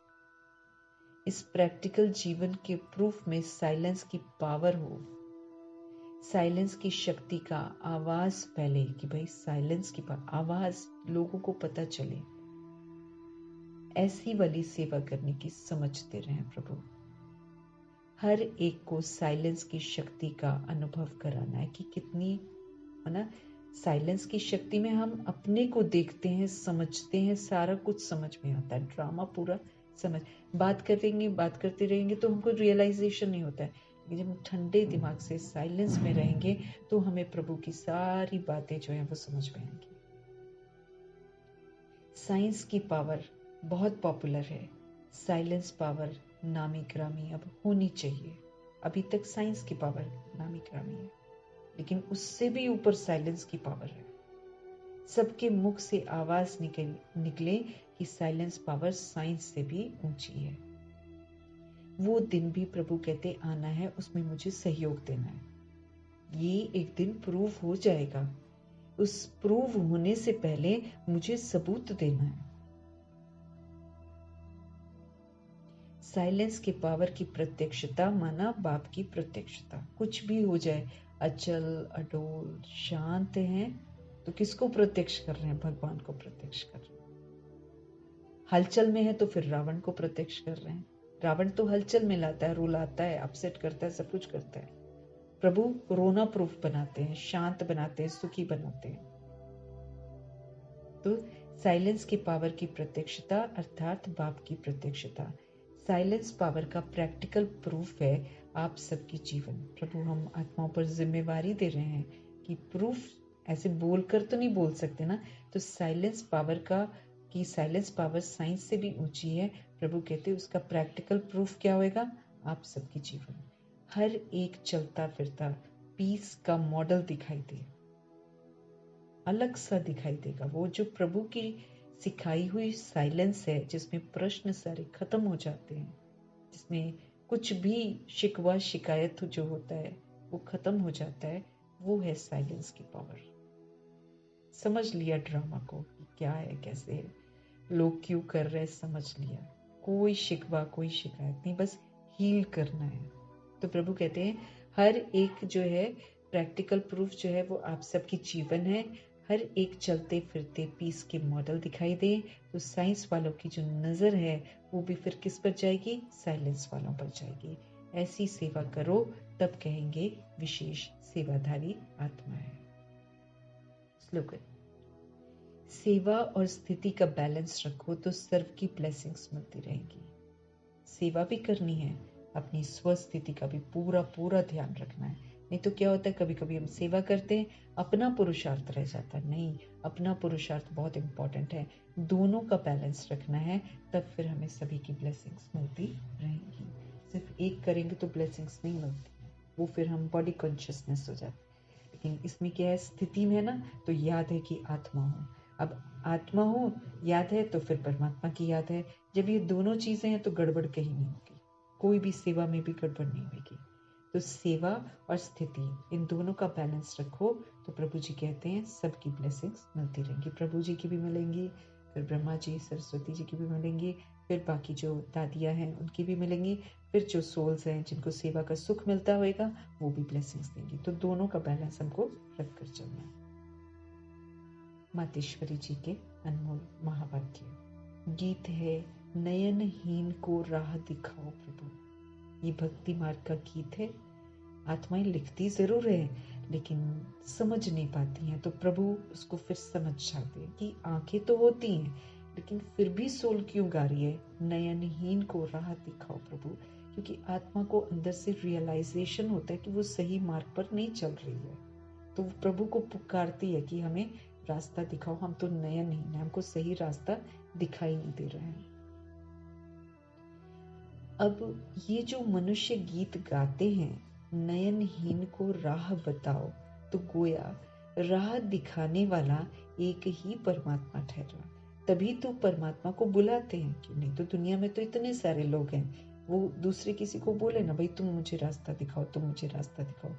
इस प्रैक्टिकल जीवन के प्रूफ में साइलेंस की पावर हो, साइलेंस की शक्ति का आवाज फैले कि भाई साइलेंस की आवाज लोगों को पता चले। ऐसी वाली सेवा करने की समझते रहें प्रभु। हर एक को साइलेंस की शक्ति का अनुभव कराना है कि कितनी, है ना, साइलेंस की शक्ति में हम अपने को देखते हैं, समझते हैं, सारा कुछ समझ में आता है, ड्रामा पूरा समझ। बात करते रहेंगे तो हमको रियलाइजेशन नहीं होता है, लेकिन जब हम ठंडे दिमाग से साइलेंस में रहेंगे तो हमें प्रभु की सारी बातें जो है वो समझ में आएंगी। साइंस की पावर बहुत पॉपुलर है, साइलेंस पावर नामी ग्रामी अब होनी चाहिए। अभी तक साइंस की पावर नामी ग्रामी है, लेकिन उससे भी ऊपर साइलेंस की पावर है। सबके मुख से आवाज निकले कि साइलेंस पावर साइंस से भी ऊंची है। वो दिन भी प्रभु कहते आना है, उसमें मुझे सहयोग देना है। ये एक दिन प्रूव हो जाएगा उस प्रूव होने से पहले मुझे सबूत देना है। साइलेंस के पावर की प्रत्यक्षता माना बाप की प्रत्यक्षता। कुछ भी हो जाए, अचल अडोल शांत हैं, तो किसको प्रत्यक्ष कर रहे हैं? भगवान को प्रत्यक्ष कर रहे हैं। हलचल में है तो फिर रावण को प्रत्यक्ष कर रहे हैं। रावण तो हलचल में लाता है, रुलाता है, अपसेट करता है, सब कुछ करता है। प्रभु रोना प्रूफ बनाते हैं, शांत बनाते हैं, सुखी बनाते हैं। तो साइलेंस की पावर की प्रत्यक्षता अर्थात बाप की प्रत्यक्षता। साइलेंस पावर का प्रैक्टिकल प्रूफ है आप सबकी जीवन। प्रभु हम आत्माओं पर जिम्मेवारी दे रहे हैं कि प्रूफ ऐसे बोलकर तो नहीं बोल सकते ना, तो साइलेंस पावर का कि साइलेंस पावर साइंस से भी ऊंची है। प्रभु कहते हैं उसका प्रैक्टिकल प्रूफ क्या होएगा? आप सबकी जीवन। हर एक चलता फिरता पीस का मॉडल दिखाई दे, अलग सा दिखाई देगा। वो जो प्रभु की सिखाई हुई साइलेंस है, जिसमें प्रश्न सारे खत्म हो जाते हैं, जिसमें कुछ भी शिकवा शिकायत जो होता है वो खत्म हो जाता है, वो है साइलेंस की पावर। समझ लिया ड्रामा को, क्या है, कैसे है, लोग क्यों कर रहे हैं, समझ लिया। कोई शिकवा कोई शिकायत नहीं, बस हील करना है। तो प्रभु कहते हैं हर एक जो है प्रैक्टिकल प्रूफ जो है वो आप सबकी जीवन है। हर एक चलते फिरते पीस के मॉडल दिखाई दे, तो साइंस वालों की जो नजर है वो भी फिर किस पर जाएगी? साइलेंस वालों पर जाएगी। ऐसी सेवा करो, तब कहेंगे विशेष सेवाधारी आत्मा है। स्लोगन: सेवा और स्थिति का बैलेंस रखो तो सर्व की ब्लेसिंग्स मिलती रहेगी। सेवा भी करनी है, अपनी स्वस्थिति का भी पूरा पूरा ध्यान रखना है। नहीं तो क्या होता है, कभी कभी हम सेवा करते हैं, अपना पुरुषार्थ रह जाता है। नहीं, अपना पुरुषार्थ बहुत इंपॉर्टेंट है, दोनों का बैलेंस रखना है, तब फिर हमें सभी की ब्लेसिंग्स मिलती रहेंगी। सिर्फ एक करेंगे तो ब्लेसिंग्स नहीं मिलती, वो फिर हम बॉडी कॉन्शियसनेस हो जाती है। लेकिन इसमें क्या है, स्थिति में ना, तो याद है कि आत्मा हो। अब आत्मा हो, याद है, तो फिर परमात्मा की याद है। जब ये दोनों चीजें हैं तो गड़बड़ कहीं नहीं होगी, कोई भी सेवा में भी गड़बड़ नहीं होगी। तो सेवा और स्थिति, इन दोनों का बैलेंस रखो, तो प्रभु जी कहते हैं सबकी ब्लेसिंग्स मिलती रहेंगी। प्रभु जी की भी मिलेंगी, फिर ब्रह्मा जी सरस्वती जी की भी मिलेंगी, फिर बाकी जो दादियाँ हैं उनकी भी मिलेंगी, फिर जो सोल्स हैं जिनको सेवा का सुख मिलता होएगा वो भी ब्लेसिंग्स देंगी। तो दोनों का बैलेंस हमको रख कर चलना है। मातेश्वरी जी के अनमोल महावाक्य। गीत है नयनहीन को राह दिखाओ प्रभु। ये भक्ति मार्ग का गीत है। आत्माएं लिखती जरूर है लेकिन समझ नहीं पाती हैं, तो प्रभु उसको फिर समझ जाते हैं कि आंखें तो होती हैं लेकिन फिर भी सोल क्यों गा रही है, नयनहीन को राह दिखाओ प्रभु। क्योंकि आत्मा को अंदर से रियलाइजेशन होता है कि वो सही मार्ग पर नहीं चल रही है, तो वो प्रभु को पुकारती है कि हमें रास्ता दिखाओ, हम तो नयनहीन है, हमको सही रास्ता दिखाई नहीं दे रहा है। अब ये जो मनुष्य गीत गाते हैं, नयनहीन को राह बताओ, तो गोया राह दिखाने वाला एक ही परमात्मा ठहरा। तभी तो परमात्मा को बुलाते हैं, क्यों नहीं तो दुनिया में तो इतने सारे लोग हैं, वो दूसरे किसी को बोले ना, भाई तुम मुझे रास्ता दिखाओ, तुम मुझे रास्ता दिखाओ,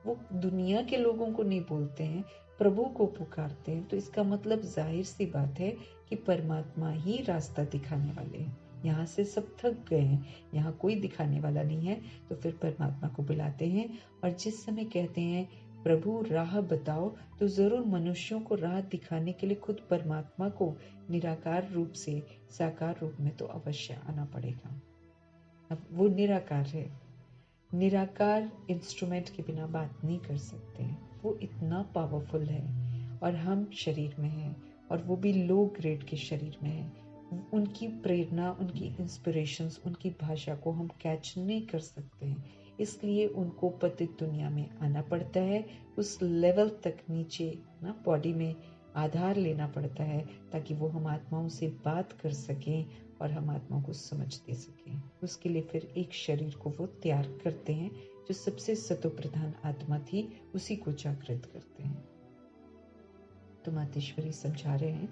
वो दुनिया के लोगों को नहीं बोलते हैं, प्रभु को पुकारते हैं। तो इसका मतलब जाहिर सी बात है कि परमात्मा ही रास्ता दिखाने वाले हैं। यहाँ से सब थक गए हैं, यहाँ कोई दिखाने वाला नहीं है, तो फिर परमात्मा को बुलाते हैं। और जिस समय कहते हैं प्रभु राह बताओ, तो जरूर मनुष्यों को राह दिखाने के लिए खुद परमात्मा को निराकार रूप से साकार रूप में तो अवश्य आना पड़ेगा। अब वो निराकार है, निराकार इंस्ट्रूमेंट के बिना बात नहीं कर सकते हैं, वो इतना पावरफुल है और हम शरीर में हैं, और वो भी लो ग्रेड के शरीर में है। उनकी प्रेरणा, उनकी इंस्पिरेशंस, उनकी भाषा को हम कैच नहीं कर सकते हैं, इसलिए उनको पतित दुनिया में आना पड़ता है, उस लेवल तक नीचे ना बॉडी में आधार लेना पड़ता है, ताकि वो हम आत्माओं से बात कर सकें और हम आत्माओं को समझ दे सकें। उसके लिए फिर एक शरीर को वो तैयार करते हैं, जो सबसे सतो प्रधान आत्मा थी उसी को जागृत करते हैं। तो मातेश्वरी समझा रहे हैं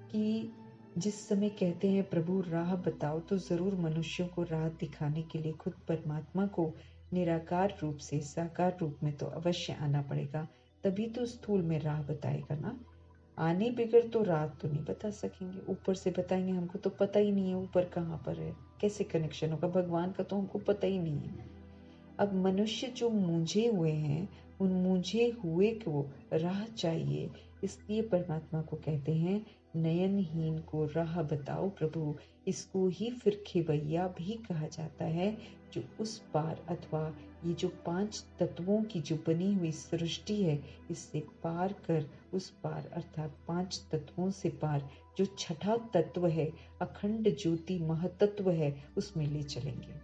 कि जिस समय कहते हैं प्रभु राह बताओ, तो जरूर मनुष्यों को राह दिखाने के लिए खुद परमात्मा को निराकार रूप से साकार रूप में तो अवश्य आना पड़ेगा। तभी तो स्थूल में राह बताएगा ना। आने बगैर तो राह तो नहीं बता सकेंगे। ऊपर से बताएंगे, हमको तो पता ही नहीं है ऊपर कहाँ पर है, कैसे कनेक्शन होगा भगवान का, तो हमको पता ही नहीं है। अब मनुष्य जो मूंझे हुए हैं, उन मूंझे हुए को राह चाहिए, इसलिए परमात्मा को कहते हैं नयनहीन को राह बताओ प्रभु। इसको ही फिर खेवैया भी कहा जाता है, जो उस पार अथवा ये जो 5 तत्वों की जो बनी हुई सृष्टि है, इससे पार कर उस पार अर्थात 5 तत्वों से पार जो छठा तत्व है, अखंड ज्योति महतत्व है, उसमें ले चलेंगे।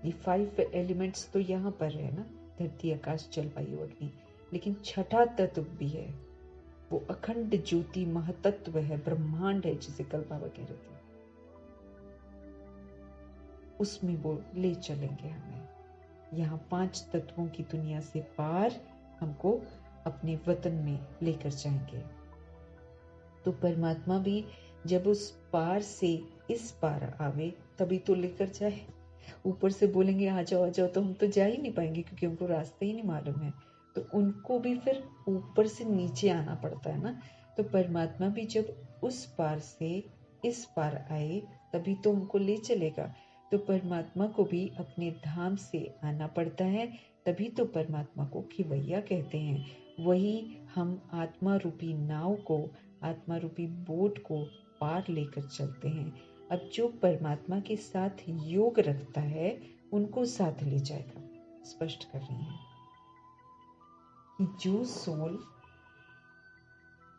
ये 5 एलिमेंट्स तो यहाँ पर है ना, धरती आकाश जल वायु अग्नि, लेकिन छठा तत्व भी है, वो अखंड ज्योति महतत्व है, ब्रह्मांड है जिसे कल बाबा कह रहे थे, उसमें वो ले चलेंगे हमें। यहाँ 5 तत्वों की दुनिया से पार हमको अपने वतन में लेकर जाएंगे। तो परमात्मा भी जब उस पार से इस पार आवे तभी तो लेकर जाए। ऊपर से बोलेंगे आ जाओ तो हम तो जा ही नहीं पाएंगे, क्योंकि हमको रास्ता ही नहीं मालूम है। तो उनको भी फिर ऊपर से नीचे आना पड़ता है ना। तो परमात्मा भी जब उस पार से इस पार आए तभी तो हमको ले चलेगा। तो परमात्मा को भी अपने धाम से आना पड़ता है, तभी तो परमात्मा को खिवैया कहते हैं। वही हम आत्मा रूपी नाव को, आत्मा रूपी बोट को पार लेकर चलते हैं। अब जो परमात्मा के साथ योग रखता है उनको साथ ले जाएगा। स्पष्ट कर रही है कि जो सोल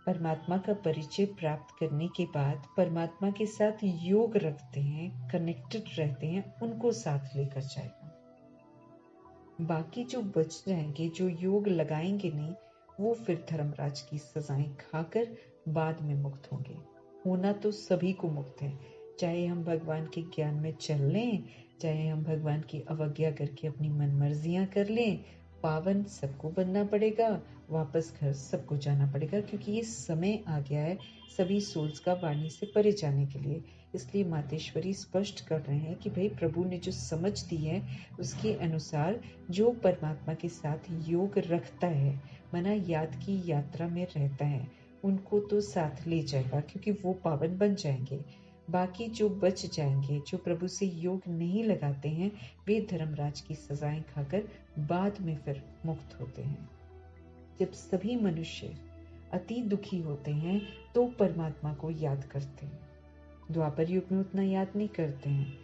परमात्मा का परिचय प्राप्त करने के बाद परमात्मा के साथ योग रखते हैं, कनेक्टेड रहते हैं, उनको साथ लेकर जाएगा। बाकी जो बच जाएंगे, जो योग लगाएंगे नहीं, वो फिर धर्मराज की सजाएं खाकर बाद में मुक्त होंगे। होना तो सभी को मुक्त है, चाहे हम भगवान के ज्ञान में चल लें, चाहे हम भगवान की अवज्ञा करके अपनी मनमर्जियां कर लें, पावन सबको बनना पड़ेगा, वापस घर सबको जाना पड़ेगा, क्योंकि ये समय आ गया है सभी सोल्स का वाणी से परे जाने के लिए। इसलिए मातेश्वरी स्पष्ट कर रहे हैं कि भाई प्रभु ने जो समझ दी है उसके अनुसार जो परमात्मा के साथ योग रखता है, मना याद की यात्रा में रहता है, उनको तो साथ ले जाएगा, क्योंकि वो पावन बन जाएंगे। बाकी जो बच जाएंगे, जो प्रभु से योग नहीं लगाते हैं, वे धर्मराज की सजाएं खाकर बाद में फिर मुक्त होते हैं। जब सभी मनुष्य अति दुखी होते हैं तो परमात्मा को याद करते हैं। द्वापर युग में उतना याद नहीं करते हैं,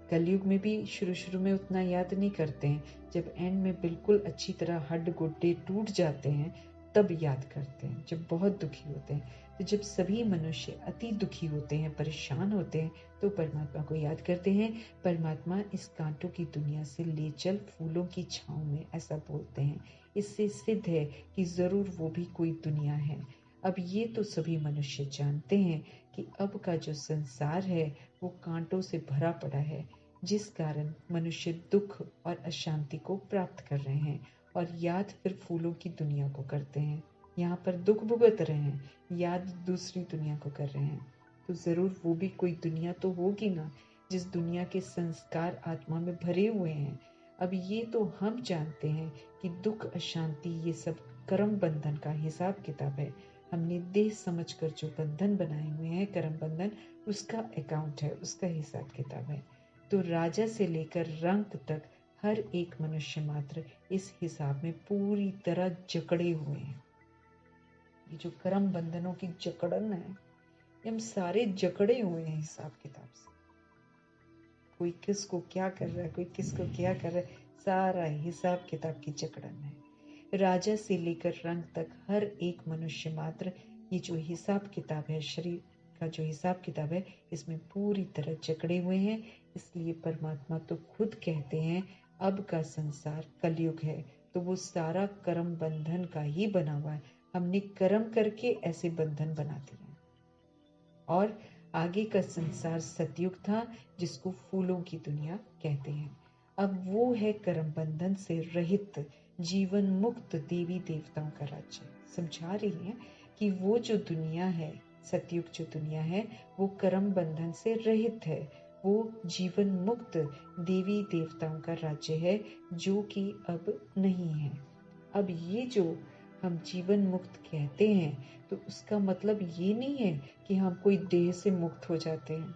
कलयुग में भी शुरू में उतना याद नहीं करते हैं, जब एंड में बिल्कुल अच्छी तरह हड्ड गोड्डे टूट जाते हैं तब याद करते हैं, जब बहुत दुखी होते हैं। तो जब सभी मनुष्य अति दुखी होते हैं, परेशान होते हैं, तो परमात्मा को याद करते हैं। परमात्मा इस कांटों की दुनिया से ले चल फूलों की छांव में, ऐसा बोलते हैं। इससे सिद्ध है कि जरूर वो भी कोई दुनिया है। अब ये तो सभी मनुष्य जानते हैं कि अब का जो संसार है वो कांटों से भरा पड़ा है, जिस कारण मनुष्य दुख और अशांति को प्राप्त कर रहे हैं और याद फिर फूलों की दुनिया को करते हैं। यहाँ पर दुख भुगत रहे हैं, याद दूसरी दुनिया को कर रहे हैं। तो जरूर वो भी कोई दुनिया तो होगी ना, जिस दुनिया के संस्कार आत्मा में भरे हुए हैं। अब ये तो हम जानते हैं कि दुख अशांति ये सब कर्म बंधन का हिसाब किताब है। हमने देह समझकर जो बंधन बनाए हुए हैं, कर्म बंधन, उसका अकाउंट है, उसका हिसाब किताब है। तो राजा से लेकर रंक तक हर एक मनुष्य मात्र इस हिसाब में पूरी तरह जकड़े हुए हैं। ये जो कर्म बंधनों की जकड़न है, हम सारे जकड़े हुए हैं हिसाब किताब से। कोई किसको क्या कर रहा है, कोई किसको क्या कर रहा है, सारा हिसाब किताब की जकड़न है। राजा से लेकर रंग तक हर एक मनुष्य मात्र ये जो हिसाब किताब है, शरीर का जो हिसाब किताब है, इसमें पूरी तरह जकड़े हुए हैं। इसलिए परमात्मा तो खुद कहते हैं अब का संसार कलयुग है, तो वो सारा कर्म बंधन का ही बना हुआ है। हमने कर्म करके ऐसे बंधन बना दिए हैं। और आगे का संसार सतयुग था, जिसको फूलों की दुनिया कहते हैं। अब वो है कर्म बंधन से रहित जीवन मुक्त देवी देवताओं का राज्य। समझा रही है कि वो जो दुनिया है, सतयुग जो दुनिया है, वो कर्म बंधन से रहित है, वो जीवन मुक्त देवी देवताओं का राज्य है, जो कि अब नहीं है। अब ये जो हम जीवन मुक्त कहते हैं, तो उसका मतलब ये नहीं है कि हम कोई देह से मुक्त हो जाते हैं।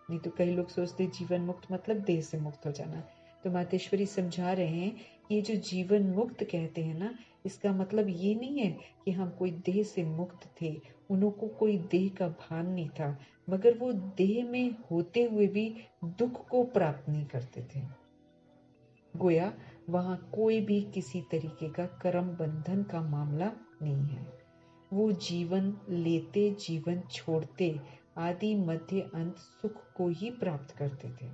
नहीं तो कई लोग सोचते हैं जीवन मुक्त मतलब देह से मुक्त हो जाना। तो मातेश्वरी समझा रहे हैं कि ये जो जीवन मुक्त कहते हैं ना, इसका मतलब ये नहीं है कि हम कोई देह से मुक्त थे, उनको कोई देह का भान नहीं था, मगर वो देह में होते हुए भी दुख को प्राप्त नहीं करते थे। गोया वहां कोई भी किसी तरीके का कर्म बंधन का मामला नहीं है। वो जीवन लेते जीवन छोड़ते आदि मध्य अंत सुख को ही प्राप्त करते थे।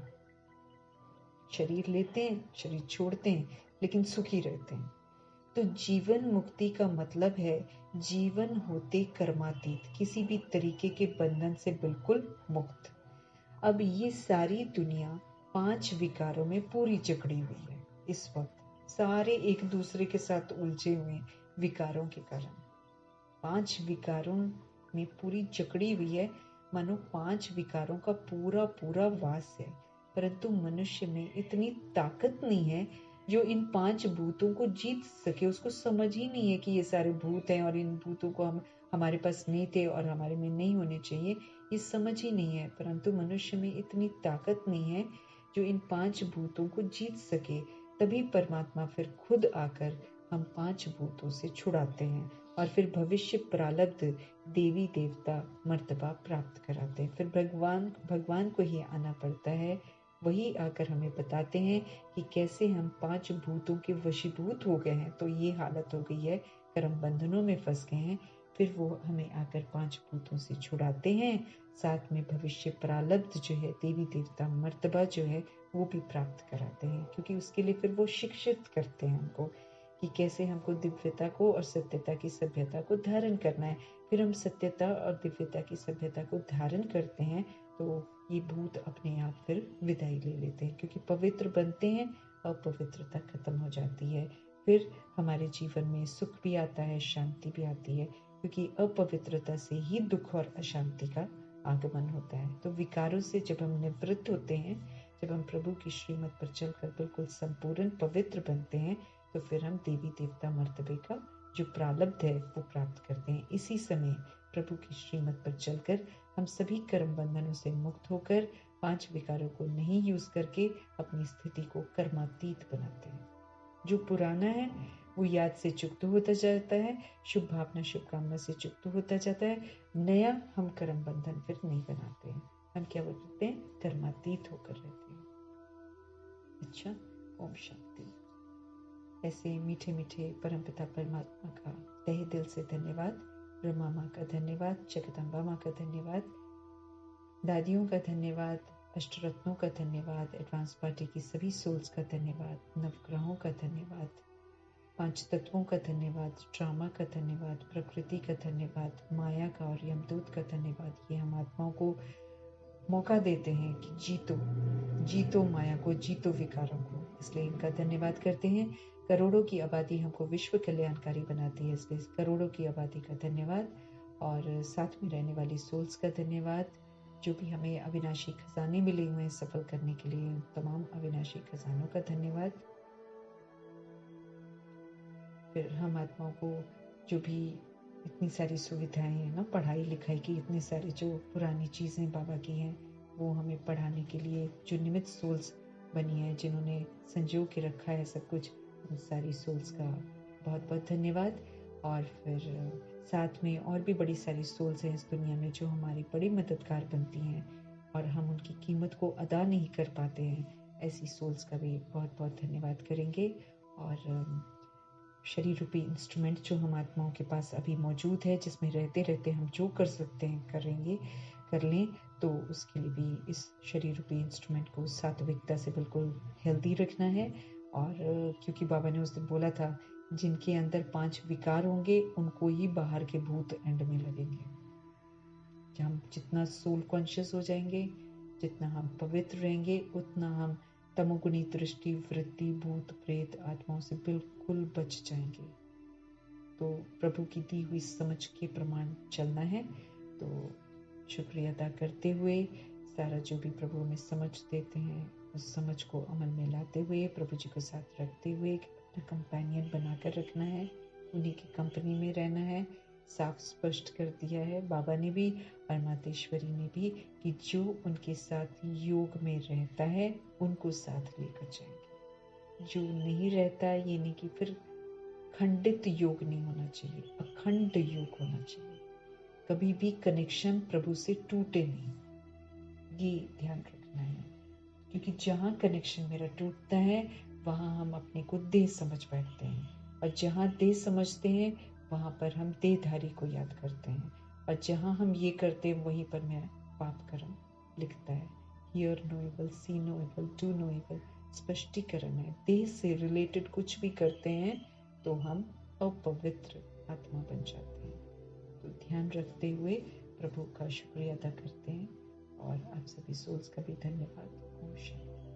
शरीर लेते हैं, शरीर छोड़ते हैं, लेकिन सुखी रहते हैं। तो जीवन मुक्ति का मतलब है जीवन होते कर्मातीत, किसी भी तरीके के बंधन से बिल्कुल मुक्त। अब ये सारी दुनिया 5 विकारों में पूरी जकड़ी हुई है इस वक्त, सारे एक दूसरे के साथ उलझे हुए विकारों के कारण। 5 विकारों में पूरी जकड़ी हुई है, मानो 5 विकारों का पूरा पूरा वास है। परंतु मनुष्य में इतनी ताकत नहीं है जो इन 5 भूतों को जीत सके। उसको समझ ही नहीं है कि ये सारे भूत हैं और इन भूतों को हम हमारे पास नहीं थे और हमारे में नहीं होने चाहिए, ये समझ ही नहीं है। परंतु मनुष्य में इतनी ताकत नहीं है जो इन 5 भूतों को जीत सके। तभी परमात्मा फिर खुद आकर हम 5 भूतों से छुड़ाते हैं और फिर भविष्य प्रारब्ध देवी देवता मर्तबा प्राप्त कराते हैं। फिर भगवान को ही आना पड़ता है। वही आकर हमें बताते हैं कि कैसे हम 5 भूतों के वशीभूत हो गए हैं, तो ये हालत हो गई है, कर्म बंधनों में फंस गए हैं। फिर वो हमें आकर 5 भूतों से छुड़ाते हैं, साथ में भविष्य प्रारब्ध जो है, देवी देवता मर्तबा जो है, वो भी प्राप्त कराते हैं। क्योंकि उसके लिए फिर वो शिक्षित करते हैं हमको कि कैसे हमको दिव्यता को और सत्यता की सभ्यता को धारण करना है। फिर हम सत्यता और दिव्यता की सभ्यता को धारण करते हैं, तो ये भूत अपने आप फिर विदाई ले लेते हैं, क्योंकि पवित्र बनते हैं, अपवित्रता खत्म हो जाती है। फिर हमारे जीवन में सुख भी आता है, शांति भी आती है, क्योंकि अपवित्रता से ही दुख और अशांति का आगमन होता है। तो विकारों से जब हम निवृत्त होते हैं, जब हम प्रभु की श्रीमत पर चलकर बिल्कुल संपूर्ण पवित्र बनते हैं, तो फिर हम देवी देवता मर्तबे का जो प्रारब्ध है वो प्राप्त करते हैं। इसी समय प्रभु की श्रीमत पर चलकर हम सभी कर्म बंधनों से मुक्त होकर 5 विकारों को नहीं यूज करके अपनी स्थिति को कर्मातीत बनाते हैं। जो पुराना है वो याद से चुक्त होता जाता है, शुभ भावना शुभकामना से चुक्त होता जाता है। नया हम कर्म बंधन फिर नहीं बनाते हैं, हम क्या बोलते हैं, कर्मातीत होकर रहते हैं। अच्छा, ओम शांति। ऐसे मीठे मीठे परमपिता परमात्मा का तहे दिल से धन्यवाद। ब्रह्मा माँ का धन्यवाद, जगदम्बा माँ का धन्यवाद, दादियों का धन्यवाद, अष्टरत्नों का धन्यवाद, एडवांस पार्टी की सभी सोल्स का धन्यवाद, नवग्रहों का धन्यवाद, 5 तत्वों का धन्यवाद, ड्रामा का धन्यवाद, प्रकृति का धन्यवाद, माया का और यमदूत का धन्यवाद। ये हम आत्माओं को मौका देते हैं कि जीतो माया को, जीतो विकारों को, इसलिए इनका धन्यवाद करते हैं। करोड़ों की आबादी हमको विश्व कल्याणकारी बनाती है, इसलिए करोड़ों की आबादी का धन्यवाद। और साथ में रहने वाली सोल्स का धन्यवाद, जो भी हमें अविनाशी खजाने मिले हुए हैं सफल करने के लिए, तमाम अविनाशी खजानों का धन्यवाद। फिर हम आत्माओं को जो भी इतनी सारी सुविधाएं हैं ना, पढ़ाई लिखाई की इतनी सारी जो पुरानी चीज़ें बाबा की हैं, वो हमें पढ़ाने के लिए जो निमित्त सोल्स बनी है, जिन्होंने संजो के रखा है सब कुछ, उन सारी सोल्स का बहुत बहुत धन्यवाद। और फिर साथ में और भी बड़ी सारी सोल्स हैं इस दुनिया में जो हमारी बड़ी मददगार बनती हैं और हम उनकी कीमत को अदा नहीं कर पाते हैं, ऐसी सोल्स का भी बहुत बहुत धन्यवाद करेंगे। और शरीर रूपी इंस्ट्रूमेंट जो हम आत्माओं के पास अभी मौजूद है, जिसमें रहते रहते हम जो कर सकते हैं कर लें, तो उसके लिए भी इस शरीर रूपी इंस्ट्रूमेंट को सात्विकता से बिल्कुल हेल्दी रखना है। और क्योंकि बाबा ने उस दिन बोला था, जिनके अंदर 5 विकार होंगे उनको ही बाहर के भूत एंड में लगेंगे। हम जितना सोल कॉन्शियस हो जाएंगे, जितना हम पवित्र रहेंगे, उतना हम तमोगुणी दृष्टि, वृत्ति, भूत प्रेत आत्माओं से बिल्कुल बच जाएंगे। तो प्रभु की दी हुई समझ के प्रमाण चलना है। तो शुक्रिया अदा करते हुए, सारा जो भी प्रभु हमें समझ देते हैं, उस समझ को अमल में लाते हुए, प्रभु जी को साथ रखते हुए, अपना कंपेनियन बनाकर रखना है, उन्हीं की कंपनी में रहना है। साफ स्पष्ट कर दिया है बाबा ने भी और मातेश्वरी ने भी कि जो उनके साथ योग में रहता है उनको साथ लेकर जाएंगे। जो नहीं रहता, ये नहीं कि फिर खंडित योग नहीं होना चाहिए, अखंड योग होना चाहिए। कभी भी कनेक्शन प्रभु से टूटे नहीं, ये ध्यान रखना है। क्योंकि जहाँ कनेक्शन मेरा टूटता है वहाँ हम अपने को देह समझ बैठते हैं, और जहाँ देह समझते हैं वहाँ पर हम देहधारी को याद करते हैं, और जहाँ हम ये करते हैं वहीं पर मेरा पाप कर्म लिखता है। Hear no evil, see no evil, do no evil स्पष्टीकरण है। देह से रिलेटेड कुछ भी करते हैं तो हम अपवित्र आत्मा बन जाते हैं। तो ध्यान रखते हुए प्रभु का शुक्रिया अदा करते हैं, और आप सभी सोल्स का भी धन्यवाद। ओम शांति।